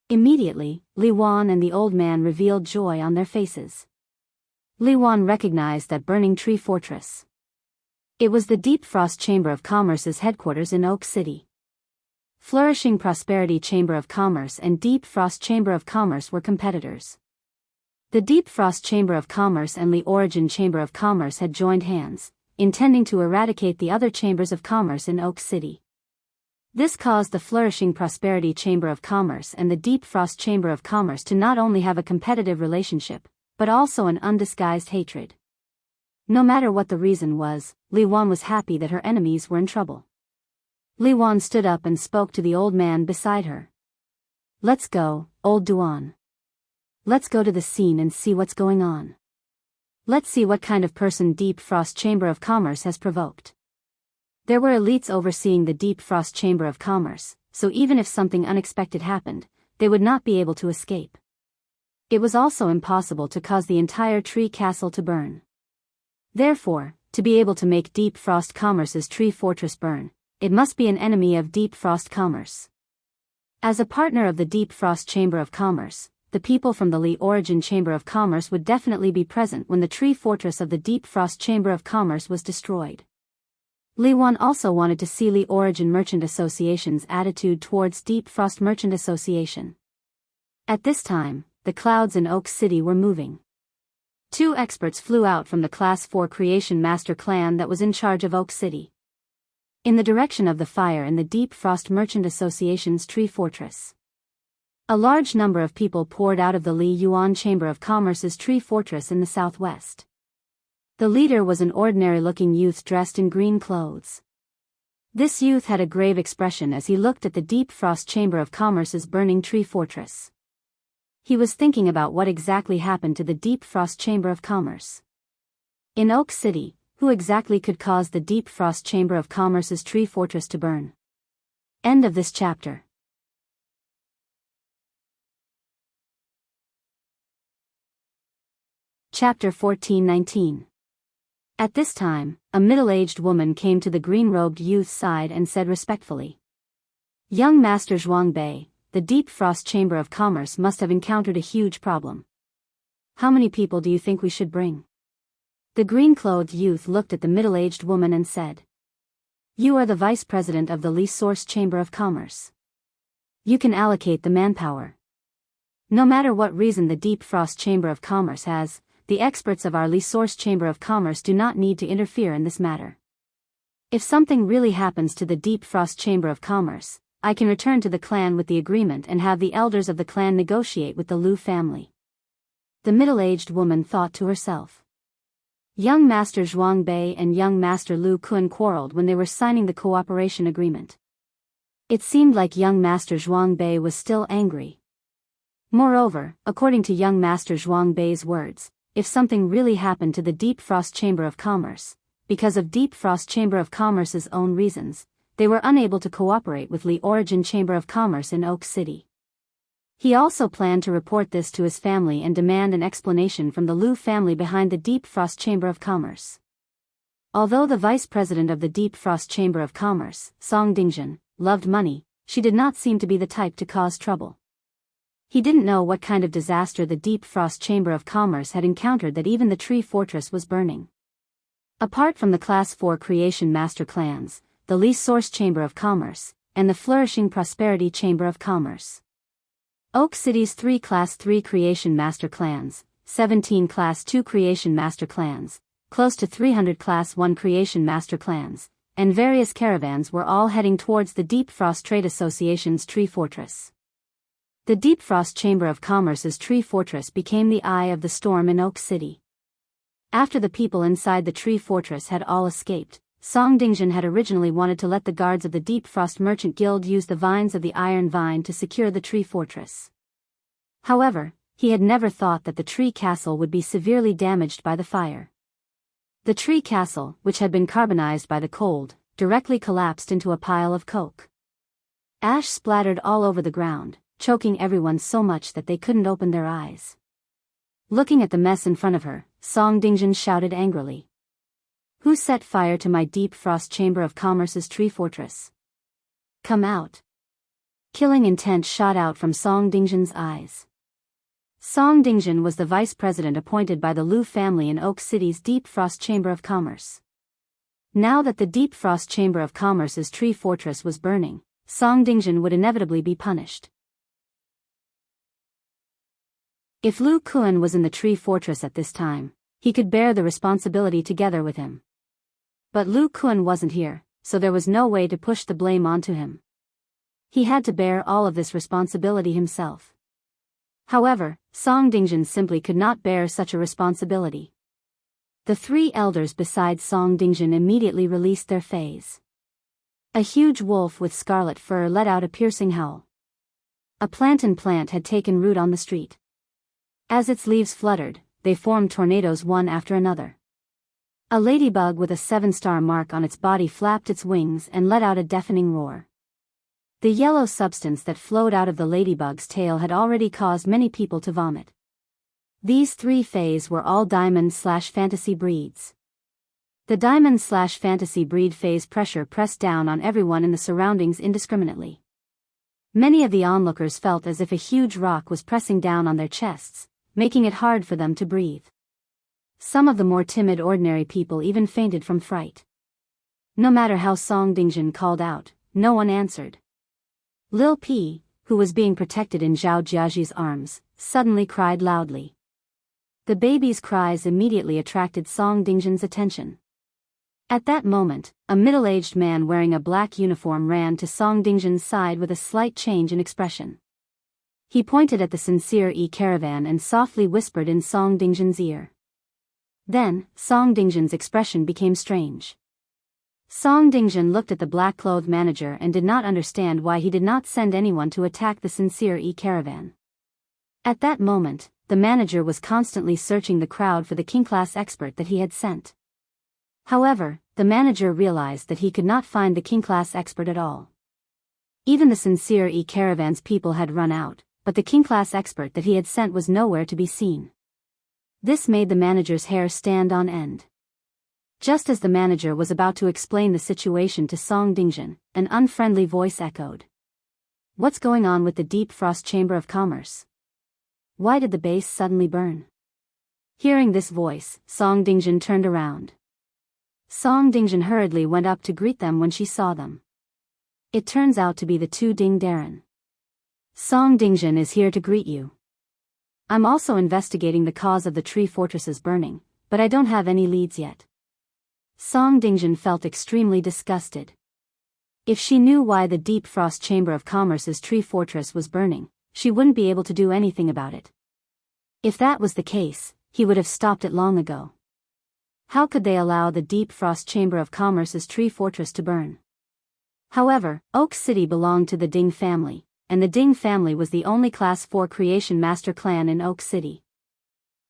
Immediately, Li Wan and the old man revealed joy on their faces. Li Wan recognized that burning tree fortress. It was the Deep Frost Chamber of Commerce's headquarters in Oak City. Flourishing Prosperity Chamber of Commerce and Deep Frost Chamber of Commerce were competitors. The Deep Frost Chamber of Commerce and Li Origin Chamber of Commerce had joined hands, intending to eradicate the other chambers of commerce in Oak City. This caused the Flourishing Prosperity Chamber of Commerce and the Deep Frost Chamber of Commerce to not only have a competitive relationship, but also an undisguised hatred. No matter what the reason was, Li Wan was happy that her enemies were in trouble. Li Wan stood up and spoke to the old man beside her. "Let's go, old Duan. Let's go to the scene and see what's going on. Let's see what kind of person Deep Frost Chamber of Commerce has provoked." There were elites overseeing the Deep Frost Chamber of Commerce, so even if something unexpected happened, they would not be able to escape. It was also impossible to cause the entire tree castle to burn. Therefore, to be able to make Deep Frost Commerce's tree fortress burn, it must be an enemy of Deep Frost Commerce. As a partner of the Deep Frost Chamber of Commerce, the people from the Li Origin Chamber of Commerce would definitely be present when the tree fortress of the Deep Frost Chamber of Commerce was destroyed. Li Wan also wanted to see Li Origin Merchant Association's attitude towards Deep Frost Merchant Association. At this time, the clouds in Oak City were moving. Two experts flew out from the Class 4 Creation Master clan that was in charge of Oak City, in the direction of the fire in the Deep Frost Merchant Association's tree fortress. A large number of people poured out of the Li Yuan Chamber of Commerce's tree fortress in the southwest. The leader was an ordinary-looking youth dressed in green clothes. This youth had a grave expression as he looked at the Deep Frost Chamber of Commerce's burning tree fortress. He was thinking about what exactly happened to the Deep Frost Chamber of Commerce. In Oak City, who exactly could cause the Deep Frost Chamber of Commerce's tree fortress to burn? End of this chapter. Chapter 14-19. At this time, a middle-aged woman came to the green-robed youth's side and said respectfully, "Young Master Zhuangbei, the Deep Frost Chamber of Commerce must have encountered a huge problem. How many people do you think we should bring?" The green-clothed youth looked at the middle-aged woman and said, "You are the vice president of the Li Source Chamber of Commerce. You can allocate the manpower. No matter what reason the Deep Frost Chamber of Commerce has, the experts of our Li Source Chamber of Commerce do not need to interfere in this matter. If something really happens to the Deep Frost Chamber of Commerce, I can return to the clan with the agreement and have the elders of the clan negotiate with the Lu family." The middle-aged woman thought to herself. Young Master Zhuangbei and young Master Lu Kun quarreled when they were signing the cooperation agreement. It seemed like young Master Zhuangbei was still angry. Moreover, according to young Master Zhuangbei's words, if something really happened to the Deep Frost Chamber of Commerce, because of Deep Frost Chamber of Commerce's own reasons, they were unable to cooperate with Li Origin Chamber of Commerce in Oak City. He also planned to report this to his family and demand an explanation from the Lu family behind the Deep Frost Chamber of Commerce. Although the vice president of the Deep Frost Chamber of Commerce, Song Dingjun, loved money, she did not seem to be the type to cause trouble. He didn't know what kind of disaster the Deep Frost Chamber of Commerce had encountered that even the tree fortress was burning. Apart from the Class 4 Creation Master clans, the Li Source Chamber of Commerce, and the Flourishing Prosperity Chamber of Commerce, Oak City's 3 Class 3 Creation Master clans, 17 Class 2 Creation Master clans, close to 300 Class 1 Creation Master clans, and various caravans were all heading towards the Deep Frost Trade Association's Tree Fortress. The Deep Frost Chamber of Commerce's Tree Fortress became the eye of the storm in Oak City. After the people inside the Tree Fortress had all escaped, Song Dingjin had originally wanted to let the guards of the Deep Frost Merchant Guild use the vines of the Iron Vine to secure the Tree Fortress. However, he had never thought that the Tree Castle would be severely damaged by the fire. The Tree Castle, which had been carbonized by the cold, directly collapsed into a pile of coke. Ash splattered all over the ground, choking everyone so much that they couldn't open their eyes. Looking at the mess in front of her, Song Dingjin shouted angrily. "Who set fire to my Deep Frost Chamber of Commerce's Tree Fortress? Come out." Killing intent shot out from Song Dingjin's eyes. Song Dingjin was the vice president appointed by the Liu family in Oak City's Deep Frost Chamber of Commerce. Now that the Deep Frost Chamber of Commerce's Tree Fortress was burning, Song Dingjin would inevitably be punished. If Lu Kuan was in the Tree Fortress at this time, he could bear the responsibility together with him. But Lu Kuan wasn't here, so there was no way to push the blame onto him. He had to bear all of this responsibility himself. However, Song Dingjin simply could not bear such a responsibility. The three elders beside Song Dingjin immediately released their fays. A huge wolf with scarlet fur let out a piercing howl. A plantain plant had taken root on the street. As its leaves fluttered, they formed tornadoes one after another. A ladybug with a 7-star mark on its body flapped its wings and let out a deafening roar. The yellow substance that flowed out of the ladybug's tail had already caused many people to vomit. These three fays were all diamond/fantasy breeds. The diamond/fantasy breed phase pressure pressed down on everyone in the surroundings indiscriminately. Many of the onlookers felt as if a huge rock was pressing down on their chests, making it hard for them to breathe. Some of the more timid ordinary people even fainted from fright. No matter how Song Dingjin called out, no one answered. Lil P, who was being protected in Zhao Jiaji's arms, suddenly cried loudly. The baby's cries immediately attracted Song Dingjin's attention. At that moment, a middle-aged man wearing a black uniform ran to Song Dingjin's side with a slight change in expression. He pointed at the sincere caravan and softly whispered in Song Dingjin's ear. Then, Song Dingjin's expression became strange. Song Dingjin looked at the black-clothed manager and did not understand why he did not send anyone to attack the sincere caravan. At that moment, the manager was constantly searching the crowd for the king-class expert that he had sent. However, the manager realized that he could not find the king-class expert at all. Even the sincere caravan's people had run out, but the king-class expert that he had sent was nowhere to be seen. This made the manager's hair stand on end. Just as the manager was about to explain the situation to Song Dingjin, an unfriendly voice echoed. "What's going on with the Deep Frost Chamber of Commerce? Why did the base suddenly burn?" Hearing this voice, Song Dingjin turned around. Song Dingjin hurriedly went up to greet them when she saw them. It turns out to be the two Ding Darren. "Song Dingjin is here to greet you. I'm also investigating the cause of the Tree Fortress's burning, but I don't have any leads yet." Song Dingjin felt extremely disgusted. If she knew why the Deep Frost Chamber of Commerce's Tree Fortress was burning, she wouldn't be able to do anything about it. If that was the case, he would have stopped it long ago. How could they allow the Deep Frost Chamber of Commerce's Tree Fortress to burn? However, Oak City belonged to the Ding family, and the Ding family was the only Class 4 Creation Master clan in Oak City.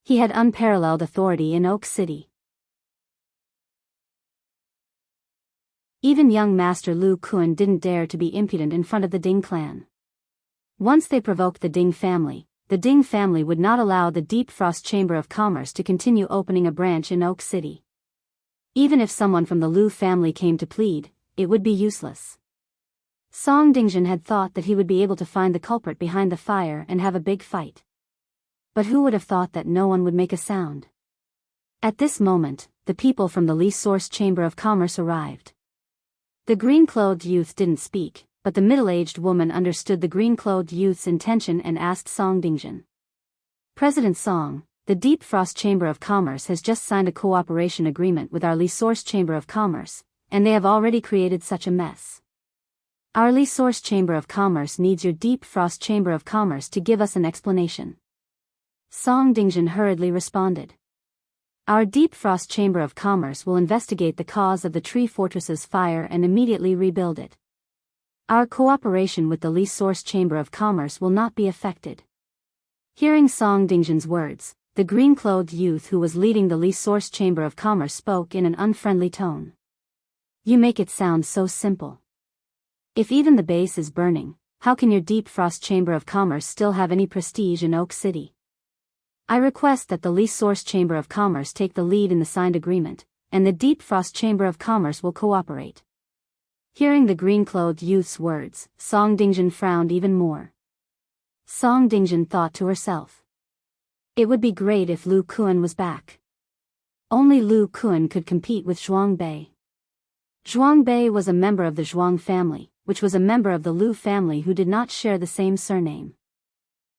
He had unparalleled authority in Oak City. Even young Master Lu Kuan didn't dare to be impudent in front of the Ding clan. Once they provoked the Ding family would not allow the Deep Frost Chamber of Commerce to continue opening a branch in Oak City. Even if someone from the Lu family came to plead, it would be useless. Song Dingjin had thought that he would be able to find the culprit behind the fire and have a big fight. But who would have thought that no one would make a sound? At this moment, the people from the Li Source Chamber of Commerce arrived. The green-clothed youth didn't speak, but the middle-aged woman understood the green-clothed youth's intention and asked Song Dingjin. "President Song, the Deep Frost Chamber of Commerce has just signed a cooperation agreement with our Li Source Chamber of Commerce, and they have already created such a mess. Our Li Source Chamber of Commerce needs your Deep Frost Chamber of Commerce to give us an explanation. Song Dingjin hurriedly responded. Our Deep Frost Chamber of Commerce will investigate the cause of the Tree Fortress's fire and immediately rebuild it. Our cooperation with the Li Source Chamber of Commerce will not be affected. Hearing Song Dingjin's words, the green-clothed youth who was leading the Li Source Chamber of Commerce spoke in an unfriendly tone. You make it sound so simple. If even the base is burning, how can your Deep Frost Chamber of Commerce still have any prestige in Oak City? I request that the Li Source Chamber of Commerce take the lead in the signed agreement, and the Deep Frost Chamber of Commerce will cooperate. Hearing the green-clothed youth's words, Song Dingjin frowned even more. Song Dingjin thought to herself. It would be great if Lu Kuan was back. Only Lu Kuan could compete with Zhuang Bei. Zhuang Bei was a member of the Zhuang family, which was a member of the Lu family who did not share the same surname.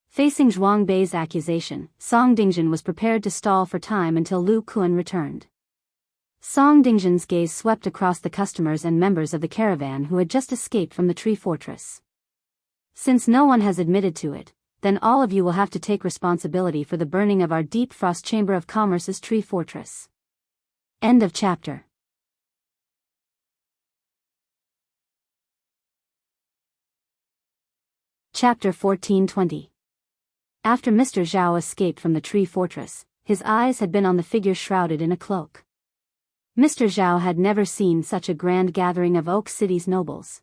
Facing Zhuang Bei's accusation, Song Dingjin was prepared to stall for time until Lu Kuan returned. Song Dingjin's gaze swept across the customers and members of the caravan who had just escaped from the tree fortress. Since no one has admitted to it, then all of you will have to take responsibility for the burning of our Deep Frost Chamber of Commerce's tree fortress. End of chapter. Chapter 1420. After Mr. Zhao escaped from the tree fortress, his eyes had been on the figure shrouded in a cloak. Mr. Zhao had never seen such a grand gathering of Oak City's nobles.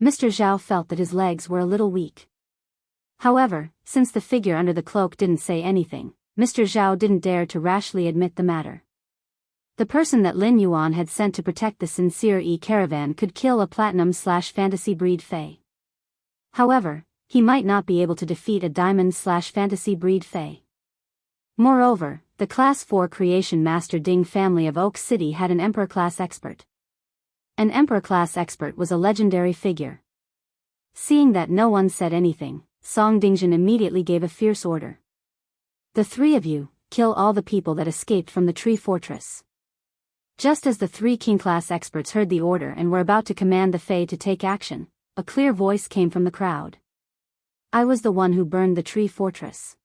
Mr. Zhao felt that his legs were a little weak. However, since the figure under the cloak didn't say anything, Mr. Zhao didn't dare to rashly admit the matter. The person that Lin Yuan had sent to protect the Sincere caravan could kill a platinum/fantasy breed fae. However, he might not be able to defeat a diamond/fantasy breed fae. Moreover, the Class 4 Creation Master Ding family of Oak City had an Emperor-class expert. An Emperor-class expert was a legendary figure. Seeing that no one said anything, Song Dingjin immediately gave a fierce order. The three of you, kill all the people that escaped from the tree fortress. Just as the three King-class experts heard the order and were about to command the Fae to take action, a clear voice came from the crowd. I was the one who burned the tree fortress.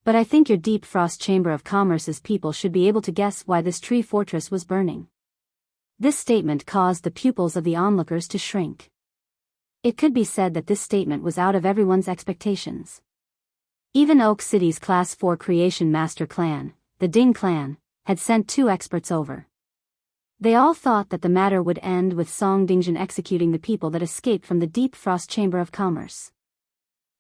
But I think your Deep Frost Chamber of Commerce's people should be able to guess why this tree fortress was burning. This statement caused the pupils of the onlookers to shrink. It could be said that this statement was out of everyone's expectations. Even Oak City's Class 4 Creation Master clan, the Ding clan, had sent 2 experts over. They all thought that the matter would end with Song Dingjin executing the people that escaped from the Deep Frost Chamber of Commerce.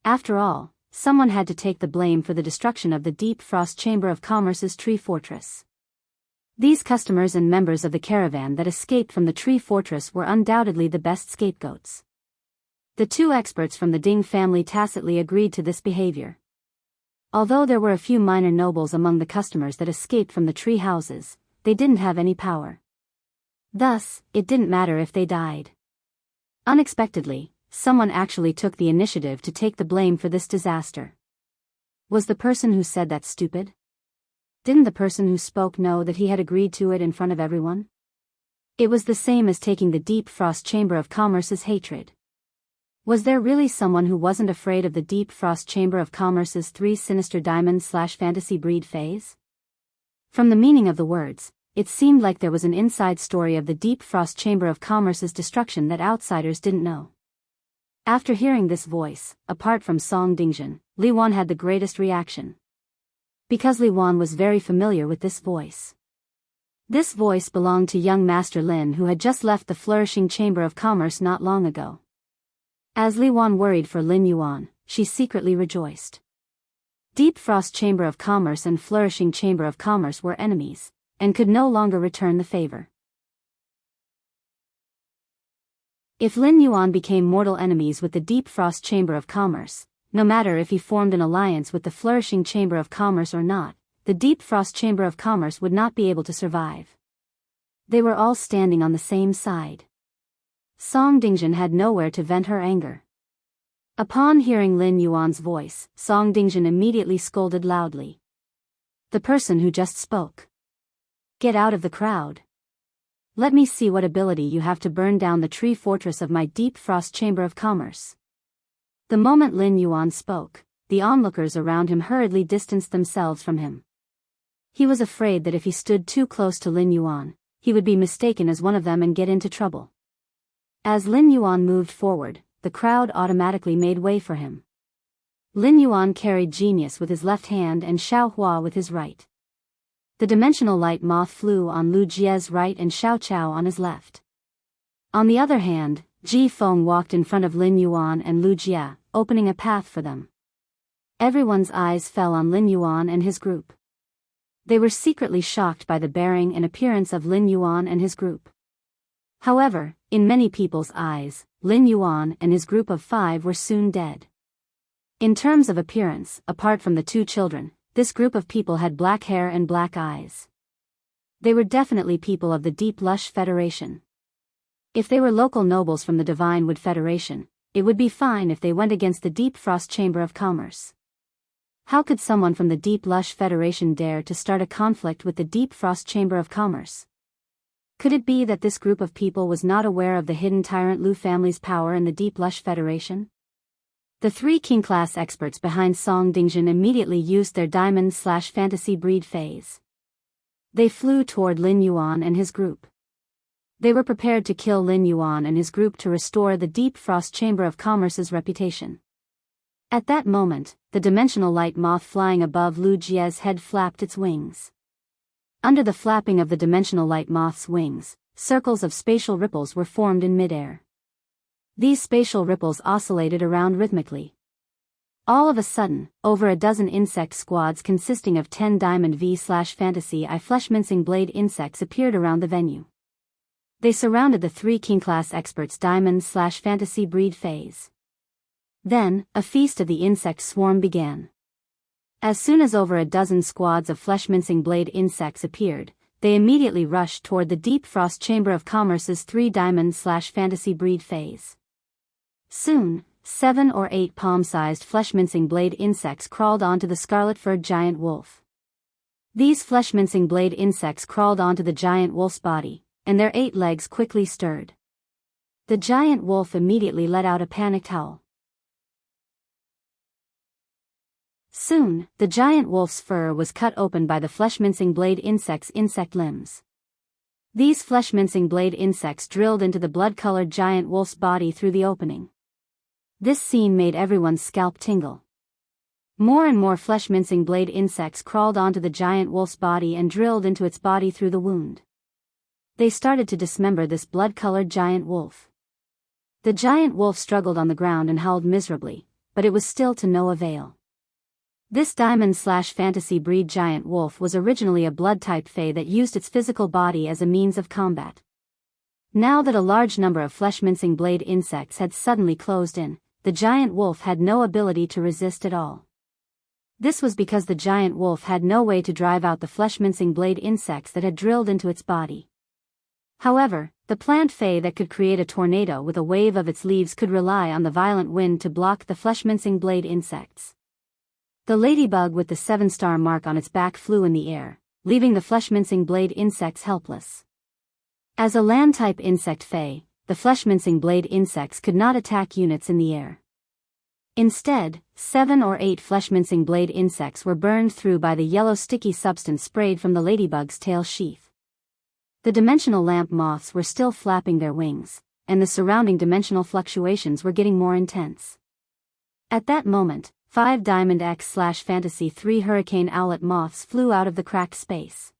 After all, someone had to take the blame for the destruction of the Deep Frost Chamber of Commerce's tree fortress. These customers and members of the caravan that escaped from the tree fortress were undoubtedly the best scapegoats. The 2 experts from the Ding family tacitly agreed to this behavior. Although there were a few minor nobles among the customers that escaped from the tree houses, they didn't have any power. Thus, it didn't matter if they died. Unexpectedly, someone actually took the initiative to take the blame for this disaster. Was the person who said that stupid? Didn't the person who spoke know that he had agreed to it in front of everyone? It was the same as taking the Deep Frost Chamber of Commerce's hatred. Was there really someone who wasn't afraid of the Deep Frost Chamber of Commerce's 3 sinister diamond/fantasy breed fays? From the meaning of the words, it seemed like there was an inside story of the Deep Frost Chamber of Commerce's destruction that outsiders didn't know. After hearing this voice, apart from Song Dingjin, Li Wan had the greatest reaction. Because Li Wan was very familiar with this voice. This voice belonged to young Master Lin who had just left the flourishing Chamber of Commerce not long ago. As Li Wan worried for Lin Yuan, she secretly rejoiced. Deep Frost Chamber of Commerce and Flourishing Chamber of Commerce were enemies, and could no longer return the favor. If Lin Yuan became mortal enemies with the Deep Frost Chamber of Commerce, no matter if he formed an alliance with the Flourishing Chamber of Commerce or not, the Deep Frost Chamber of Commerce would not be able to survive. They were all standing on the same side. Song Dingjin had nowhere to vent her anger. Upon hearing Lin Yuan's voice, Song Dingjin immediately scolded loudly. The person who just spoke. Get out of the crowd. Let me see what ability you have to burn down the tree fortress of my deep frost chamber of commerce. The moment Lin Yuan spoke, the onlookers around him hurriedly distanced themselves from him. He was afraid that if he stood too close to Lin Yuan, he would be mistaken as one of them and get into trouble. As Lin Yuan moved forward, the crowd automatically made way for him. Lin Yuan carried Genius with his left hand and Xiao Hua with his right. The dimensional light moth flew on Lu Jie's right and Xiao Chao on his left. On the other hand, Ji Feng walked in front of Lin Yuan and Lu Jie, opening a path for them. Everyone's eyes fell on Lin Yuan and his group. They were secretly shocked by the bearing and appearance of Lin Yuan and his group. However, in many people's eyes, Lin Yuan and his group of 5 were soon dead. In terms of appearance, apart from the 2 children, this group of people had black hair and black eyes. They were definitely people of the Deep Lush Federation. If they were local nobles from the Divine Wood Federation, it would be fine if they went against the Deep Frost Chamber of Commerce. How could someone from the Deep Lush Federation dare to start a conflict with the Deep Frost Chamber of Commerce? Could it be that this group of people was not aware of the hidden Tyrant Lu family's power in the Deep Lush Federation? The 3 king-class experts behind Song Dingjin immediately used their diamond/fantasy breed phase. They flew toward Lin Yuan and his group. They were prepared to kill Lin Yuan and his group to restore the Deep Frost Chamber of Commerce's reputation. At that moment, the dimensional light moth flying above Lu Jie's head flapped its wings. Under the flapping of the dimensional light moth's wings, circles of spatial ripples were formed in midair. These spatial ripples oscillated around rhythmically. All of a sudden, over a dozen insect squads consisting of 10 Diamond V/Fantasy I flesh-mincing blade insects appeared around the venue. They surrounded the 3 king-class experts' Diamond/Fantasy breed phase. Then, a feast of the insect swarm began. As soon as over a dozen squads of flesh-mincing blade insects appeared, they immediately rushed toward the Deep Frost Chamber of Commerce's 3 Diamond/Fantasy breed phase. Soon, 7 or 8 palm-sized flesh-mincing blade insects crawled onto the scarlet-furred giant wolf. These flesh-mincing blade insects crawled onto the giant wolf's body, and their 8 legs quickly stirred. The giant wolf immediately let out a panicked howl. Soon, the giant wolf's fur was cut open by the flesh-mincing blade insects' insect limbs. These flesh-mincing blade insects drilled into the blood-colored giant wolf's body through the opening. This scene made everyone's scalp tingle. More and more flesh-mincing blade insects crawled onto the giant wolf's body and drilled into its body through the wound. They started to dismember this blood-colored giant wolf. The giant wolf struggled on the ground and howled miserably, but it was still to no avail. This Diamond/Fantasy breed giant wolf was originally a blood-type fae that used its physical body as a means of combat. Now that a large number of flesh-mincing blade insects had suddenly closed in, the giant wolf had no ability to resist at all. This was because the giant wolf had no way to drive out the flesh-mincing blade insects that had drilled into its body. However, the plant fae that could create a tornado with a wave of its leaves could rely on the violent wind to block the flesh-mincing blade insects. The ladybug with the 7-star mark on its back flew in the air, leaving the flesh-mincing blade insects helpless. As a land-type insect fae, the flesh-mincing blade insects could not attack units in the air. Instead, 7 or 8 flesh-mincing blade insects were burned through by the yellow sticky substance sprayed from the ladybug's tail sheath. The dimensional lamp moths were still flapping their wings, and the surrounding dimensional fluctuations were getting more intense. At that moment, 5 Diamond X/Fantasy 3 Hurricane Owlet moths flew out of the cracked space.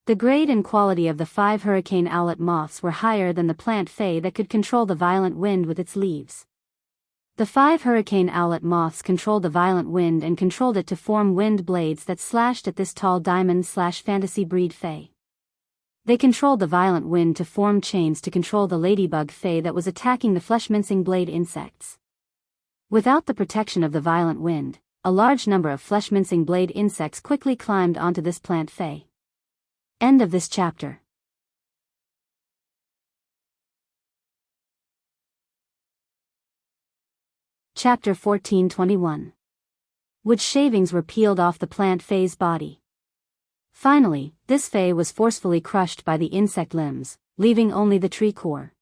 The grade and quality of the 5 Hurricane Owlet moths were higher than the plant fae that could control the violent wind with its leaves. The 5 Hurricane Owlet moths controlled the violent wind and controlled it to form wind blades that slashed at this tall Diamond/Fantasy breed fae. They controlled the violent wind to form chains to control the ladybug fae that was attacking the flesh-mincing blade insects. Without the protection of the violent wind, a large number of flesh-mincing blade insects quickly climbed onto this plant fae. End of this chapter. Chapter 1421. Wood shavings were peeled off the plant fae's body. Finally, this fae was forcefully crushed by the insect limbs, leaving only the tree core.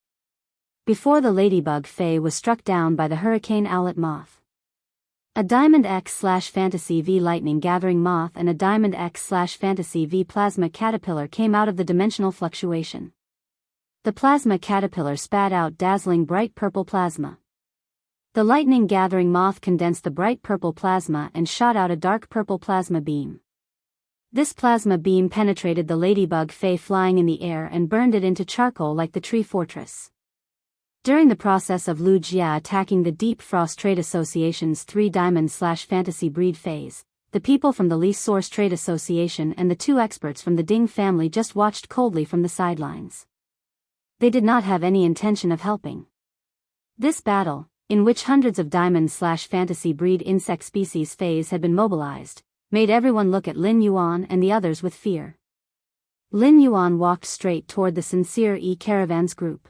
Before the ladybug Fae was struck down by the hurricane owlet moth. A Diamond X/Fantasy V lightning gathering moth and a Diamond X/Fantasy V plasma caterpillar came out of the dimensional fluctuation. The plasma caterpillar spat out dazzling bright purple plasma. The lightning gathering moth condensed the bright purple plasma and shot out a dark purple plasma beam. This plasma beam penetrated the ladybug Fae flying in the air and burned it into charcoal like the tree fortress. During the process of Lu Jia attacking the Deep Frost Trade Association's 3 Diamond/Fantasy breed phase, the people from the Lee Source Trade Association and the 2 experts from the Ding family just watched coldly from the sidelines. They did not have any intention of helping. This battle, in which hundreds of Diamond/Fantasy breed insect species phase had been mobilized, made everyone look at Lin Yuan and the others with fear. Lin Yuan walked straight toward the Sincere Caravans group.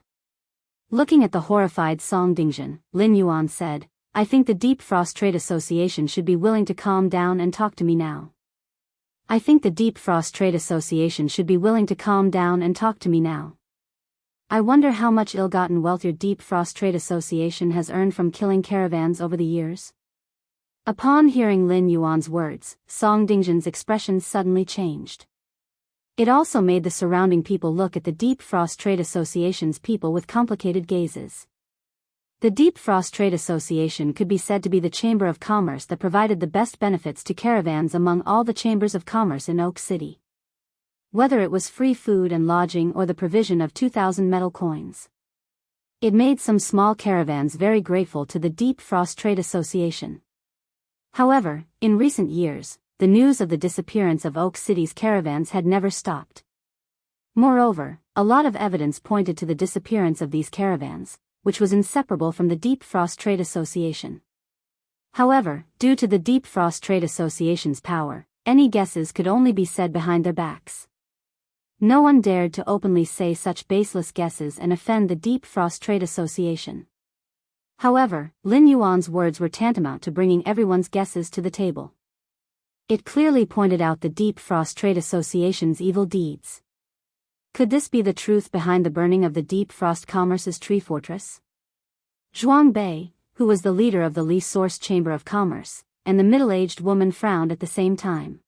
Looking at the horrified Song Dingjin, Lin Yuan said, "I think the Deep Frost Trade Association should be willing to calm down and talk to me now. I think the Deep Frost Trade Association should be willing to calm down and talk to me now. I wonder how much ill-gotten wealth your Deep Frost Trade Association has earned from killing caravans over the years?" Upon hearing Lin Yuan's words, Song Dingjin's expression suddenly changed. It also made the surrounding people look at the Deep Frost Trade Association's people with complicated gazes. The Deep Frost Trade Association could be said to be the chamber of commerce that provided the best benefits to caravans among all the chambers of commerce in Oak City. Whether it was free food and lodging or the provision of 2,000 metal coins. It made some small caravans very grateful to the Deep Frost Trade Association. However, in recent years, the news of the disappearance of Oak City's caravans had never stopped. Moreover, a lot of evidence pointed to the disappearance of these caravans, which was inseparable from the Deep Frost Trade Association. However, due to the Deep Frost Trade Association's power, any guesses could only be said behind their backs. No one dared to openly say such baseless guesses and offend the Deep Frost Trade Association. However, Lin Yuan's words were tantamount to bringing everyone's guesses to the table. It clearly pointed out the Deep Frost Trade Association's evil deeds. Could this be the truth behind the burning of the Deep Frost Commerce's tree fortress? Zhuang Bei, who was the leader of the Lee Source Chamber of Commerce, and the middle-aged woman frowned at the same time.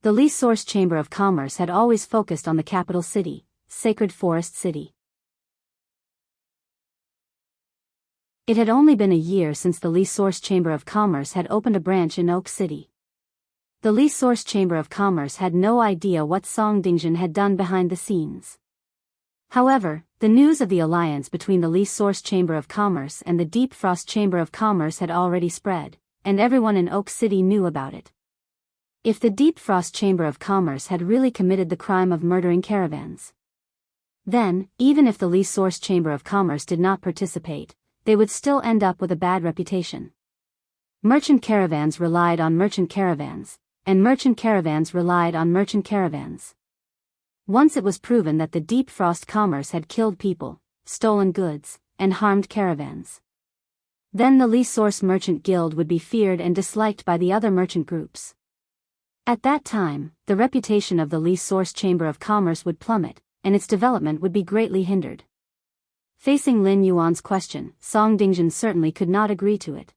The Lee Source Chamber of Commerce had always focused on the capital city, Sacred Forest City. It had only been a year since the Lee Source Chamber of Commerce had opened a branch in Oak City. The Lee Source Chamber of Commerce had no idea what Song Dingjin had done behind the scenes. However, the news of the alliance between the Lee Source Chamber of Commerce and the Deep Frost Chamber of Commerce had already spread, and everyone in Oak City knew about it. If the Deep Frost Chamber of Commerce had really committed the crime of murdering caravans, then, even if the Lee Source Chamber of Commerce did not participate, they would still end up with a bad reputation. Merchant caravans relied on merchant caravans, and merchant caravans relied on merchant caravans. Once it was proven that the Deep Frost Commerce had killed people, stolen goods, and harmed caravans, then the Lee Source Merchant Guild would be feared and disliked by the other merchant groups. At that time, the reputation of the Lee Source Chamber of Commerce would plummet, and its development would be greatly hindered. Facing Lin Yuan's question, Song Dingjin certainly could not agree to it.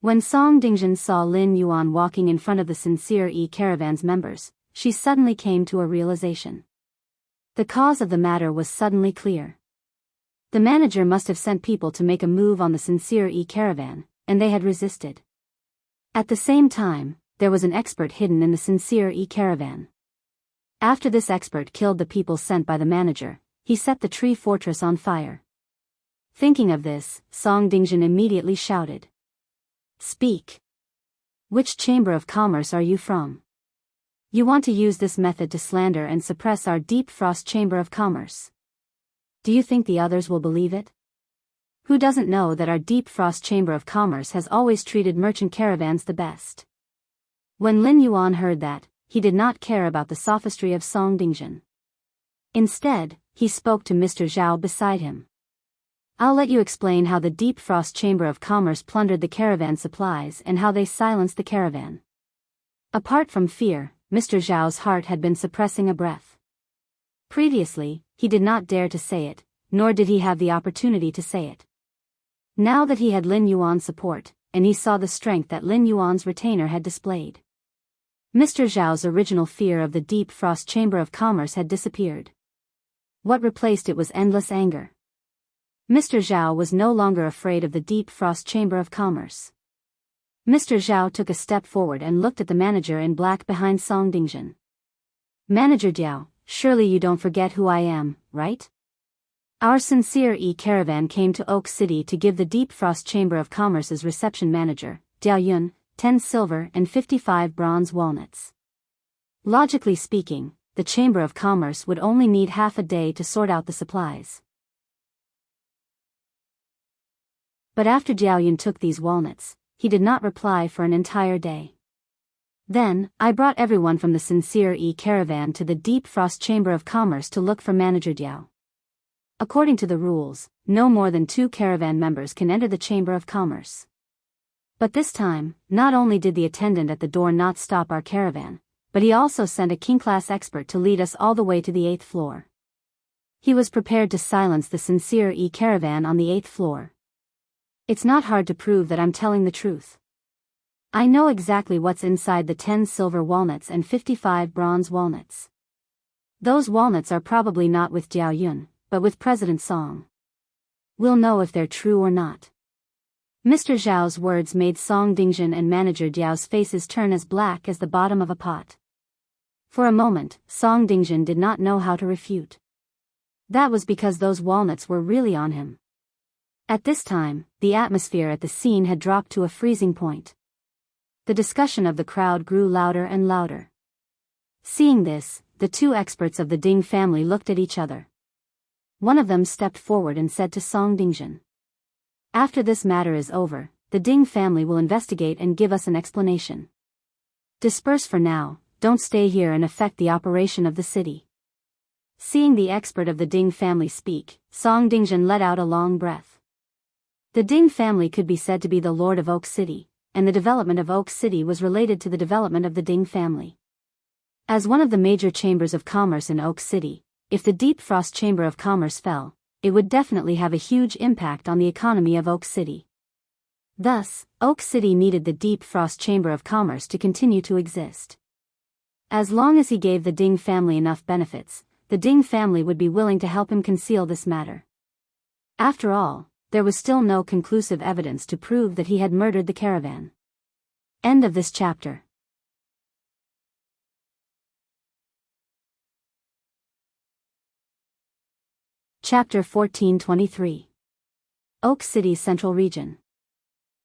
When Song Dingjin saw Lin Yuan walking in front of the Sincere Caravan's members, she suddenly came to a realization. The cause of the matter was suddenly clear. The manager must have sent people to make a move on the Sincere Caravan, and they had resisted. At the same time, there was an expert hidden in the Sincere Caravan. After this expert killed the people sent by the manager, he set the tree fortress on fire. Thinking of this, Song Dingjin immediately shouted, "Speak! Which chamber of commerce are you from? You want to use this method to slander and suppress our Deep Frost Chamber of Commerce. Do you think the others will believe it? Who doesn't know that our Deep Frost Chamber of Commerce has always treated merchant caravans the best?" When Lin Yuan heard that, he did not care about the sophistry of Song Dingjin. Instead, he spoke to Mr. Zhao beside him. "I'll let you explain how the Deep Frost Chamber of Commerce plundered the caravan supplies and how they silenced the caravan." Apart from fear, Mr. Zhao's heart had been suppressing a breath. Previously, he did not dare to say it, nor did he have the opportunity to say it. Now that he had Lin Yuan's support, and he saw the strength that Lin Yuan's retainer had displayed, Mr. Zhao's original fear of the deep frost chamber of commerce had disappeared. What replaced it was endless anger. Mr. Zhao was no longer afraid of the deep frost chamber of commerce. Mr. Zhao took a step forward and looked at the manager in black behind Song Dingjun. "Manager Diao, surely you don't forget who I am, right? Our sincere caravan came to Oak City to give the Deep Frost Chamber of Commerce's reception manager, Diao Yun, 10 silver and 55 bronze walnuts. Logically speaking, the Chamber of Commerce would only need half a day to sort out the supplies. But after Diao Yun took these walnuts, he did not reply for an entire day. Then, I brought everyone from the sincere caravan to the Deep Frost Chamber of Commerce to look for Manager Diao. According to the rules, no more than 2 caravan members can enter the Chamber of Commerce. But this time, not only did the attendant at the door not stop our caravan, but he also sent a king-class expert to lead us all the way to the 8th floor. He was prepared to silence the sincere caravan on the 8th floor. It's not hard to prove that I'm telling the truth. I know exactly what's inside the 10 silver walnuts and 55 bronze walnuts. Those walnuts are probably not with Diao Yun, but with President Song. We'll know if they're true or not." Mr. Zhao's words made Song Dingjun and Manager Diao's faces turn as black as the bottom of a pot. For a moment, Song Dingjun did not know how to refute. That was because those walnuts were really on him. At this time, the atmosphere at the scene had dropped to a freezing point. The discussion of the crowd grew louder and louder. Seeing this, the 2 experts of the Ding family looked at each other. One of them stepped forward and said to Song Dingjun, "After this matter is over, the Ding family will investigate and give us an explanation. Disperse for now, don't stay here and affect the operation of the city." Seeing the expert of the Ding family speak, Song Dingjun let out a long breath. The Ding family could be said to be the lord of Oak City, and the development of Oak City was related to the development of the Ding family. As one of the major chambers of commerce in Oak City, if the Deep Frost Chamber of Commerce fell, it would definitely have a huge impact on the economy of Oak City. Thus, Oak City needed the Deep Frost Chamber of Commerce to continue to exist. As long as he gave the Ding family enough benefits, the Ding family would be willing to help him conceal this matter. After all, there was still no conclusive evidence to prove that he had murdered the caravan. End of this chapter. Chapter 1423. Oak City Central Region.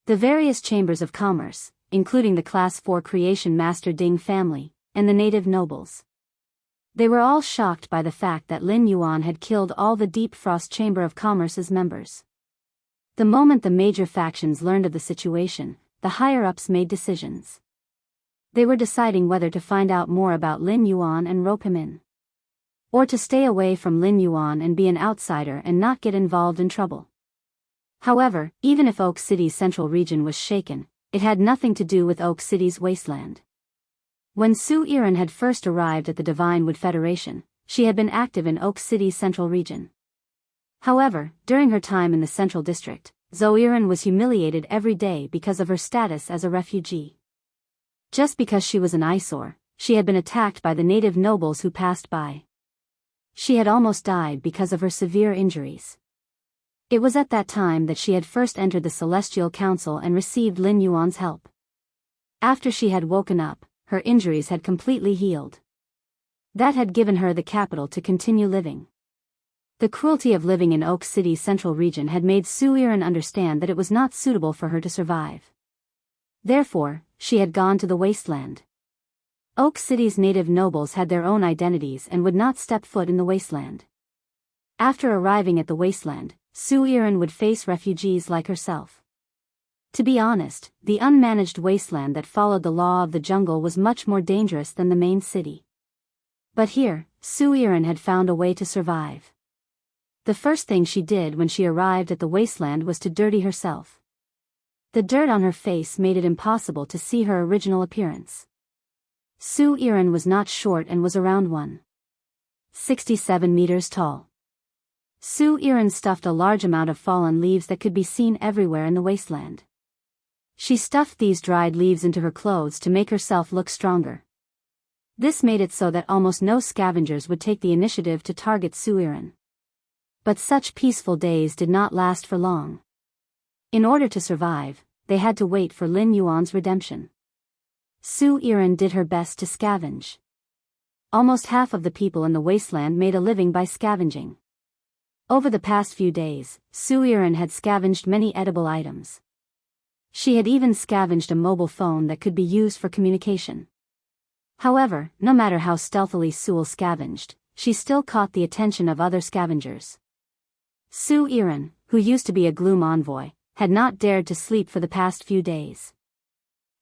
The various chambers of commerce, including the Class 4 Creation Master Ding family, and the native nobles. They were all shocked by the fact that Lin Yuan had killed all the Deep Frost Chamber of Commerce's members. The moment the major factions learned of the situation, the higher-ups made decisions. They were deciding whether to find out more about Lin Yuan and rope him in, or to stay away from Lin Yuan and be an outsider and not get involved in trouble. However, even if Oak City's central region was shaken, it had nothing to do with Oak City's wasteland. When Su Yiren had first arrived at the Divine Wood Federation, she had been active in Oak City's central region. However, during her time in the Central District, Zhou Yiren was humiliated every day because of her status as a refugee. Just because she was an eyesore, she had been attacked by the native nobles who passed by. She had almost died because of her severe injuries. It was at that time that she had first entered the Celestial Council and received Lin Yuan's help. After she had woken up, her injuries had completely healed. That had given her the capital to continue living. The cruelty of living in Oak City's central region had made Su Yiren understand that it was not suitable for her to survive. Therefore, she had gone to the wasteland. Oak City's native nobles had their own identities and would not step foot in the wasteland. After arriving at the wasteland, Su Yiren would face refugees like herself. To be honest, the unmanaged wasteland that followed the law of the jungle was much more dangerous than the main city. But here, Su Yiren had found a way to survive. The first thing she did when she arrived at the wasteland was to dirty herself. The dirt on her face made it impossible to see her original appearance. Su Yiren was not short and was around 1. 67 meters tall. Su Yiren stuffed a large amount of fallen leaves that could be seen everywhere in the wasteland. She stuffed these dried leaves into her clothes to make herself look stronger. This made it so that almost no scavengers would take the initiative to target Su Yiren. But such peaceful days did not last for long. In order to survive, they had to wait for Lin Yuan's redemption. Su Yiren did her best to scavenge. Almost half of the people in the wasteland made a living by scavenging. Over the past few days, Su Yiren had scavenged many edible items. She had even scavenged a mobile phone that could be used for communication. However, no matter how stealthily Su'el scavenged, she still caught the attention of other scavengers. Su Yiren, who used to be a gloom envoy, had not dared to sleep for the past few days.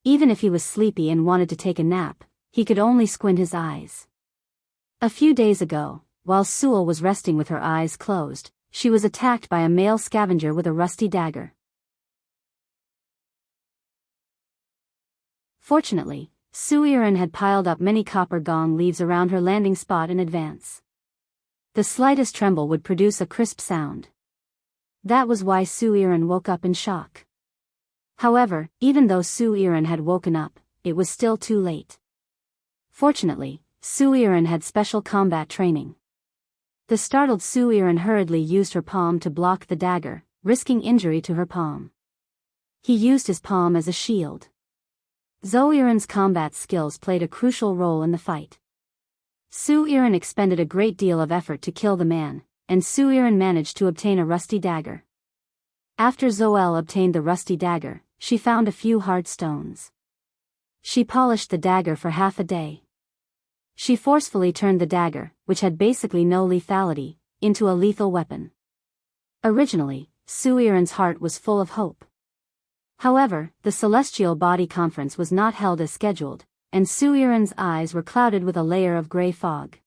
Even if he was sleepy and wanted to take a nap, he could only squint his eyes. A few days ago, while Su'el was resting with her eyes closed, she was attacked by a male scavenger with a rusty dagger. Fortunately, Su Yiren had piled up many copper gong leaves around her landing spot in advance. The slightest tremble would produce a crisp sound. That was why Su Yiren woke up in shock. However, even though Su Yiren had woken up, it was still too late. Fortunately, Su Yiren had special combat training. The startled Su Yiren hurriedly used her palm to block the dagger, risking injury to her palm. He used his palm as a shield. Su Yiren's combat skills played a crucial role in the fight. Su Yiren expended a great deal of effort to kill the man, and Su Yiren managed to obtain a rusty dagger. After Zoel obtained the rusty dagger, she found a few hard stones. She polished the dagger for half a day. She forcefully turned the dagger, which had basically no lethality, into a lethal weapon. Originally, Su Yiren's heart was full of hope. However, the Celestial Body Conference was not held as scheduled, and Su Yiren's eyes were clouded with a layer of gray fog.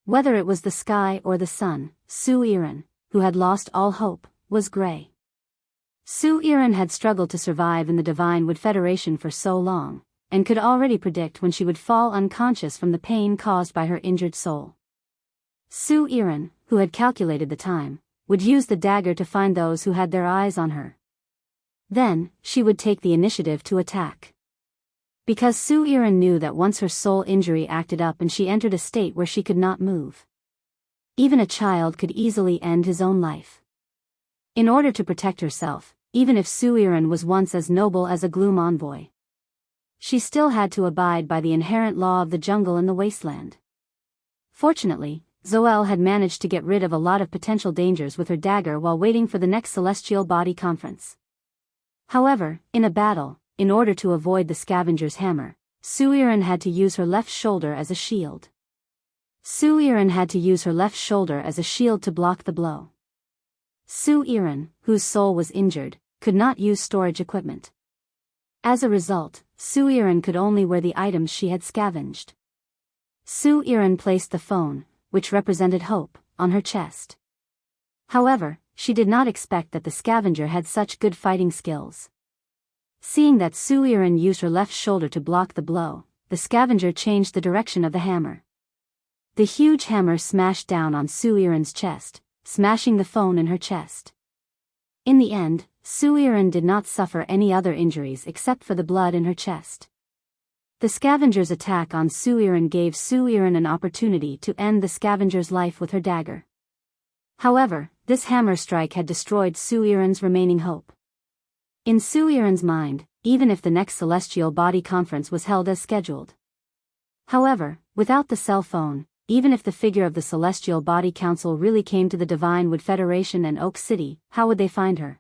Whether it was the sky or the sun, Su Yiren, who had lost all hope, was gray. Su Yiren had struggled to survive in the Divine Wood Federation for so long, and could already predict when she would fall unconscious from the pain caused by her injured soul. Su Yiren, who had calculated the time, would use the dagger to find those who had their eyes on her. Then, she would take the initiative to attack. Because Su Yiren knew that once her soul injury acted up and she entered a state where she could not move. Even a child could easily end his own life. In order to protect herself, even if Su Yiren was once as noble as a gloom envoy, she still had to abide by the inherent law of the jungle in the wasteland. Fortunately, Zoel had managed to get rid of a lot of potential dangers with her dagger while waiting for the next Celestial Body Conference. However, in a battle, in order to avoid the scavenger's hammer, Su Yiren had to use her left shoulder as a shield. Su Yiren had to use her left shoulder as a shield to block the blow. Su Yiren, whose soul was injured, could not use storage equipment. As a result, Su Yiren could only wear the items she had scavenged. Su Yiren placed the phone, which represented hope, on her chest. However, she did not expect that the scavenger had such good fighting skills. Seeing that Su Yiren used her left shoulder to block the blow, the scavenger changed the direction of the hammer. The huge hammer smashed down on Su Yiren's chest, smashing the phone in her chest. In the end, Su Yiren did not suffer any other injuries except for the blood in her chest. The scavenger's attack on Su Yiren gave Su Yiren an opportunity to end the scavenger's life with her dagger. However, this hammer strike had destroyed Su Yiren's remaining hope. In Su Yiren's mind, even if the next Celestial Body Conference was held as scheduled. However, without the cell phone, even if the figure of the Celestial Body Council really came to the Divine Wood Federation and Oak City, how would they find her?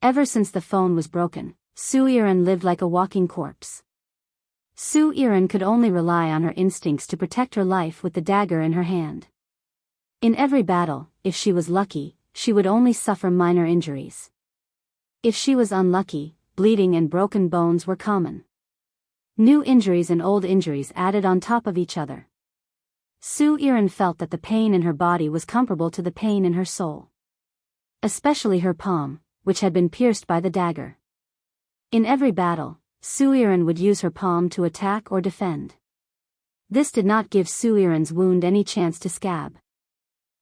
Ever since the phone was broken, Su Yiren lived like a walking corpse. Su Yiren could only rely on her instincts to protect her life with the dagger in her hand. In every battle, if she was lucky, she would only suffer minor injuries. If she was unlucky, bleeding and broken bones were common. New injuries and old injuries added on top of each other. Su Yiren felt that the pain in her body was comparable to the pain in her soul. Especially her palm, which had been pierced by the dagger. In every battle, Su Yiren would use her palm to attack or defend. This did not give Su Yiren's wound any chance to scab.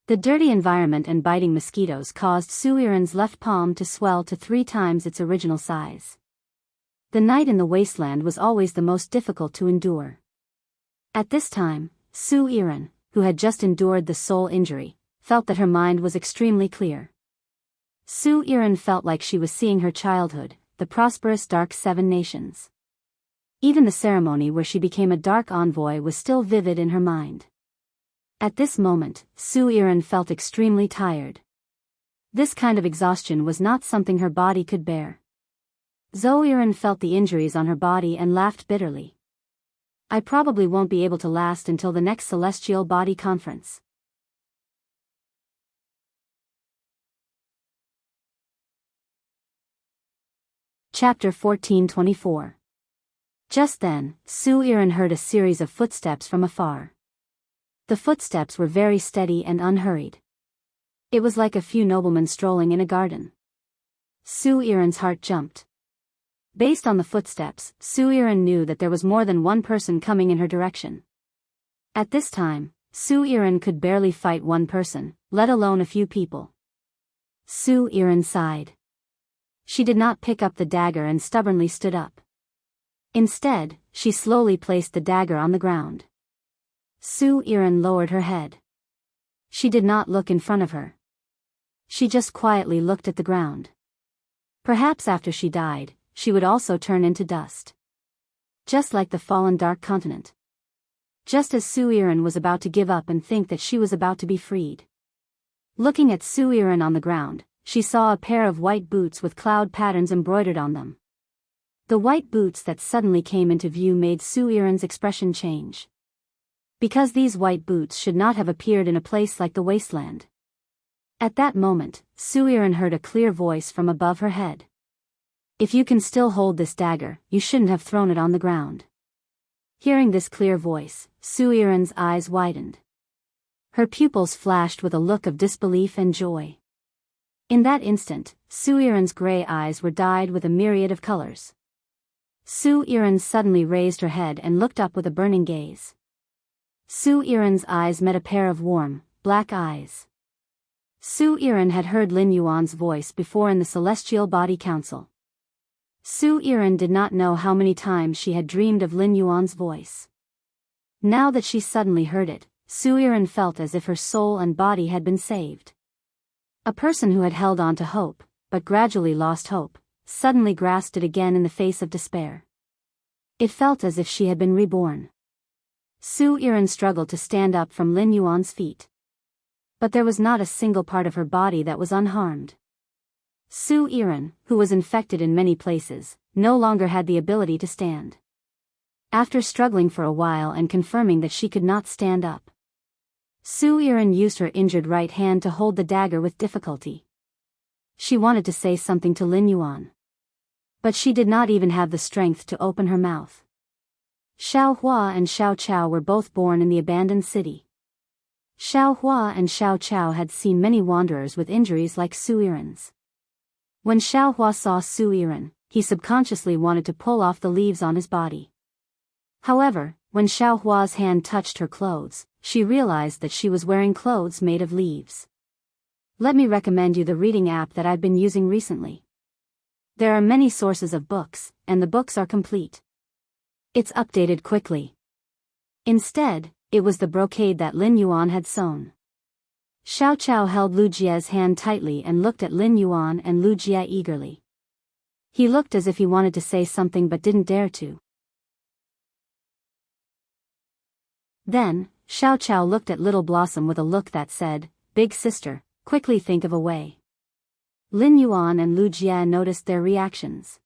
The dirty environment and biting mosquitoes caused Su Yiren's left palm to swell to 3 times its original size. The night in the wasteland was always the most difficult to endure. At this time, Su Yiren, who had just endured the soul injury, felt that her mind was extremely clear. Su Yiren felt like she was seeing her childhood, the prosperous Dark Seven Nations. Even the ceremony where she became a Dark Envoy was still vivid in her mind. At this moment, Su Yiren felt extremely tired. This kind of exhaustion was not something her body could bear. Zhou Yiren felt the injuries on her body and laughed bitterly. I probably won't be able to last until the next Celestial Body Conference. Chapter 1424. Just then, Su Yiren heard a series of footsteps from afar. The footsteps were very steady and unhurried. It was like a few noblemen strolling in a garden. Su Yiren's heart jumped. Based on the footsteps, Su Yiren knew that there was more than one person coming in her direction. At this time, Su Yiren could barely fight one person, let alone a few people. Su Yiren sighed. She did not pick up the dagger and stubbornly stood up. Instead, she slowly placed the dagger on the ground. Su Yiren lowered her head. She did not look in front of her. She just quietly looked at the ground. Perhaps after she died, she would also turn into dust. Just like the fallen Dark Continent. Just as Su Yiren was about to give up and think that she was about to be freed. Looking at Su Yiren on the ground, she saw a pair of white boots with cloud patterns embroidered on them. The white boots that suddenly came into view made Su Yiren's expression change. Because these white boots should not have appeared in a place like the wasteland. At that moment, Su Yiren heard a clear voice from above her head. If you can still hold this dagger, you shouldn't have thrown it on the ground. Hearing this clear voice, Su Yiren's eyes widened. Her pupils flashed with a look of disbelief and joy. In that instant, Su Yiren's gray eyes were dyed with a myriad of colors. Su Yiren suddenly raised her head and looked up with a burning gaze. Su Yiren's eyes met a pair of warm, black eyes. Su Yiren had heard Lin Yuan's voice before in the Celestial Body Council. Su Yiren did not know how many times she had dreamed of Lin Yuan's voice. Now that she suddenly heard it, Su Yiren felt as if her soul and body had been saved. A person who had held on to hope, but gradually lost hope, suddenly grasped it again in the face of despair. It felt as if she had been reborn. Su Yiren struggled to stand up from Lin Yuan's feet. But there was not a single part of her body that was unharmed. Su Yiren, who was infected in many places, no longer had the ability to stand. After struggling for a while and confirming that she could not stand up, Su Yiren used her injured right hand to hold the dagger with difficulty. She wanted to say something to Lin Yuan. But she did not even have the strength to open her mouth. Xiao Hua and Xiao Chao were both born in the abandoned city. Xiao Hua and Xiao Chao had seen many wanderers with injuries like Su Yiren's. When Xiao Hua saw Su Yiren, he subconsciously wanted to pull off the leaves on his body. However, when Xiao Hua's hand touched her clothes, she realized that she was wearing clothes made of leaves. Let me recommend you the reading app that I've been using recently. There are many sources of books, and the books are complete. It's updated quickly. Instead, it was the brocade that Lin Yuan had sewn. Xiao Chao held Lu Jie's hand tightly and looked at Lin Yuan and Lu Jie eagerly. He looked as if he wanted to say something but didn't dare to. Then, Xiao Chao looked at Little Blossom with a look that said, "Big sister, quickly think of a way." Lin Yuan and Lu Jie noticed their reactions.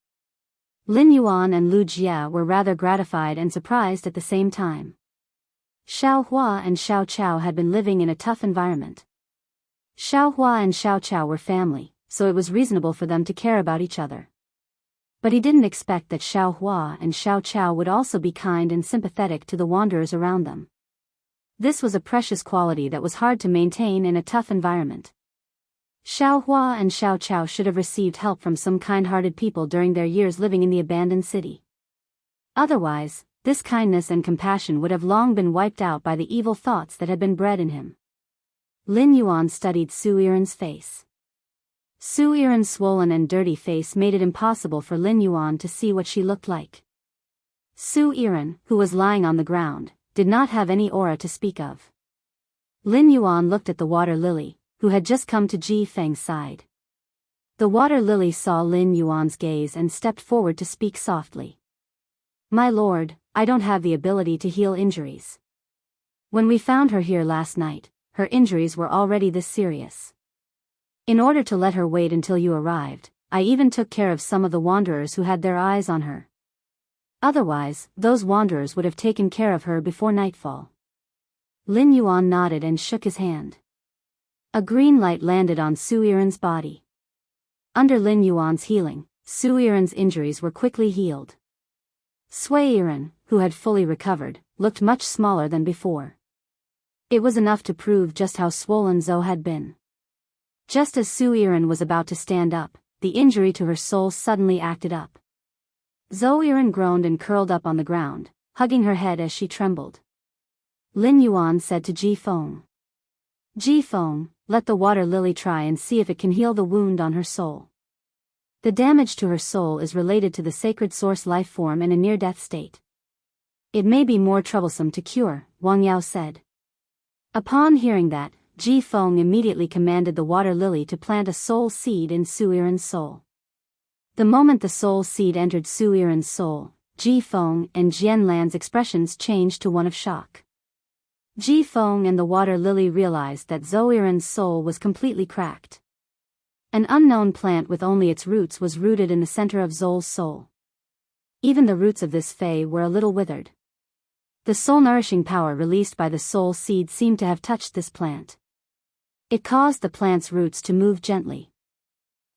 Lin Yuan and Lu Jie were rather gratified and surprised at the same time. Xiao Hua and Xiao Chao had been living in a tough environment. Xiao Hua and Xiao Chao were family, so it was reasonable for them to care about each other. But he didn't expect that Xiao Hua and Xiao Chao would also be kind and sympathetic to the wanderers around them. This was a precious quality that was hard to maintain in a tough environment. Xiao Hua and Xiao Chao should have received help from some kind-hearted people during their years living in the abandoned city. Otherwise, this kindness and compassion would have long been wiped out by the evil thoughts that had been bred in him. Lin Yuan studied Su Yiren's face. Su Yiren's swollen and dirty face made it impossible for Lin Yuan to see what she looked like. Su Yiren, who was lying on the ground, did not have any aura to speak of. Lin Yuan looked at the water lily, who had just come to Ji Feng's side. The water lily saw Lin Yuan's gaze and stepped forward to speak softly. "My lord, I don't have the ability to heal injuries. When we found her here last night, her injuries were already this serious. In order to let her wait until you arrived, I even took care of some of the wanderers who had their eyes on her. Otherwise, those wanderers would have taken care of her before nightfall." Lin Yuan nodded and shook his hand. A green light landed on Su Yiren's body. Under Lin Yuan's healing, Su Yiren's injuries were quickly healed. Sui Yiren, who had fully recovered, looked much smaller than before. It was enough to prove just how swollen Zhou had been. Just as Su Yiren was about to stand up, the injury to her soul suddenly acted up. Zhou Yiren groaned and curled up on the ground, hugging her head as she trembled. Lin Yuan said to Ji Feng, "Ji Feng, let the water lily try and see if it can heal the wound on her soul. The damage to her soul is related to the sacred source life form in a near-death state. It may be more troublesome to cure," Wang Yao said. Upon hearing that, Ji Feng immediately commanded the water lily to plant a soul seed in Su Yiren's soul. The moment the soul seed entered Su Yiren's soul, Ji Feng and Jian Lan's expressions changed to one of shock. Ji Feng and the water lily realized that Zhou Yiren's soul was completely cracked. An unknown plant with only its roots was rooted in the center of Zhou's soul. Even the roots of this fei were a little withered. The soul-nourishing power released by the soul seed seemed to have touched this plant. It caused the plant's roots to move gently.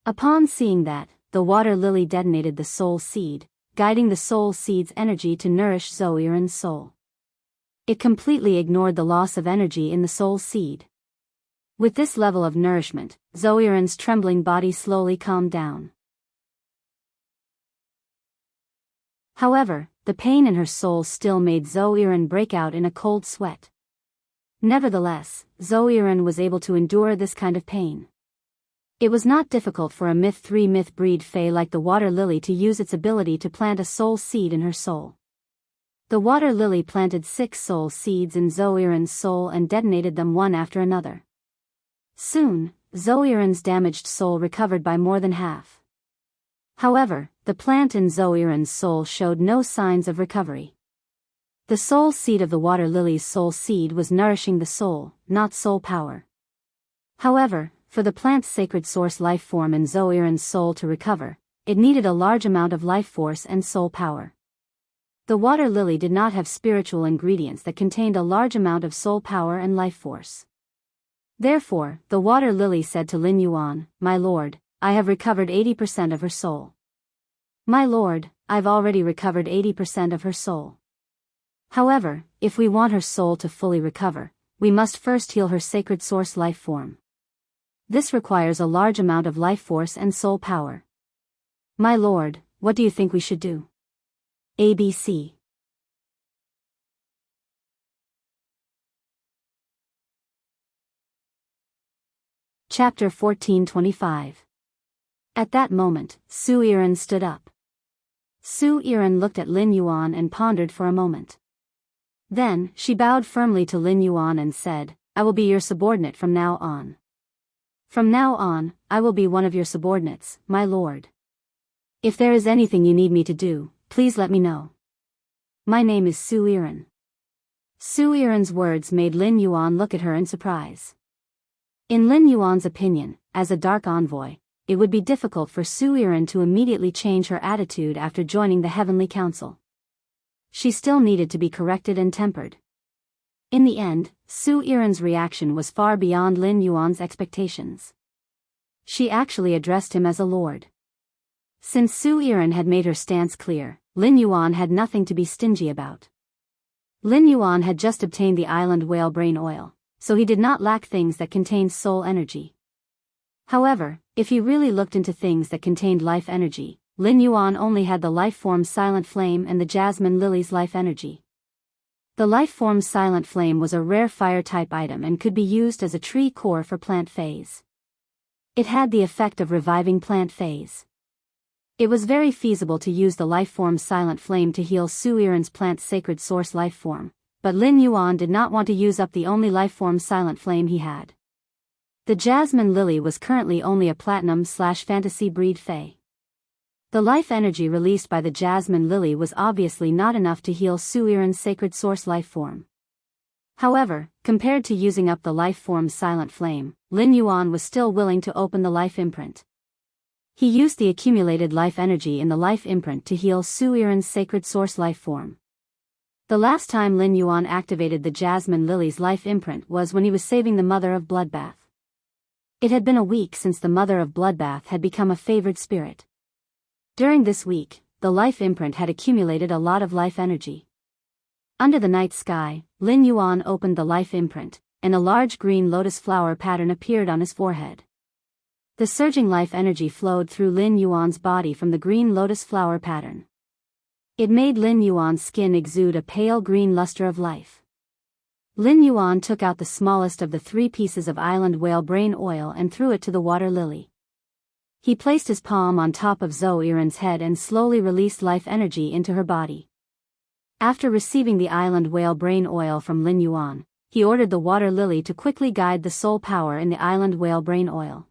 Upon seeing that, the water lily detonated the soul seed, guiding the soul seed's energy to nourish Zhou Yiren's soul. It completely ignored the loss of energy in the soul seed. With this level of nourishment, Zhou Yiren's trembling body slowly calmed down. However, the pain in her soul still made Zhou Yiren break out in a cold sweat. Nevertheless, Zhou Yiren was able to endure this kind of pain. It was not difficult for a myth breed fei like the water lily to use its ability to plant a soul seed in her soul. The water lily planted 6 soul seeds in Zhou Yiren's soul and detonated them one after another. Soon, Zhou Yiren's damaged soul recovered by more than half. However, the plant in Zhou Yiren's soul showed no signs of recovery. The soul seed of the water lily's soul seed was nourishing the soul, not soul power. However, for the plant's sacred source life form in Zhou Yiren's soul to recover, it needed a large amount of life force and soul power. The water lily did not have spiritual ingredients that contained a large amount of soul power and life force. Therefore, the water lily said to Lin Yuan, "My lord, I have recovered 80% of her soul." "My lord, I've already recovered 80% of her soul. However, if we want her soul to fully recover, we must first heal her sacred source life form. This requires a large amount of life force and soul power. My lord, what do you think we should do?" ABC. Chapter 1425. At that moment, Su Yiren stood up. Su Yiren looked at Lin Yuan and pondered for a moment. Then, she bowed firmly to Lin Yuan and said, "I will be your subordinate from now on. From now on, I will be one of your subordinates, my lord. If there is anything you need me to do, please let me know. My name is Su Yiren." Su Yiren's words made Lin Yuan look at her in surprise. In Lin Yuan's opinion, as a dark envoy, it would be difficult for Su Yiren to immediately change her attitude after joining the Heavenly Council. She still needed to be corrected and tempered. In the end, Su Yiren's reaction was far beyond Lin Yuan's expectations. She actually addressed him as a lord. Since Su Yiren had made her stance clear, Lin Yuan had nothing to be stingy about. Lin Yuan had just obtained the island whale brain oil, so he did not lack things that contained soul energy. However, if he really looked into things that contained life energy, Lin Yuan only had the life form Silent Flame and the Jasmine Lily's life energy. The life form Silent Flame was a rare fire-type item and could be used as a tree core for plant phase. It had the effect of reviving plant phase. It was very feasible to use the life form Silent Flame to heal Su Yiren's plant sacred source life form, but Lin Yuan did not want to use up the only life form Silent Flame he had. The Jasmine Lily was currently only a platinum/fantasy breed fae. The life energy released by the Jasmine Lily was obviously not enough to heal Su Yiren's sacred source life form. However, compared to using up the life form Silent Flame, Lin Yuan was still willing to open the life imprint. He used the accumulated life energy in the life imprint to heal Su Yiren's sacred source life form. The last time Lin Yuan activated the Jasmine Lily's life imprint was when he was saving the Mother of Bloodbath. It had been a week since the Mother of Bloodbath had become a favored spirit. During this week, the life imprint had accumulated a lot of life energy. Under the night sky, Lin Yuan opened the life imprint, and a large green lotus flower pattern appeared on his forehead. The surging life energy flowed through Lin Yuan's body from the green lotus flower pattern. It made Lin Yuan's skin exude a pale green luster of life. Lin Yuan took out the smallest of the 3 pieces of island whale brain oil and threw it to the water lily. He placed his palm on top of Su Yiren's head and slowly released life energy into her body. After receiving the island whale brain oil from Lin Yuan, he ordered the water lily to quickly guide the soul power in the island whale brain oil.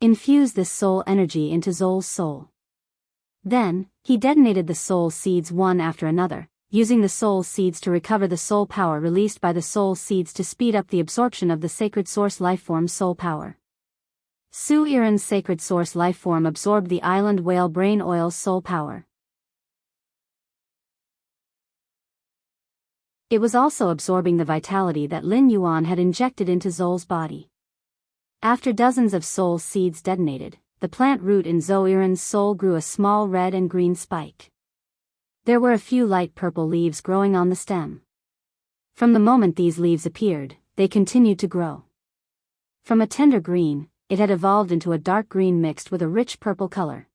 Infuse this soul energy into Zol's soul. Then, he detonated the soul seeds one after another, using the soul seeds to recover the soul power released by the soul seeds to speed up the absorption of the sacred source lifeform soul power. Su Yiren's sacred source lifeform absorbed the island whale brain oil's soul power. It was also absorbing the vitality that Lin Yuan had injected into Zol's body. After dozens of soul seeds detonated, the plant root in Su Yiren's soul grew a small red and green spike. There were a few light purple leaves growing on the stem. From the moment these leaves appeared, they continued to grow. From a tender green, it had evolved into a dark green mixed with a rich purple color.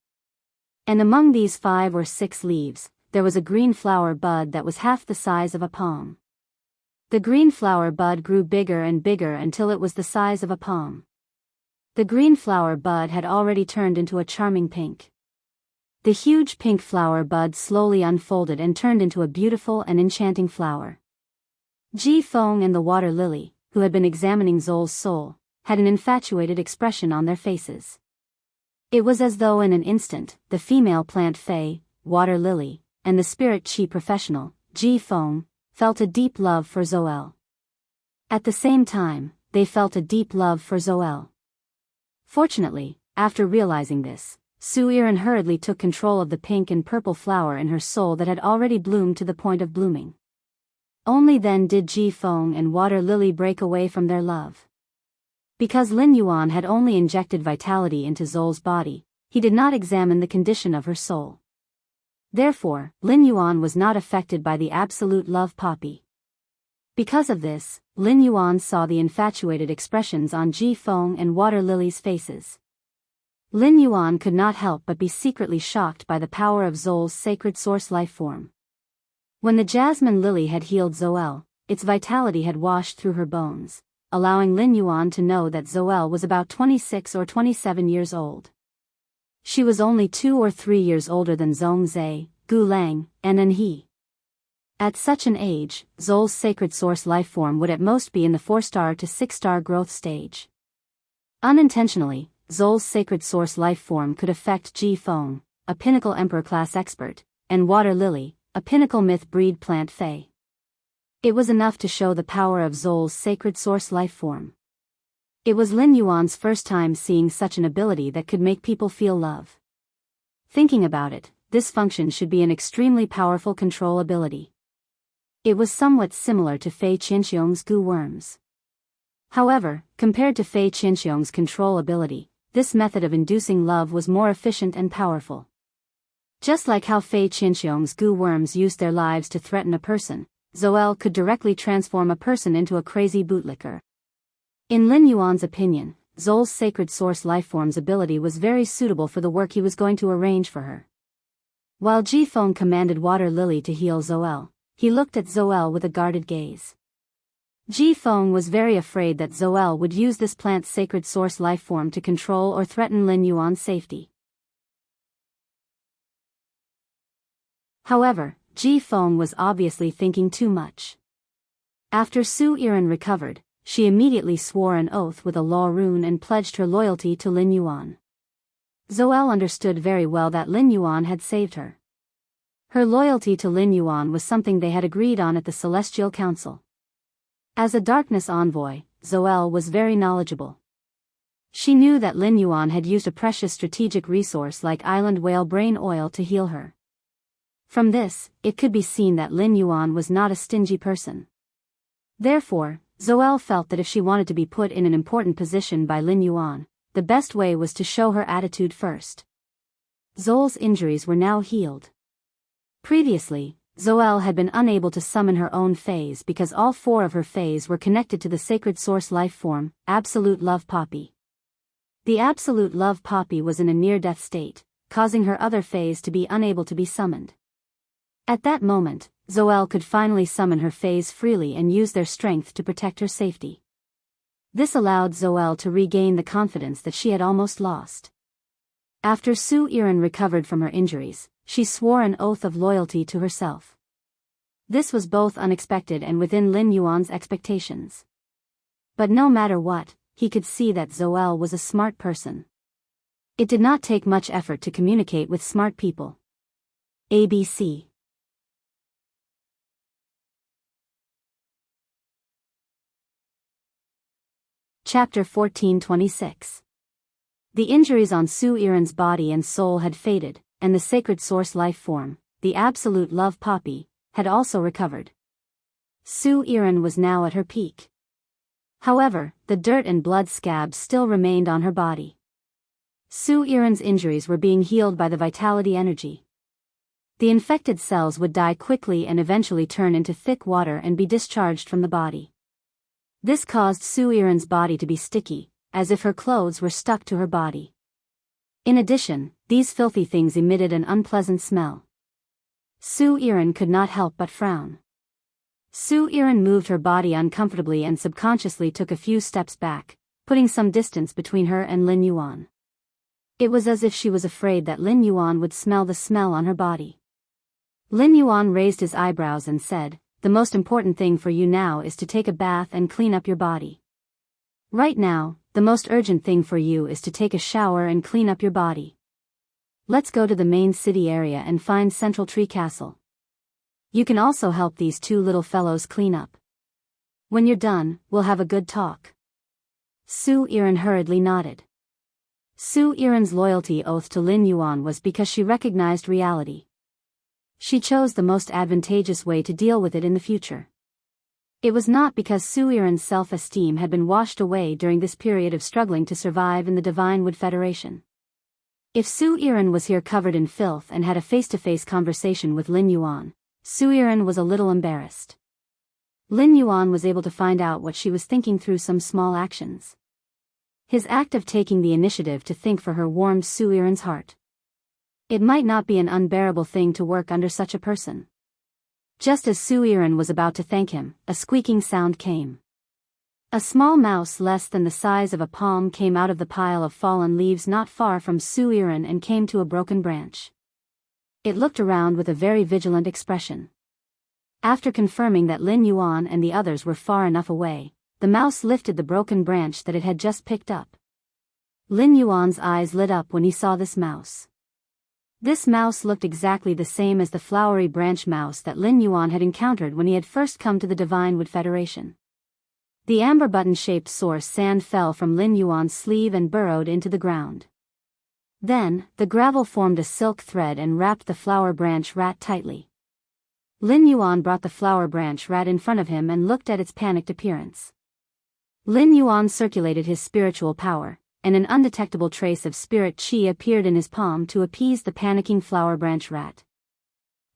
And among these 5 or 6 leaves, there was a green flower bud that was half the size of a palm. The green flower bud grew bigger and bigger until it was the size of a palm. The green flower bud had already turned into a charming pink. The huge pink flower bud slowly unfolded and turned into a beautiful and enchanting flower. Ji Feng and the water lily, who had been examining Zol's soul, had an infatuated expression on their faces. It was as though in an instant, the female plant fae, water lily, and the spirit chi professional, Ji Feng, felt a deep love for Zoel. At the same time, they felt a deep love for Zoel. Fortunately, after realizing this, Su Yiren hurriedly took control of the pink and purple flower in her soul that had already bloomed to the point of blooming. Only then did Ji Feng and water lily break away from their love. Because Lin Yuan had only injected vitality into Zol's body, he did not examine the condition of her soul. Therefore, Lin Yuan was not affected by the absolute love poppy. Because of this, Lin Yuan saw the infatuated expressions on Ji Feng and water lily's faces. Lin Yuan could not help but be secretly shocked by the power of Zol's sacred source lifeform. When the jasmine lily had healed Zoel, its vitality had washed through her bones, allowing Lin Yuan to know that Zoel was about 26 or 27 years old. She was only 2 or 3 years older than Zhongzhe, Gu Lang, and An He. At such an age, Zol's sacred source lifeform would at most be in the 4-star to 6-star growth stage. Unintentionally, Zol's sacred source lifeform could affect Ji Feng, a pinnacle emperor class expert, and Water Lily, a pinnacle myth breed plant fae. It was enough to show the power of Zol's sacred source lifeform. It was Lin Yuan's first time seeing such an ability that could make people feel love. Thinking about it, this function should be an extremely powerful control ability. It was somewhat similar to Fei Qinxiong's Gu Worms. However, compared to Fei Qinxiong's control ability, this method of inducing love was more efficient and powerful. Just like how Fei Qinxiong's Gu Worms used their lives to threaten a person, Zoel could directly transform a person into a crazy bootlicker. In Lin Yuan's opinion, Zol's sacred source lifeform's ability was very suitable for the work he was going to arrange for her. While Jifeng commanded Water Lily to heal Zoel, he looked at Zoel with a guarded gaze. Jifeng was very afraid that Zoel would use this plant's sacred source lifeform to control or threaten Lin Yuan's safety. However, Jifeng was obviously thinking too much. After Su Yiren recovered, she immediately swore an oath with a law rune and pledged her loyalty to Lin Yuan. Zoel understood very well that Lin Yuan had saved her. Her loyalty to Lin Yuan was something they had agreed on at the Celestial Council. As a darkness envoy, Zoel was very knowledgeable. She knew that Lin Yuan had used a precious strategic resource like island whale brain oil to heal her. From this, it could be seen that Lin Yuan was not a stingy person. Therefore, Zoel felt that if she wanted to be put in an important position by Lin Yuan, the best way was to show her attitude first. Zol's injuries were now healed. Previously, Zoel had been unable to summon her own phase because all 4 of her phase were connected to the sacred source life form, Absolute Love Poppy. The Absolute Love Poppy was in a near-death state, causing her other phase to be unable to be summoned. At that moment, Zoel could finally summon her phase freely and use their strength to protect her safety. This allowed Zoel to regain the confidence that she had almost lost. After Su Yiren recovered from her injuries, she swore an oath of loyalty to herself. This was both unexpected and within Lin Yuan's expectations. But no matter what, he could see that Zoel was a smart person. It did not take much effort to communicate with smart people. ABC. Chapter 1426. The injuries on Su Yiren's body and soul had faded, and the sacred source life form, the Absolute Love Poppy, had also recovered. Su Yiren was now at her peak. However, the dirt and blood scabs still remained on her body. Su Yiren's injuries were being healed by the vitality energy. The infected cells would die quickly and eventually turn into thick water and be discharged from the body. This caused Su Yiren's body to be sticky, as if her clothes were stuck to her body. In addition, these filthy things emitted an unpleasant smell. Su Yiren could not help but frown. Su Yiren moved her body uncomfortably and subconsciously took a few steps back, putting some distance between her and Lin Yuan. It was as if she was afraid that Lin Yuan would smell the smell on her body. Lin Yuan raised his eyebrows and said, "The most important thing for you now is to take a bath and clean up your body. Right now, the most urgent thing for you is to take a shower and clean up your body. Let's go to the main city area and find Central Tree Castle. You can also help these 2 little fellows clean up. When you're done, we'll have a good talk." Su Yiren hurriedly nodded. Su Yiren's loyalty oath to Lin Yuan was because she recognized reality. She chose the most advantageous way to deal with it in the future. It was not because Su Yiren's self-esteem had been washed away during this period of struggling to survive in the Divine Wood Federation. If Su Yiren was here covered in filth and had a face-to-face conversation with Lin Yuan, Su Yiren was a little embarrassed. Lin Yuan was able to find out what she was thinking through some small actions. His act of taking the initiative to think for her warmed Su Yiren's heart. It might not be an unbearable thing to work under such a person. Just as Su Yiren was about to thank him, a squeaking sound came. A small mouse less than the size of a palm came out of the pile of fallen leaves not far from Su Yiren and came to a broken branch. It looked around with a very vigilant expression. After confirming that Lin Yuan and the others were far enough away, the mouse lifted the broken branch that it had just picked up. Lin Yuan's eyes lit up when he saw this mouse. This mouse looked exactly the same as the flowery branch mouse that Lin Yuan had encountered when he had first come to the Divine Wood Federation. The amber button-shaped source sand fell from Lin Yuan's sleeve and burrowed into the ground. Then, the gravel formed a silk thread and wrapped the flower branch rat tightly. Lin Yuan brought the flower branch rat in front of him and looked at its panicked appearance. Lin Yuan circulated his spiritual power, and an undetectable trace of spirit qi appeared in his palm to appease the panicking flower branch rat.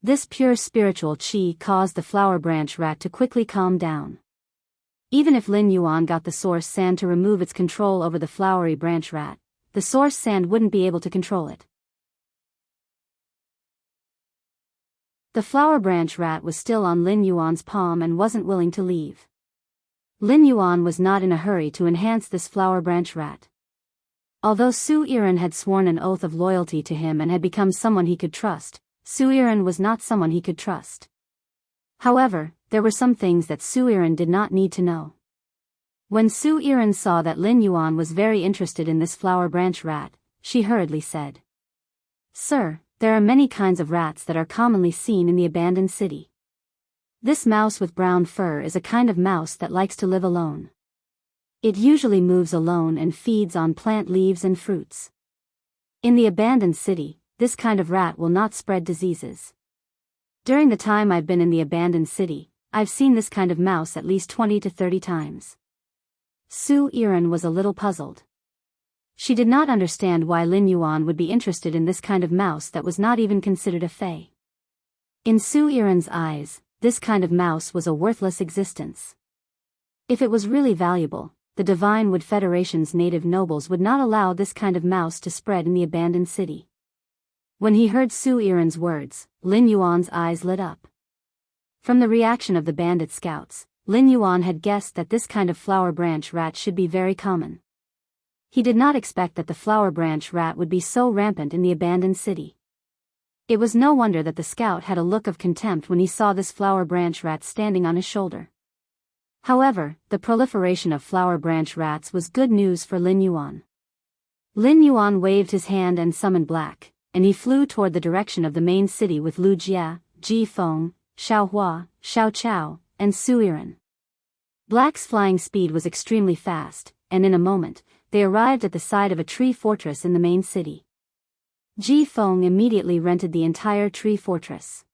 This pure spiritual qi caused the flower branch rat to quickly calm down. Even if Lin Yuan got the source sand to remove its control over the flowery branch rat, the source sand wouldn't be able to control it. The flower branch rat was still on Lin Yuan's palm and wasn't willing to leave. Lin Yuan was not in a hurry to enhance this flower branch rat. Although Su Yiren had sworn an oath of loyalty to him and had become someone he could trust, Su Yiren was not someone he could trust. However, there were some things that Su Yiren did not need to know. When Su Yiren saw that Lin Yuan was very interested in this flower branch rat, she hurriedly said, "Sir, there are many kinds of rats that are commonly seen in the abandoned city. This mouse with brown fur is a kind of mouse that likes to live alone. It usually moves alone and feeds on plant leaves and fruits. In the abandoned city, this kind of rat will not spread diseases. During the time I've been in the abandoned city, I've seen this kind of mouse at least 20 to 30 times." Su Yiren was a little puzzled. She did not understand why Lin Yuan would be interested in this kind of mouse that was not even considered a fey. In Su Yiren's eyes, this kind of mouse was a worthless existence. If it was really valuable, the Divine Wood Federation's native nobles would not allow this kind of mouse to spread in the abandoned city. When he heard Su Yiren's words, Lin Yuan's eyes lit up. From the reaction of the bandit scouts, Lin Yuan had guessed that this kind of flower branch rat should be very common. He did not expect that the flower branch rat would be so rampant in the abandoned city. It was no wonder that the scout had a look of contempt when he saw this flower branch rat standing on his shoulder. However, the proliferation of flower branch rats was good news for Lin Yuan. Lin Yuan waved his hand and summoned Black, and he flew toward the direction of the main city with Lu Jia, Ji Feng, Xiao Hua, Xiao Chao, and Su Yiren. Black's flying speed was extremely fast, and in a moment, they arrived at the side of a tree fortress in the main city. Ji Feng immediately rented the entire tree fortress.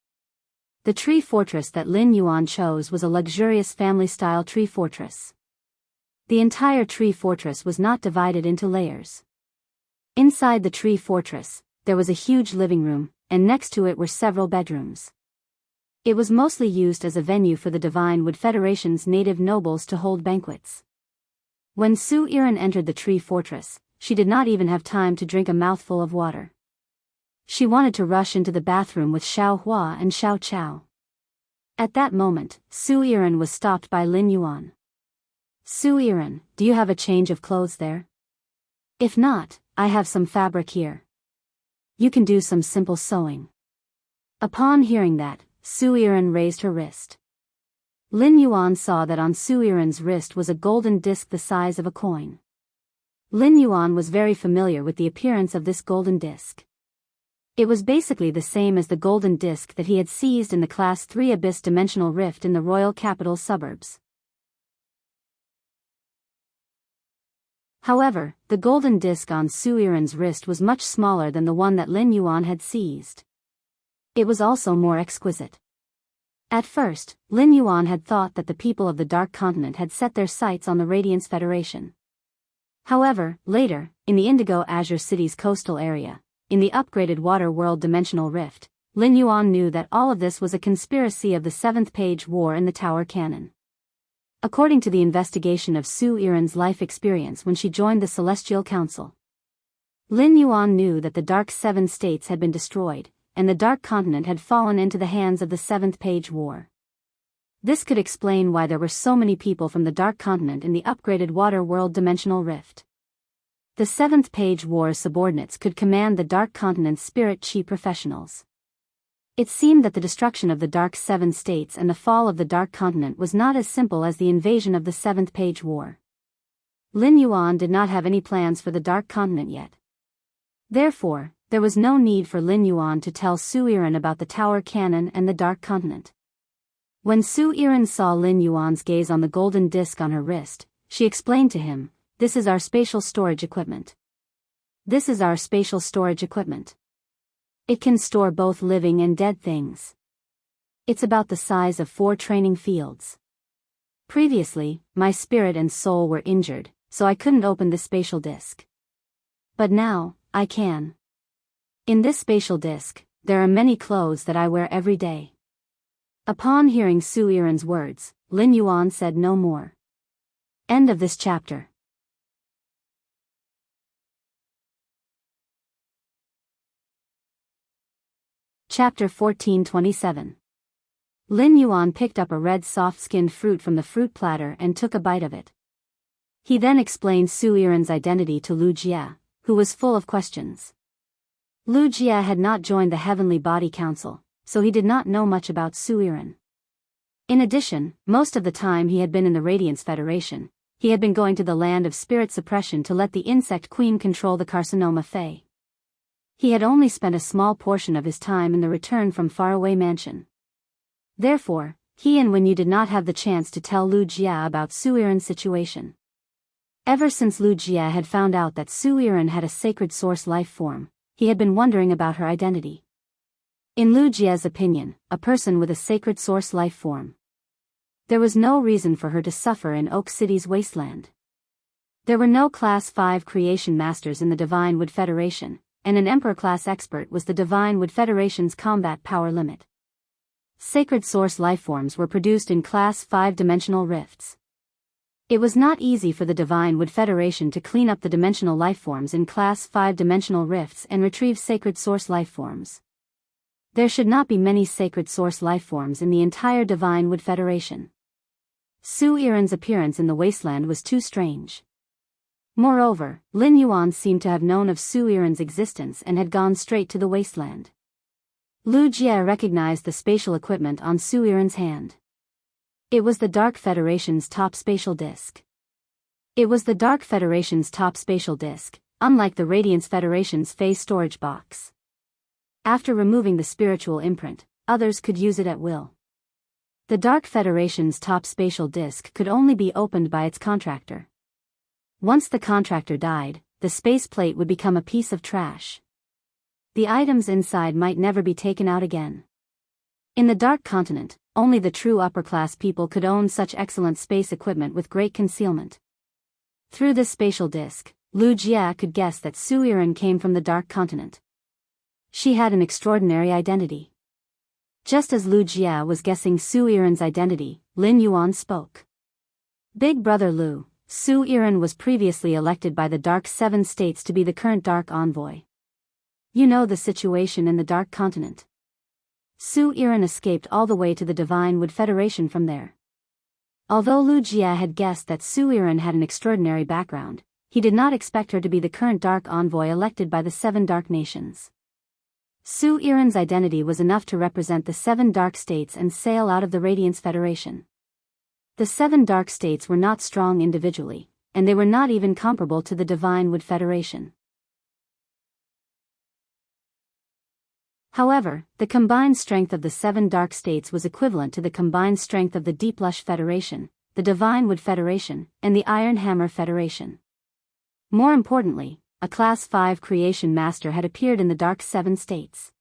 The tree fortress that Lin Yuan chose was a luxurious family-style tree fortress. The entire tree fortress was not divided into layers. Inside the tree fortress, there was a huge living room, and next to it were several bedrooms. It was mostly used as a venue for the Divine Wood Federation's native nobles to hold banquets. When Su Yiren entered the tree fortress, she did not even have time to drink a mouthful of water. She wanted to rush into the bathroom with Xiao Hua and Xiao Chao. At that moment, Su Yiren was stopped by Lin Yuan. "Su Yiren, do you have a change of clothes there? If not, I have some fabric here. You can do some simple sewing." Upon hearing that, Su Yiren raised her wrist. Lin Yuan saw that on Su Yiren's wrist was a golden disc the size of a coin. Lin Yuan was very familiar with the appearance of this golden disc. It was basically the same as the golden disc that he had seized in the Class 3 Abyss Dimensional Rift in the royal capital suburbs. However, the golden disc on Su Yiren's wrist was much smaller than the one that Lin Yuan had seized. It was also more exquisite. At first, Lin Yuan had thought that the people of the Dark Continent had set their sights on the Radiance Federation. However, later, in the Indigo Azure City's coastal area, in the upgraded Water World Dimensional Rift, Lin Yuan knew that all of this was a conspiracy of the Seventh Page War in the Tower Cannon. According to the investigation of Su Yiren's life experience when she joined the Celestial Council, Lin Yuan knew that the Dark Seven States had been destroyed, and the Dark Continent had fallen into the hands of the Seventh Page War. This could explain why there were so many people from the Dark Continent in the upgraded Water World Dimensional Rift. The Seventh Page War's subordinates could command the Dark Continent's spirit chi professionals. It seemed that the destruction of the Dark Seven States and the fall of the Dark Continent was not as simple as the invasion of the Seventh Page War. Lin Yuan did not have any plans for the Dark Continent yet. Therefore, there was no need for Lin Yuan to tell Su Yiren about the Tower Cannon and the Dark Continent. When Su Yiren saw Lin Yuan's gaze on the golden disc on her wrist, she explained to him, "This is our spatial storage equipment. This is our spatial storage equipment. It can store both living and dead things. It's about the size of 4 training fields. Previously, my spirit and soul were injured, so I couldn't open this spatial disc. But now, I can. In this spatial disc, there are many clothes that I wear every day." Upon hearing Su Yiren's words, Lin Yuan said no more. End of this chapter. Chapter 14:27. Lin Yuan picked up a red soft-skinned fruit from the fruit platter and took a bite of it. He then explained Su Yiren's identity to Lu Jie, who was full of questions. Lu Jie had not joined the Heavenly Body Council, so he did not know much about Su Yiren. In addition, most of the time he had been in the Radiance Federation, he had been going to the land of spirit suppression to let the Insect Queen control the Carcinoma Fae. He had only spent a small portion of his time in the return from faraway mansion. Therefore, he and Wenyu did not have the chance to tell Lu Jie about Su Yiren's situation. Ever since Lu Jie had found out that Su Yiren had a sacred source life form, he had been wondering about her identity. In Lu Jie's opinion, a person with a sacred source life form. There was no reason for her to suffer in Oak City's wasteland. There were no Class 5 creation masters in the Divine Wood Federation, and an Emperor-class expert was the Divine Wood Federation's combat power limit. Sacred source lifeforms were produced in Class 5 dimensional rifts. It was not easy for the Divine Wood Federation to clean up the dimensional lifeforms in Class 5 dimensional rifts and retrieve sacred source lifeforms. There should not be many sacred source lifeforms in the entire Divine Wood Federation. Su Yiren's appearance in the wasteland was too strange. Moreover, Lin Yuan seemed to have known of Su Yiren's existence and had gone straight to the wasteland. Lu Jie recognized the spatial equipment on Su Yiren's hand. It was the Dark Federation's top spatial disk. Unlike the Radiance Federation's phase storage box. After removing the spiritual imprint, others could use it at will. The Dark Federation's top spatial disk could only be opened by its contractor. Once the contractor died, the space plate would become a piece of trash. The items inside might never be taken out again. In the Dark Continent, only the true upper-class people could own such excellent space equipment with great concealment. Through this spatial disk, Lu Jie could guess that Su Yiren came from the Dark Continent. She had an extraordinary identity. Just as Lu Jie was guessing Su Yiren's identity, Lin Yuan spoke. Big brother Lu, Su Yiren was previously elected by the Dark Seven States to be the current Dark Envoy. You know the situation in the Dark Continent. Su Yiren escaped all the way to the Divine Wood Federation from there. Although Lu Jie had guessed that Su Yiren had an extraordinary background, he did not expect her to be the current Dark Envoy elected by the Seven Dark Nations. Su Yiren's identity was enough to represent the Seven Dark States and sail out of the Radiance Federation. The Seven Dark States were not strong individually, and they were not even comparable to the Divine Wood Federation. However, the combined strength of the Seven Dark States was equivalent to the combined strength of the Deep Lush Federation, the Divine Wood Federation, and the Iron Hammer Federation. More importantly, a Class 5 creation master had appeared in the Dark Seven States.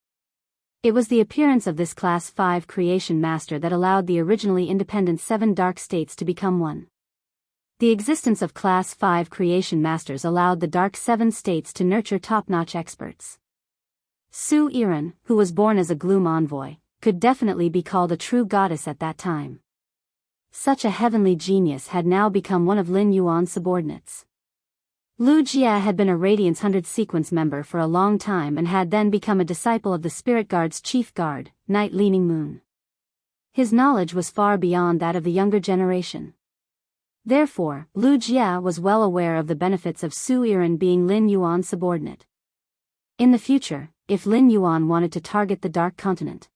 It was the appearance of this Class 5 creation master that allowed the originally independent Seven Dark States to become one. The existence of Class 5 creation masters allowed the Dark Seven States to nurture top-notch experts. Su Yiren, who was born as a Gloom Envoy, could definitely be called a true goddess at that time. Such a heavenly genius had now become one of Lin Yuan's subordinates. Lu Jie had been a Radiance 100 sequence member for a long time and had then become a disciple of the Spirit Guard's chief guard, Night Leaning Moon. His knowledge was far beyond that of the younger generation. Therefore, Lu Jie was well aware of the benefits of Su Yiren being Lin Yuan's subordinate. In the future, if Lin Yuan wanted to target the Dark Continent.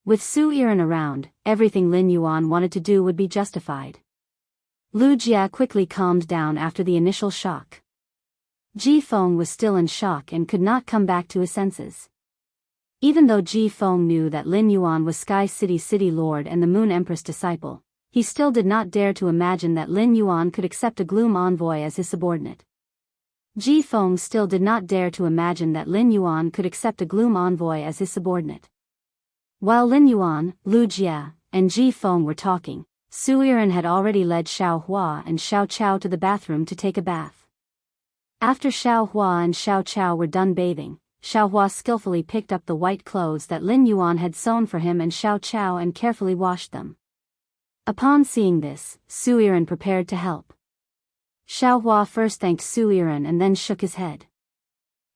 With Su Yiren around, everything Lin Yuan wanted to do would be justified. Lu Jie quickly calmed down after the initial shock. Ji Feng was still in shock and could not come back to his senses. Even though Ji Feng knew that Lin Yuan was Sky City's city lord and the Moon Empress disciple, he still did not dare to imagine that Lin Yuan could accept a Gloom Envoy as his subordinate. Ji Feng still did not dare to imagine that Lin Yuan could accept a Gloom Envoy as his subordinate. While Lin Yuan, Lu Jie, and Ji Feng were talking, Su Yiren had already led Xiao Hua and Xiao Chao to the bathroom to take a bath. After Xiao Hua and Xiao Chao were done bathing, Xiao Hua skillfully picked up the white clothes that Lin Yuan had sewn for him and Xiao Chao and carefully washed them. Upon seeing this, Su Yiren prepared to help. Xiaohua first thanked Su Yiren and then shook his head.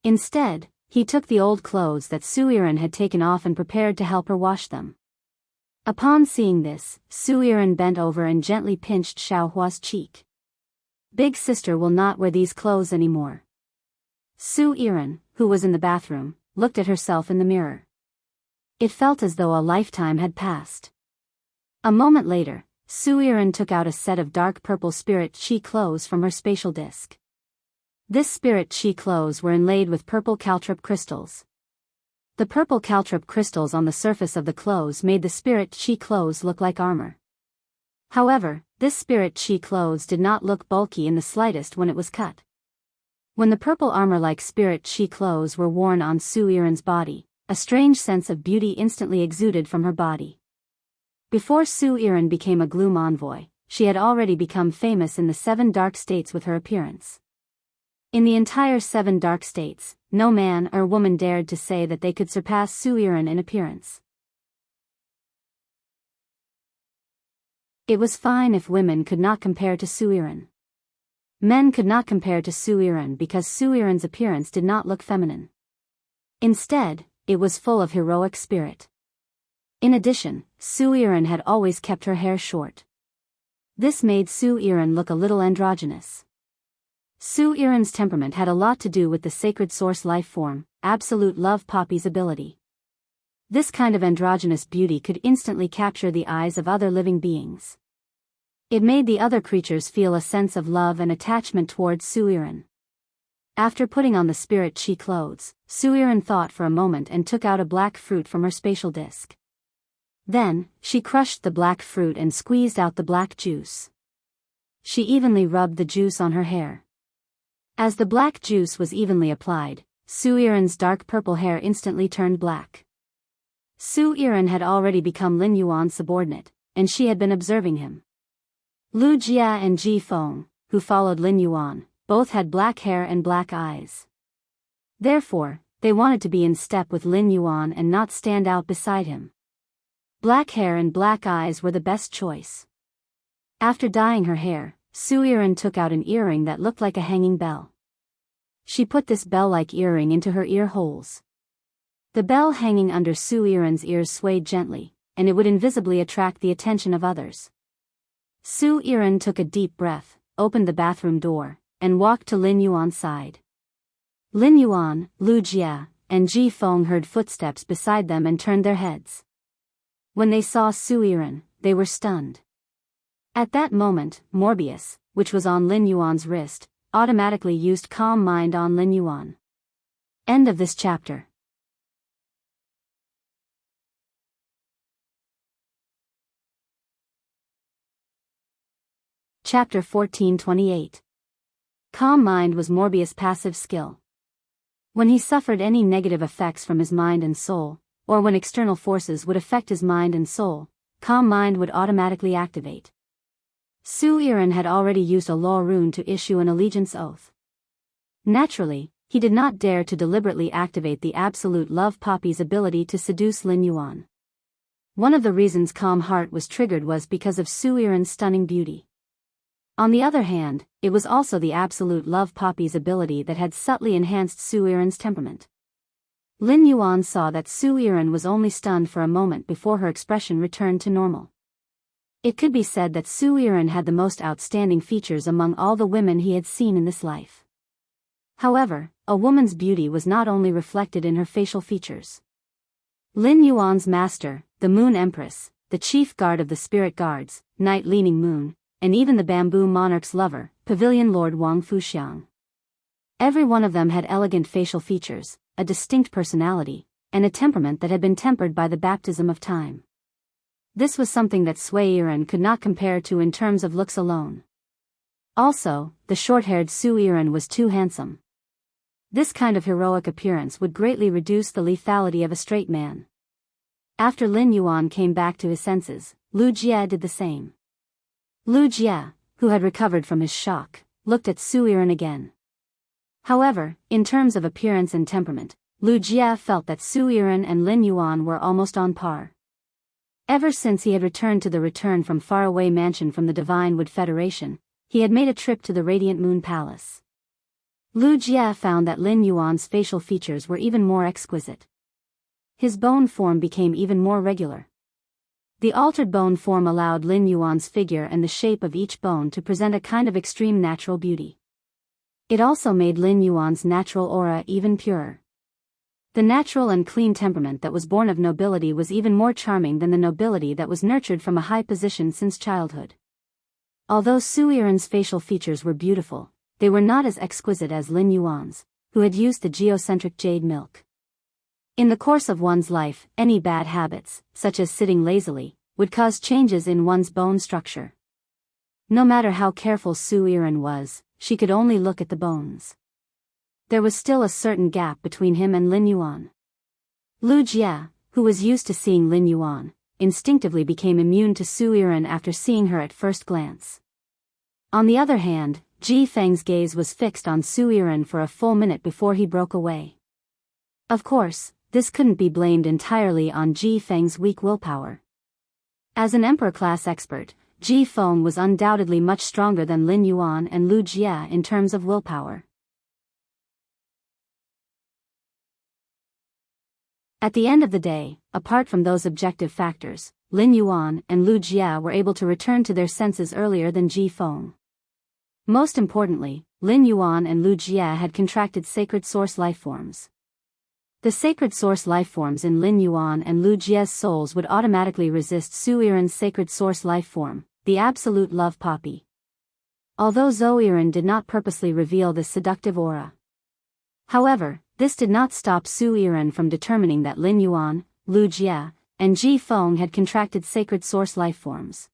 Instead, he took the old clothes that Su Yiren had taken off and prepared to help her wash them. Upon seeing this, Su Yiren bent over and gently pinched Xiaohua's cheek. Big sister will not wear these clothes anymore. Su Yiren, who was in the bathroom, looked at herself in the mirror. It felt as though a lifetime had passed. A moment later, Su Yiren took out a set of dark purple spirit chi clothes from her spatial disc. This spirit chi clothes were inlaid with purple caltrop crystals. The purple caltrop crystals on the surface of the clothes made the spirit chi clothes look like armor. However, this spirit chi clothes did not look bulky in the slightest when it was cut. When the purple armor-like spirit chi clothes were worn on Su Yiren's body, a strange sense of beauty instantly exuded from her body. Before Su Yiren became a gloom envoy, she had already become famous in the 7 dark states with her appearance. In the entire 7 dark states, no man or woman dared to say that they could surpass Su Yiren in appearance. It was fine if women could not compare to Su Yiren. Men could not compare to Su Yiren because Su Yiren's appearance did not look feminine. Instead, it was full of heroic spirit. In addition, Su Yiren had always kept her hair short. This made Su Yiren look a little androgynous. Su Yiren's temperament had a lot to do with the sacred source life form, absolute love Poppy's ability. This kind of androgynous beauty could instantly capture the eyes of other living beings. It made the other creatures feel a sense of love and attachment towards Su Yiren. After putting on the spirit chi clothes, Su Yiren thought for a moment and took out a black fruit from her spatial disc. Then, she crushed the black fruit and squeezed out the black juice. She evenly rubbed the juice on her hair. As the black juice was evenly applied, Su Yiren's dark purple hair instantly turned black. Su Yiren had already become Lin Yuan's subordinate, and she had been observing him. Lu Jia and Ji Feng, who followed Lin Yuan, both had black hair and black eyes. Therefore, they wanted to be in step with Lin Yuan and not stand out beside him. Black hair and black eyes were the best choice. After dyeing her hair, Su Yiren took out an earring that looked like a hanging bell. She put this bell-like earring into her ear holes. The bell hanging under Su Yiren's ears swayed gently, and it would invisibly attract the attention of others. Su Yiren took a deep breath, opened the bathroom door, and walked to Lin Yuan's side. Lin Yuan, Lu Jia, and Ji Feng heard footsteps beside them and turned their heads. When they saw Su Yiren, they were stunned. At that moment, Morbius, which was on Lin Yuan's wrist, automatically used Calm Mind on Lin Yuan. End of this chapter. Chapter 1428. Calm Mind was Morbius' passive skill. When he suffered any negative effects from his mind and soul, or when external forces would affect his mind and soul, Calm Mind would automatically activate. Su Yiren had already used a law rune to issue an allegiance oath. Naturally, he did not dare to deliberately activate the absolute love Poppy's ability to seduce Lin Yuan. One of the reasons Calm Heart was triggered was because of Su Yiren's stunning beauty. On the other hand, it was also the absolute love Poppy's ability that had subtly enhanced Su Yiren's temperament. Lin Yuan saw that Su Yiren was only stunned for a moment before her expression returned to normal. It could be said that Su Yiren had the most outstanding features among all the women he had seen in this life. However, a woman's beauty was not only reflected in her facial features. Lin Yuan's master, the Moon Empress, the chief guard of the spirit guards, Night Leaning Moon, and even the Bamboo Monarch's lover, Pavilion Lord Wang Fuxiang. Every one of them had elegant facial features, a distinct personality, and a temperament that had been tempered by the baptism of time. This was something that Su Yiren could not compare to in terms of looks alone. Also, the short-haired Su Yiren was too handsome. This kind of heroic appearance would greatly reduce the lethality of a straight man. After Lin Yuan came back to his senses, Lu Jia did the same. Lu Jia, who had recovered from his shock, looked at Su Yiren again. However, in terms of appearance and temperament, Lu Jia felt that Su Yiren and Lin Yuan were almost on par. Ever since he had returned to the return from faraway mansion from the Divine Wood Federation, he had made a trip to the Radiant Moon Palace. Lu Jie found that Lin Yuan's facial features were even more exquisite. His bone form became even more regular. The altered bone form allowed Lin Yuan's figure and the shape of each bone to present a kind of extreme natural beauty. It also made Lin Yuan's natural aura even purer. The natural and clean temperament that was born of nobility was even more charming than the nobility that was nurtured from a high position since childhood. Although Su Yiren's facial features were beautiful, they were not as exquisite as Lin Yuan's, who had used the geocentric jade milk. In the course of one's life, any bad habits, such as sitting lazily, would cause changes in one's bone structure. No matter how careful Su Yiren was, she could only look at the bones. There was still a certain gap between him and Lin Yuan. Lu Jie, who was used to seeing Lin Yuan, instinctively became immune to Su Yiren after seeing her at first glance. On the other hand, Ji Feng's gaze was fixed on Su Yiren for a full minute before he broke away. Of course, this couldn't be blamed entirely on Ji Feng's weak willpower. As an emperor-class expert, Ji Feng was undoubtedly much stronger than Lin Yuan and Lu Jie in terms of willpower. At the end of the day, apart from those objective factors, Lin Yuan and Lu Jie were able to return to their senses earlier than Ji Feng. Most importantly, Lin Yuan and Lu Jie had contracted sacred source lifeforms. The sacred source lifeforms in Lin Yuan and Lu Jie's souls would automatically resist Su Yiren's sacred source lifeform, the absolute love poppy. Although Zhou Yiren did not purposely reveal this seductive aura. However, this did not stop Su Yiren from determining that Lin Yuan, Lu Jie, and Ji Feng had contracted sacred source lifeforms.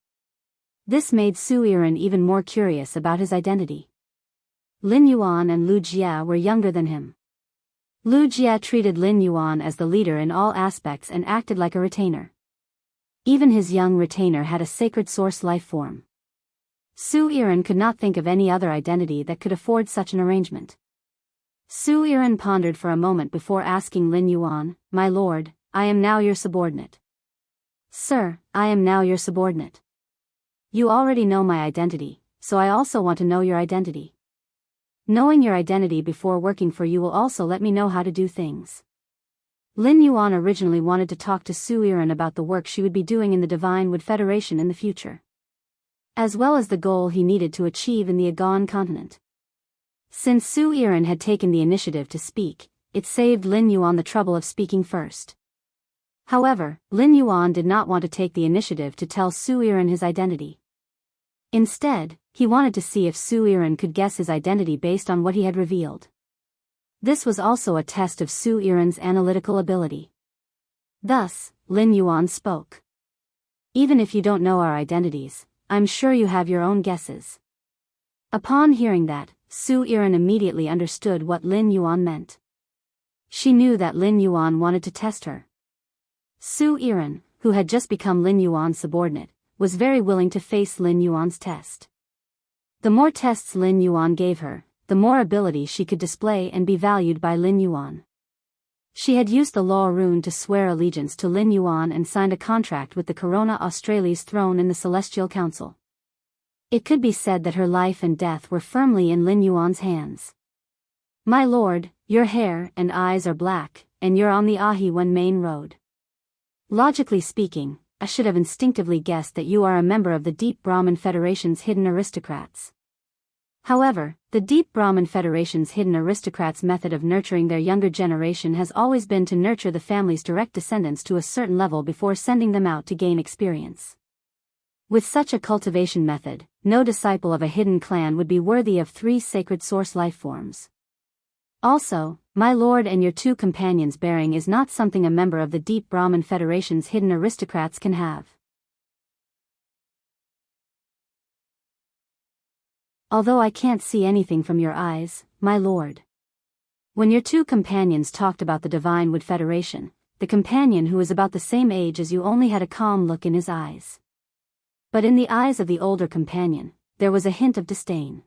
This made Su Yiren even more curious about his identity. Lin Yuan and Lu Jie were younger than him. Lu Jie treated Lin Yuan as the leader in all aspects and acted like a retainer. Even his young retainer had a sacred source lifeform. Su Yiren could not think of any other identity that could afford such an arrangement. Su Yiren pondered for a moment before asking Lin Yuan, "My lord, I am now your subordinate." "Sir, I am now your subordinate. You already know my identity, so I also want to know your identity. Knowing your identity before working for you will also let me know how to do things." Lin Yuan originally wanted to talk to Su Yiren about the work she would be doing in the Divine Wood Federation in the future, as well as the goal he needed to achieve in the Agon continent. Since Su Yiren had taken the initiative to speak, it saved Lin Yuan the trouble of speaking first. However, Lin Yuan did not want to take the initiative to tell Su Yiren his identity. Instead, he wanted to see if Su Yiren could guess his identity based on what he had revealed. This was also a test of Su Yiren's analytical ability. Thus, Lin Yuan spoke. "Even if you don't know our identities, I'm sure you have your own guesses." Upon hearing that, Su Yiren immediately understood what Lin Yuan meant. She knew that Lin Yuan wanted to test her. Su Yiren, who had just become Lin Yuan's subordinate, was very willing to face Lin Yuan's test. The more tests Lin Yuan gave her, the more ability she could display and be valued by Lin Yuan. She had used the law rune to swear allegiance to Lin Yuan and signed a contract with the Corona Australia's throne in the Celestial Council. It could be said that her life and death were firmly in Lin Yuan's hands. "My lord, your hair and eyes are black, and you're on the Ahi-Wen main road. Logically speaking, I should have instinctively guessed that you are a member of the Deep Brahmin Federation's hidden aristocrats. However, the Deep Brahmin Federation's hidden aristocrats' method of nurturing their younger generation has always been to nurture the family's direct descendants to a certain level before sending them out to gain experience. With such a cultivation method, no disciple of a hidden clan would be worthy of 3 sacred source lifeforms. Also, my lord and your 2 companions' bearing is not something a member of the Deep Brahmin Federation's hidden aristocrats can have. Although I can't see anything from your eyes, my lord." When your 2 companions talked about the Divine Wood Federation, the companion who was about the same age as you only had a calm look in his eyes. But in the eyes of the older companion, there was a hint of disdain.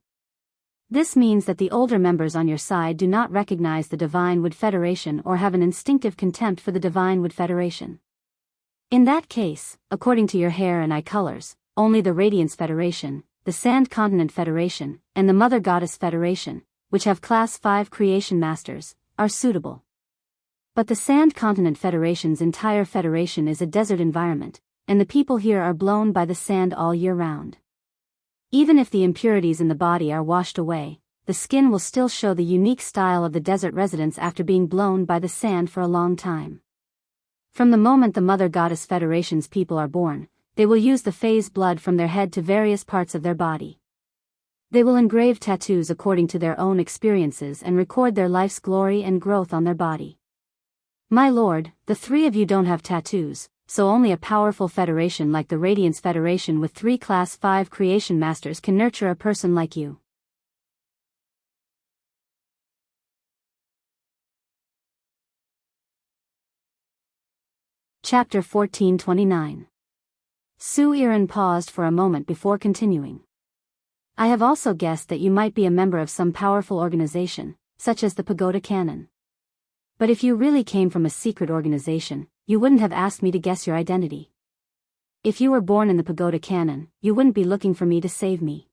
This means that the older members on your side do not recognize the Divine Wood Federation or have an instinctive contempt for the Divine Wood Federation. In that case, according to your hair and eye colors, only the Radiance Federation, the Sand Continent Federation, and the Mother Goddess Federation, which have Class 5 creation masters, are suitable. But the Sand Continent Federation's entire federation is a desert environment, and the people here are blown by the sand all year round. Even if the impurities in the body are washed away, the skin will still show the unique style of the desert residents after being blown by the sand for a long time. From the moment the Mother Goddess Federation's people are born, they will use the phase blood from their head to various parts of their body. They will engrave tattoos according to their own experiences and record their life's glory and growth on their body. My lord, the three of you don't have tattoos, so only a powerful federation like the Radiance Federation with 3 Class 5 creation masters can nurture a person like you. Chapter 1429. Su Iran paused for a moment before continuing. I have also guessed that you might be a member of some powerful organization, such as the Pagoda Canon. But if you really came from a secret organization, you wouldn't have asked me to guess your identity. If you were born in the Pagoda Canon, you wouldn't be looking for me to save me.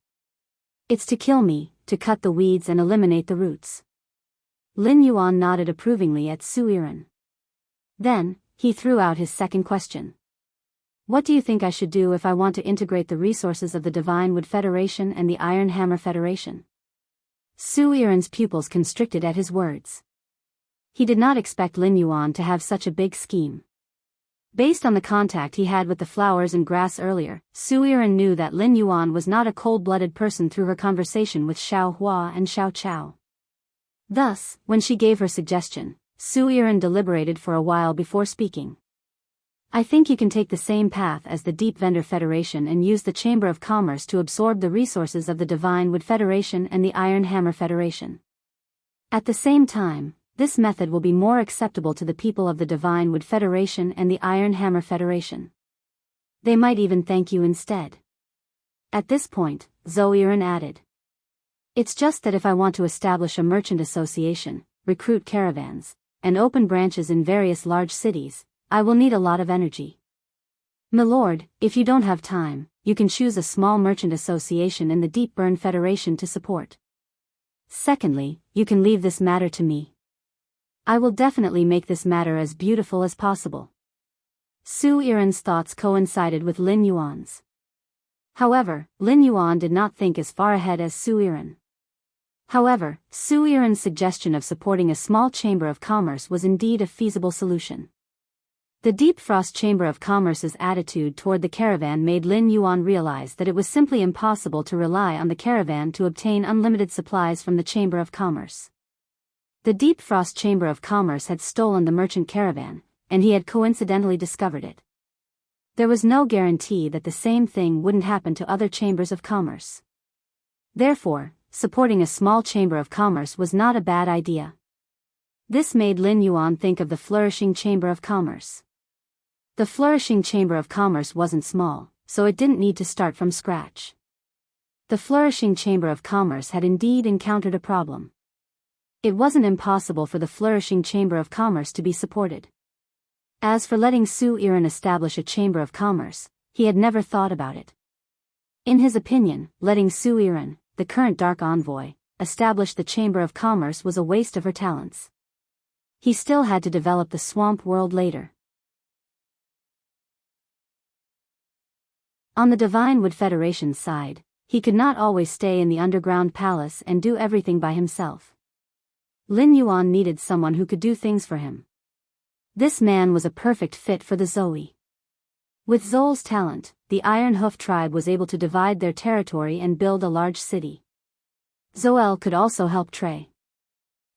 It's to kill me, to cut the weeds and eliminate the roots. Lin Yuan nodded approvingly at Su Iran. Then, he threw out his second question. What do you think I should do if I want to integrate the resources of the Divine Wood Federation and the Iron Hammer Federation? Su Iran's pupils constricted at his words. He did not expect Lin Yuan to have such a big scheme. Based on the contact he had with the flowers and grass earlier, Su Iran knew that Lin Yuan was not a cold-blooded person through her conversation with Xiao Hua and Xiao Chao. Thus, when she gave her suggestion, Su Iran deliberated for a while before speaking. I think you can take the same path as the Deep Vendor Federation and use the Chamber of Commerce to absorb the resources of the Divine Wood Federation and the Iron Hammer Federation. At the same time, this method will be more acceptable to the people of the Divine Wood Federation and the Iron Hammer Federation. They might even thank you instead. At this point, Zhou Iran added. It's just that if I want to establish a merchant association, recruit caravans, and open branches in various large cities, I will need a lot of energy. My lord, if you don't have time, you can choose a small merchant association in the Deep Burn Federation to support. Secondly, you can leave this matter to me. I will definitely make this matter as beautiful as possible. Su Iran's thoughts coincided with Lin Yuan's. However, Lin Yuan did not think as far ahead as Su Iran. However, Su Iran's suggestion of supporting a small chamber of commerce was indeed a feasible solution. The Deep Frost Chamber of Commerce's attitude toward the caravan made Lin Yuan realize that it was simply impossible to rely on the caravan to obtain unlimited supplies from the Chamber of Commerce. The Deep Frost Chamber of Commerce had stolen the merchant caravan, and he had coincidentally discovered it. There was no guarantee that the same thing wouldn't happen to other chambers of commerce. Therefore, supporting a small chamber of commerce was not a bad idea. This made Lin Yuan think of the Flourishing Chamber of Commerce. The Flourishing Chamber of Commerce wasn't small, so it didn't need to start from scratch. The Flourishing Chamber of Commerce had indeed encountered a problem. It wasn't impossible for the Flourishing Chamber of Commerce to be supported. As for letting Su Iran establish a Chamber of Commerce, he had never thought about it. In his opinion, letting Su Iran, the current Dark Envoy, establish the Chamber of Commerce was a waste of her talents. He still had to develop the Swamp World later. On the Divine Wood Federation's side, he could not always stay in the underground palace and do everything by himself. Lin Yuan needed someone who could do things for him. This man was a perfect fit for the Zoe. With Zol's talent, the Iron Hoof tribe was able to divide their territory and build a large city. Zoel could also help Trey.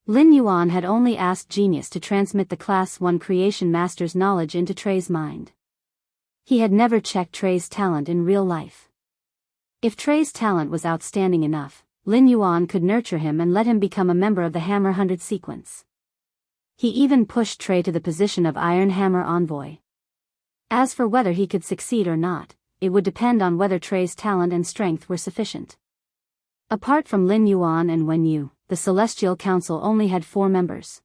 Lin Yuan had only asked Genius to transmit the Class 1 Creation Master's knowledge into Trey's mind. He had never checked Trey's talent in real life. If Trey's talent was outstanding enough, Lin Yuan could nurture him and let him become a member of the Hammer 100 sequence. He even pushed Trey to the position of Iron Hammer Envoy. As for whether he could succeed or not, it would depend on whether Trey's talent and strength were sufficient. Apart from Lin Yuan and Wen Yu, the Celestial Council only had 4 members.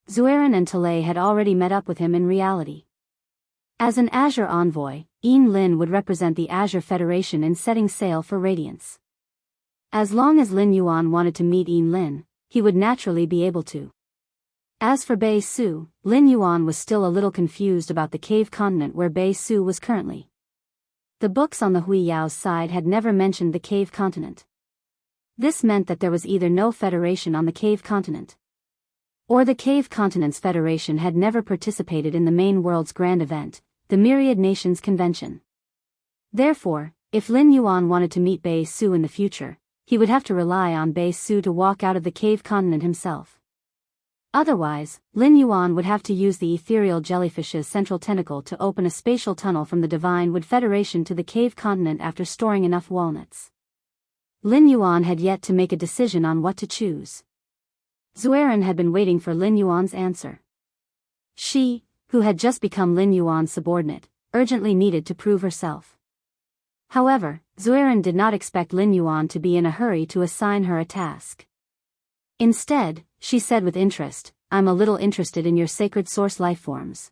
Zueran and Talay had already met up with him in reality. As an Azure Envoy, Yin Lin would represent the Azure Federation in setting sail for radiance. As long as Lin Yuan wanted to meet Yin Lin, he would naturally be able to. As for Bei Su, Lin Yuan was still a little confused about the cave continent where Bei Su was currently. The books on the Huiyao's side had never mentioned the cave continent. This meant that there was either no federation on the cave continent, or the cave continent's federation had never participated in the main world's grand event, the Myriad Nations Convention. Therefore, if Lin Yuan wanted to meet Bei Su in the future, he would have to rely on Bei Su to walk out of the cave continent himself. Otherwise, Lin Yuan would have to use the ethereal jellyfish's central tentacle to open a spatial tunnel from the Divine Wood Federation to the cave continent after storing enough walnuts. Lin Yuan had yet to make a decision on what to choose. Zuerin had been waiting for Lin Yuan's answer. She, who had just become Lin Yuan's subordinate, urgently needed to prove herself. However, Zuerin did not expect Lin Yuan to be in a hurry to assign her a task. Instead, she said with interest, "I'm a little interested in your sacred source lifeforms.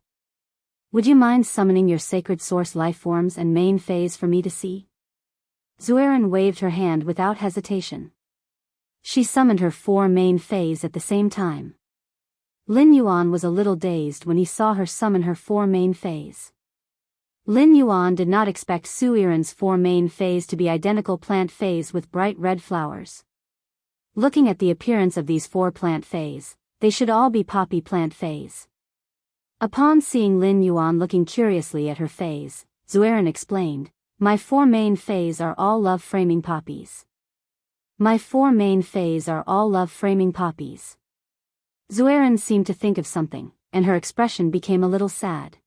Would you mind summoning your sacred source lifeforms and main phase for me to see?" Zuerin waved her hand without hesitation. She summoned her 4 main phase at the same time. Lin Yuan was a little dazed when he saw her summon her 4 main phase. Lin Yuan did not expect Zuerin's 4 main phase to be identical plant phase with bright red flowers. Looking at the appearance of these 4 plant phase, they should all be poppy plant phase. Upon seeing Lin Yuan looking curiously at her phase, Zuerin explained, "My 4 main phase are all love framing poppies. My 4 main phase are all love framing poppies." Zuerin seemed to think of something, and her expression became a little sad.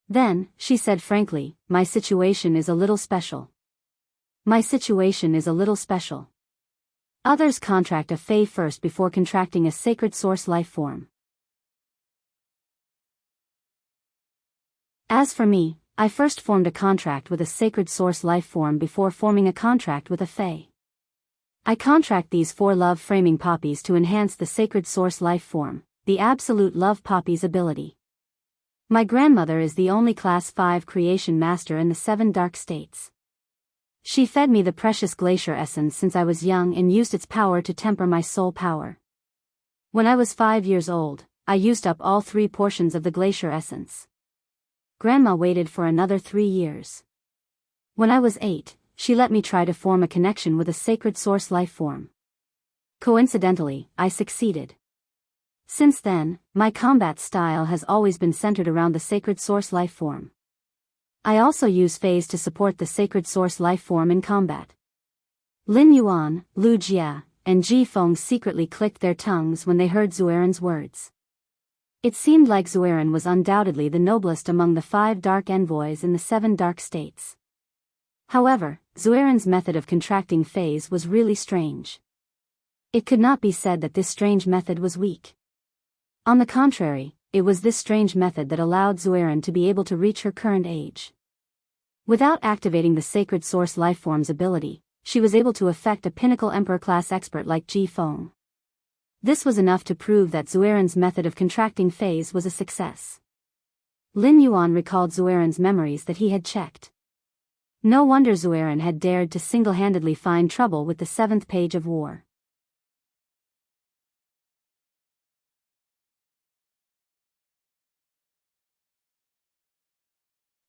Then, she said frankly, "My situation is a little special. My situation is a little special. Others contract a Fey first before contracting a sacred source life form. As for me, I first formed a contract with a sacred source life form before forming a contract with a Fey. I contract these 4 love framing poppies to enhance the sacred source life form, the absolute love poppy's ability. My grandmother is the only class 5 creation master in the 7 dark states. She fed me the precious glacier essence since I was young and used its power to temper my soul power. When I was 5 years old, I used up all 3 portions of the glacier essence. Grandma waited for another 3 years. When I was 8, she let me try to form a connection with a sacred source life form. Coincidentally, I succeeded. Since then, my combat style has always been centered around the sacred source life form. I also use phase to support the sacred source life form in combat." Lin Yuan, Lu Jia, and Ji Feng secretly clicked their tongues when they heard Zuerin's words. It seemed like Zuerin was undoubtedly the noblest among the 5 dark envoys in the 7 dark states. However, Zuerin's method of contracting phase was really strange. It could not be said that this strange method was weak. On the contrary, it was this strange method that allowed Zuerin to be able to reach her current age. Without activating the sacred source lifeform's ability, she was able to affect a pinnacle emperor-class expert like Ji Feng. This was enough to prove that Zuerin's method of contracting phase was a success. Lin Yuan recalled Zuerin's memories that he had checked. No wonder Zuerin had dared to single-handedly find trouble with the 7th page of war.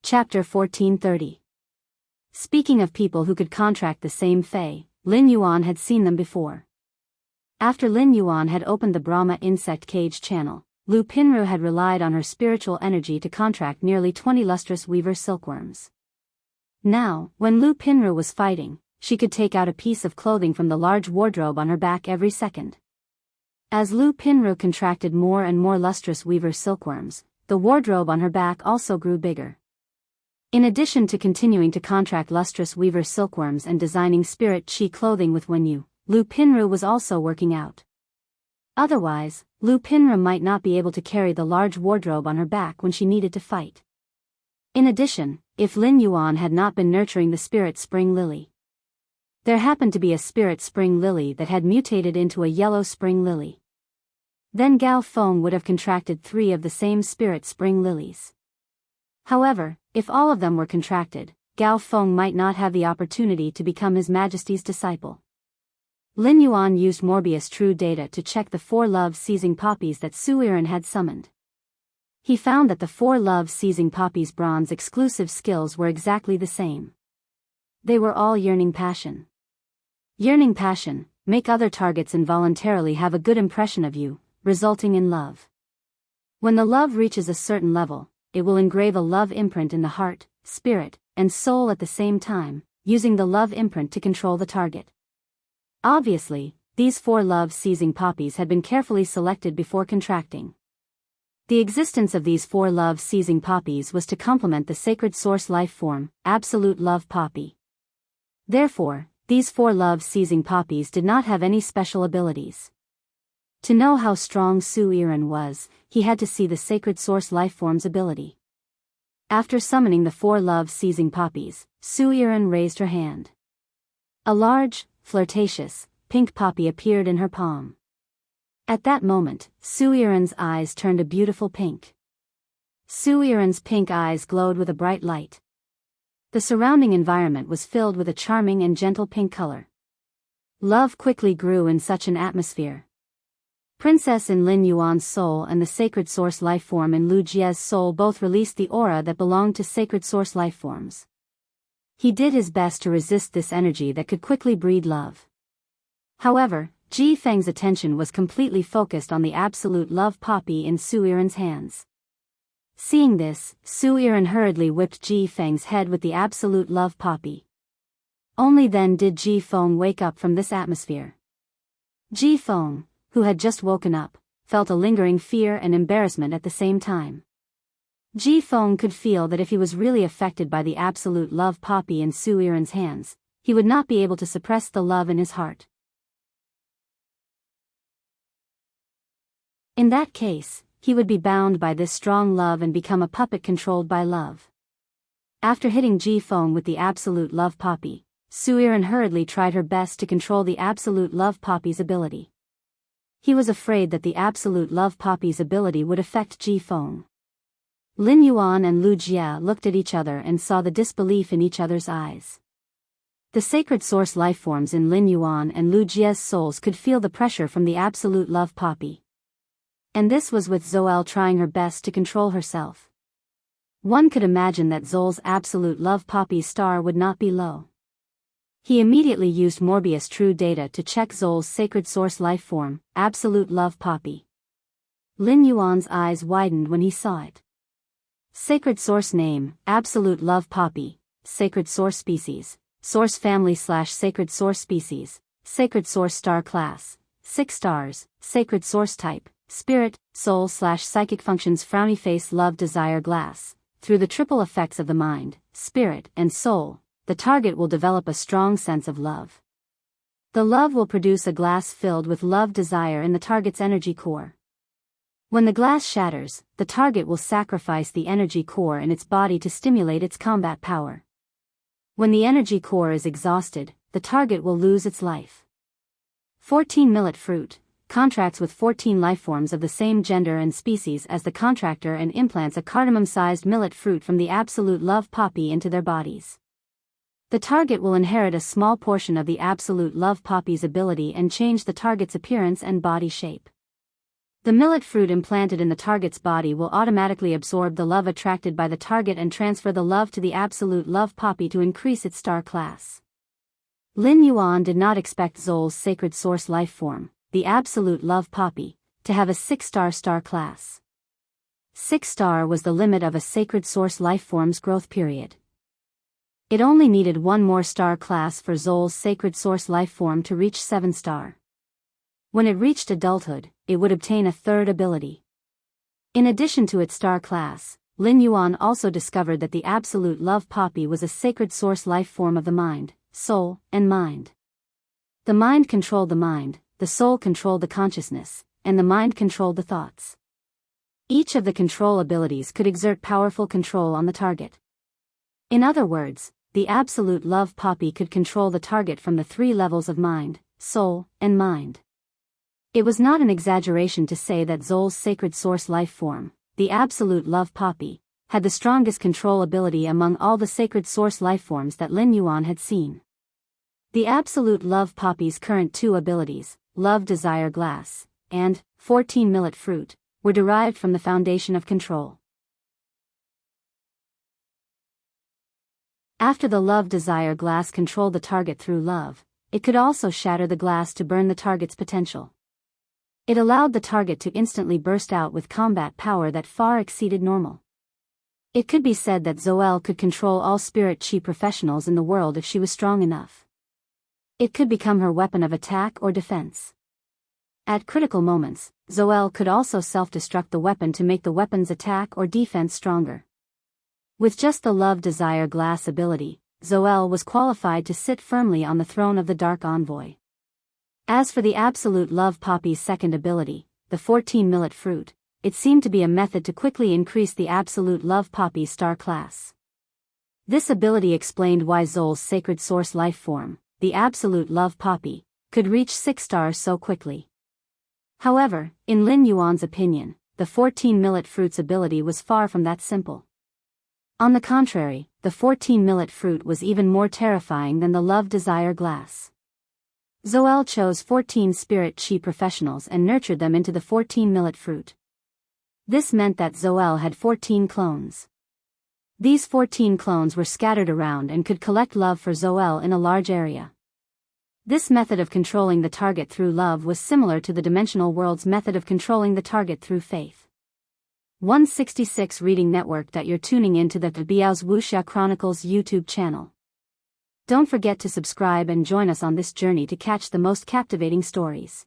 Chapter 1430. Speaking of people who could contract the same Fey, Lin Yuan had seen them before. After Lin Yuan had opened the Brahma insect cage channel, Lu Pinru had relied on her spiritual energy to contract nearly 20 lustrous weaver silkworms. Now, when Lu Pinru was fighting, she could take out a piece of clothing from the large wardrobe on her back every second. As Lu Pinru contracted more and more lustrous weaver silkworms, the wardrobe on her back also grew bigger. In addition to continuing to contract lustrous weaver silkworms and designing spirit chi clothing with Wenyu, Lu Pinru was also working out. Otherwise, Lu Pinru might not be able to carry the large wardrobe on her back when she needed to fight. In addition, if Lin Yuan had not been nurturing the spirit spring lily. There happened to be a spirit spring lily that had mutated into a yellow spring lily. Then Gao Feng would have contracted 3 of the same spirit spring lilies. However, if all of them were contracted, Gao Feng might not have the opportunity to become His Majesty's disciple. Lin Yuan used Morbius True Data to check the 4 love-seizing poppies that Su Yiren had summoned. He found that the 4 love-seizing poppies' bronze-exclusive skills were exactly the same. They were all yearning passion. Yearning passion, make other targets involuntarily have a good impression of you, resulting in love. When the love reaches a certain level, it will engrave a love imprint in the heart, spirit, and soul at the same time, using the love imprint to control the target. Obviously, these 4 love-seizing poppies had been carefully selected before contracting. The existence of these 4 love-seizing poppies was to complement the sacred source life form, Absolute Love Poppy. Therefore, these 4 love-seizing poppies did not have any special abilities. To know how strong Su Yiren was, he had to see the sacred source life form's ability. After summoning the 4 love-seizing poppies, Su Yiren raised her hand. A large, flirtatious, pink poppy appeared in her palm. At that moment, Su Yiren's eyes turned a beautiful pink. Su Yiren's pink eyes glowed with a bright light. The surrounding environment was filled with a charming and gentle pink color. Love quickly grew in such an atmosphere. Princess in Lin Yuan's soul and the sacred source life form in Lu Jie's soul both released the aura that belonged to sacred source life forms. He did his best to resist this energy that could quickly breed love. However, Ji Feng's attention was completely focused on the absolute love poppy in Su Yiren's hands. Seeing this, Su Yiren hurriedly whipped Ji Feng's head with the absolute love poppy. Only then did Ji Feng wake up from this atmosphere. Ji Feng, who had just woken up, felt a lingering fear and embarrassment at the same time. Ji Feng could feel that if he was really affected by the absolute love poppy in Su Yiren's hands, he would not be able to suppress the love in his heart. In that case, he would be bound by this strong love and become a puppet controlled by love. After hitting Ji Feng with the absolute love poppy, Su Yiren hurriedly tried her best to control the absolute love poppy's ability. He was afraid that the absolute love poppy's ability would affect Ji Feng. Lin Yuan and Lu Jie looked at each other and saw the disbelief in each other's eyes. The sacred source life forms in Lin Yuan and Lu Jie's souls could feel the pressure from the absolute love poppy. And this was with Zoel trying her best to control herself. One could imagine that Zol's absolute love poppy's star would not be low. He immediately used Morbius True Data to check Zol's sacred source life form, Absolute Love Poppy. Lin Yuan's eyes widened when he saw it. Sacred source name, Absolute Love Poppy, Sacred source species, source family/sacred source species, sacred source star class, 6 stars, sacred source type, spirit, soul/psychic functions frowny face love desire glass. Through the triple effects of the mind, spirit, and soul, the target will develop a strong sense of love. The love will produce a glass filled with love desire in the target's energy core. When the glass shatters, the target will sacrifice the energy core in its body to stimulate its combat power. When the energy core is exhausted, the target will lose its life. 14 millet fruit contracts with 14 lifeforms of the same gender and species as the contractor and implants a cardamom-sized millet fruit from the absolute love poppy into their bodies. The target will inherit a small portion of the absolute love poppy's ability and change the target's appearance and body shape. The millet fruit implanted in the target's body will automatically absorb the love attracted by the target and transfer the love to the absolute love poppy to increase its star class. Lin Yuan did not expect Zol's sacred source life form, the absolute love poppy, to have a 6-star star class. 6-star was the limit of a sacred source life form's growth period. It only needed one more star class for Zol's sacred source life form to reach 7-star. When it reached adulthood, it would obtain a third ability. In addition to its star class, Lin Yuan also discovered that the absolute love poppy was a sacred source life form of the mind, soul, and mind. The mind controlled the mind, the soul controlled the consciousness, and the mind controlled the thoughts. Each of the control abilities could exert powerful control on the target. In other words, the absolute love poppy could control the target from the 3 levels of mind, soul, and mind. It was not an exaggeration to say that Zol's sacred source life form, the absolute love poppy, had the strongest control ability among all the sacred source lifeforms that Lin Yuan had seen. The Absolute Love Poppy's current two abilities, Love Desire Glass, and 14 Millet Fruit, were derived from the foundation of control. After the Love Desire Glass controlled the target through love, it could also shatter the glass to burn the target's potential. It allowed the target to instantly burst out with combat power that far exceeded normal. It could be said that Zoel could control all spirit chi professionals in the world if she was strong enough. It could become her weapon of attack or defense. At critical moments, Zoel could also self-destruct the weapon to make the weapon's attack or defense stronger. With just the Love Desire Glass ability, Zoel was qualified to sit firmly on the throne of the Dark Envoy. As for the Absolute Love Poppy's second ability, the 14 Millet Fruit, it seemed to be a method to quickly increase the Absolute Love Poppy's star class. This ability explained why Zol's sacred source life form, the Absolute Love Poppy, could reach 6 stars so quickly. However, in Lin Yuan's opinion, the 14 Millet Fruit's ability was far from that simple. On the contrary, the 14 Millet Fruit was even more terrifying than the Love Desire Glass. Zoel chose 14 spirit chi professionals and nurtured them into the 14 Millet Fruit. This meant that Zoel had 14 clones. These 14 clones were scattered around and could collect love for Zoel in a large area. This method of controlling the target through love was similar to the dimensional world's method of controlling the target through faith. 166 Reading Network. You're tuning into the Biyao's Wuxia Chronicles YouTube channel. Don't forget to subscribe and join us on this journey to catch the most captivating stories.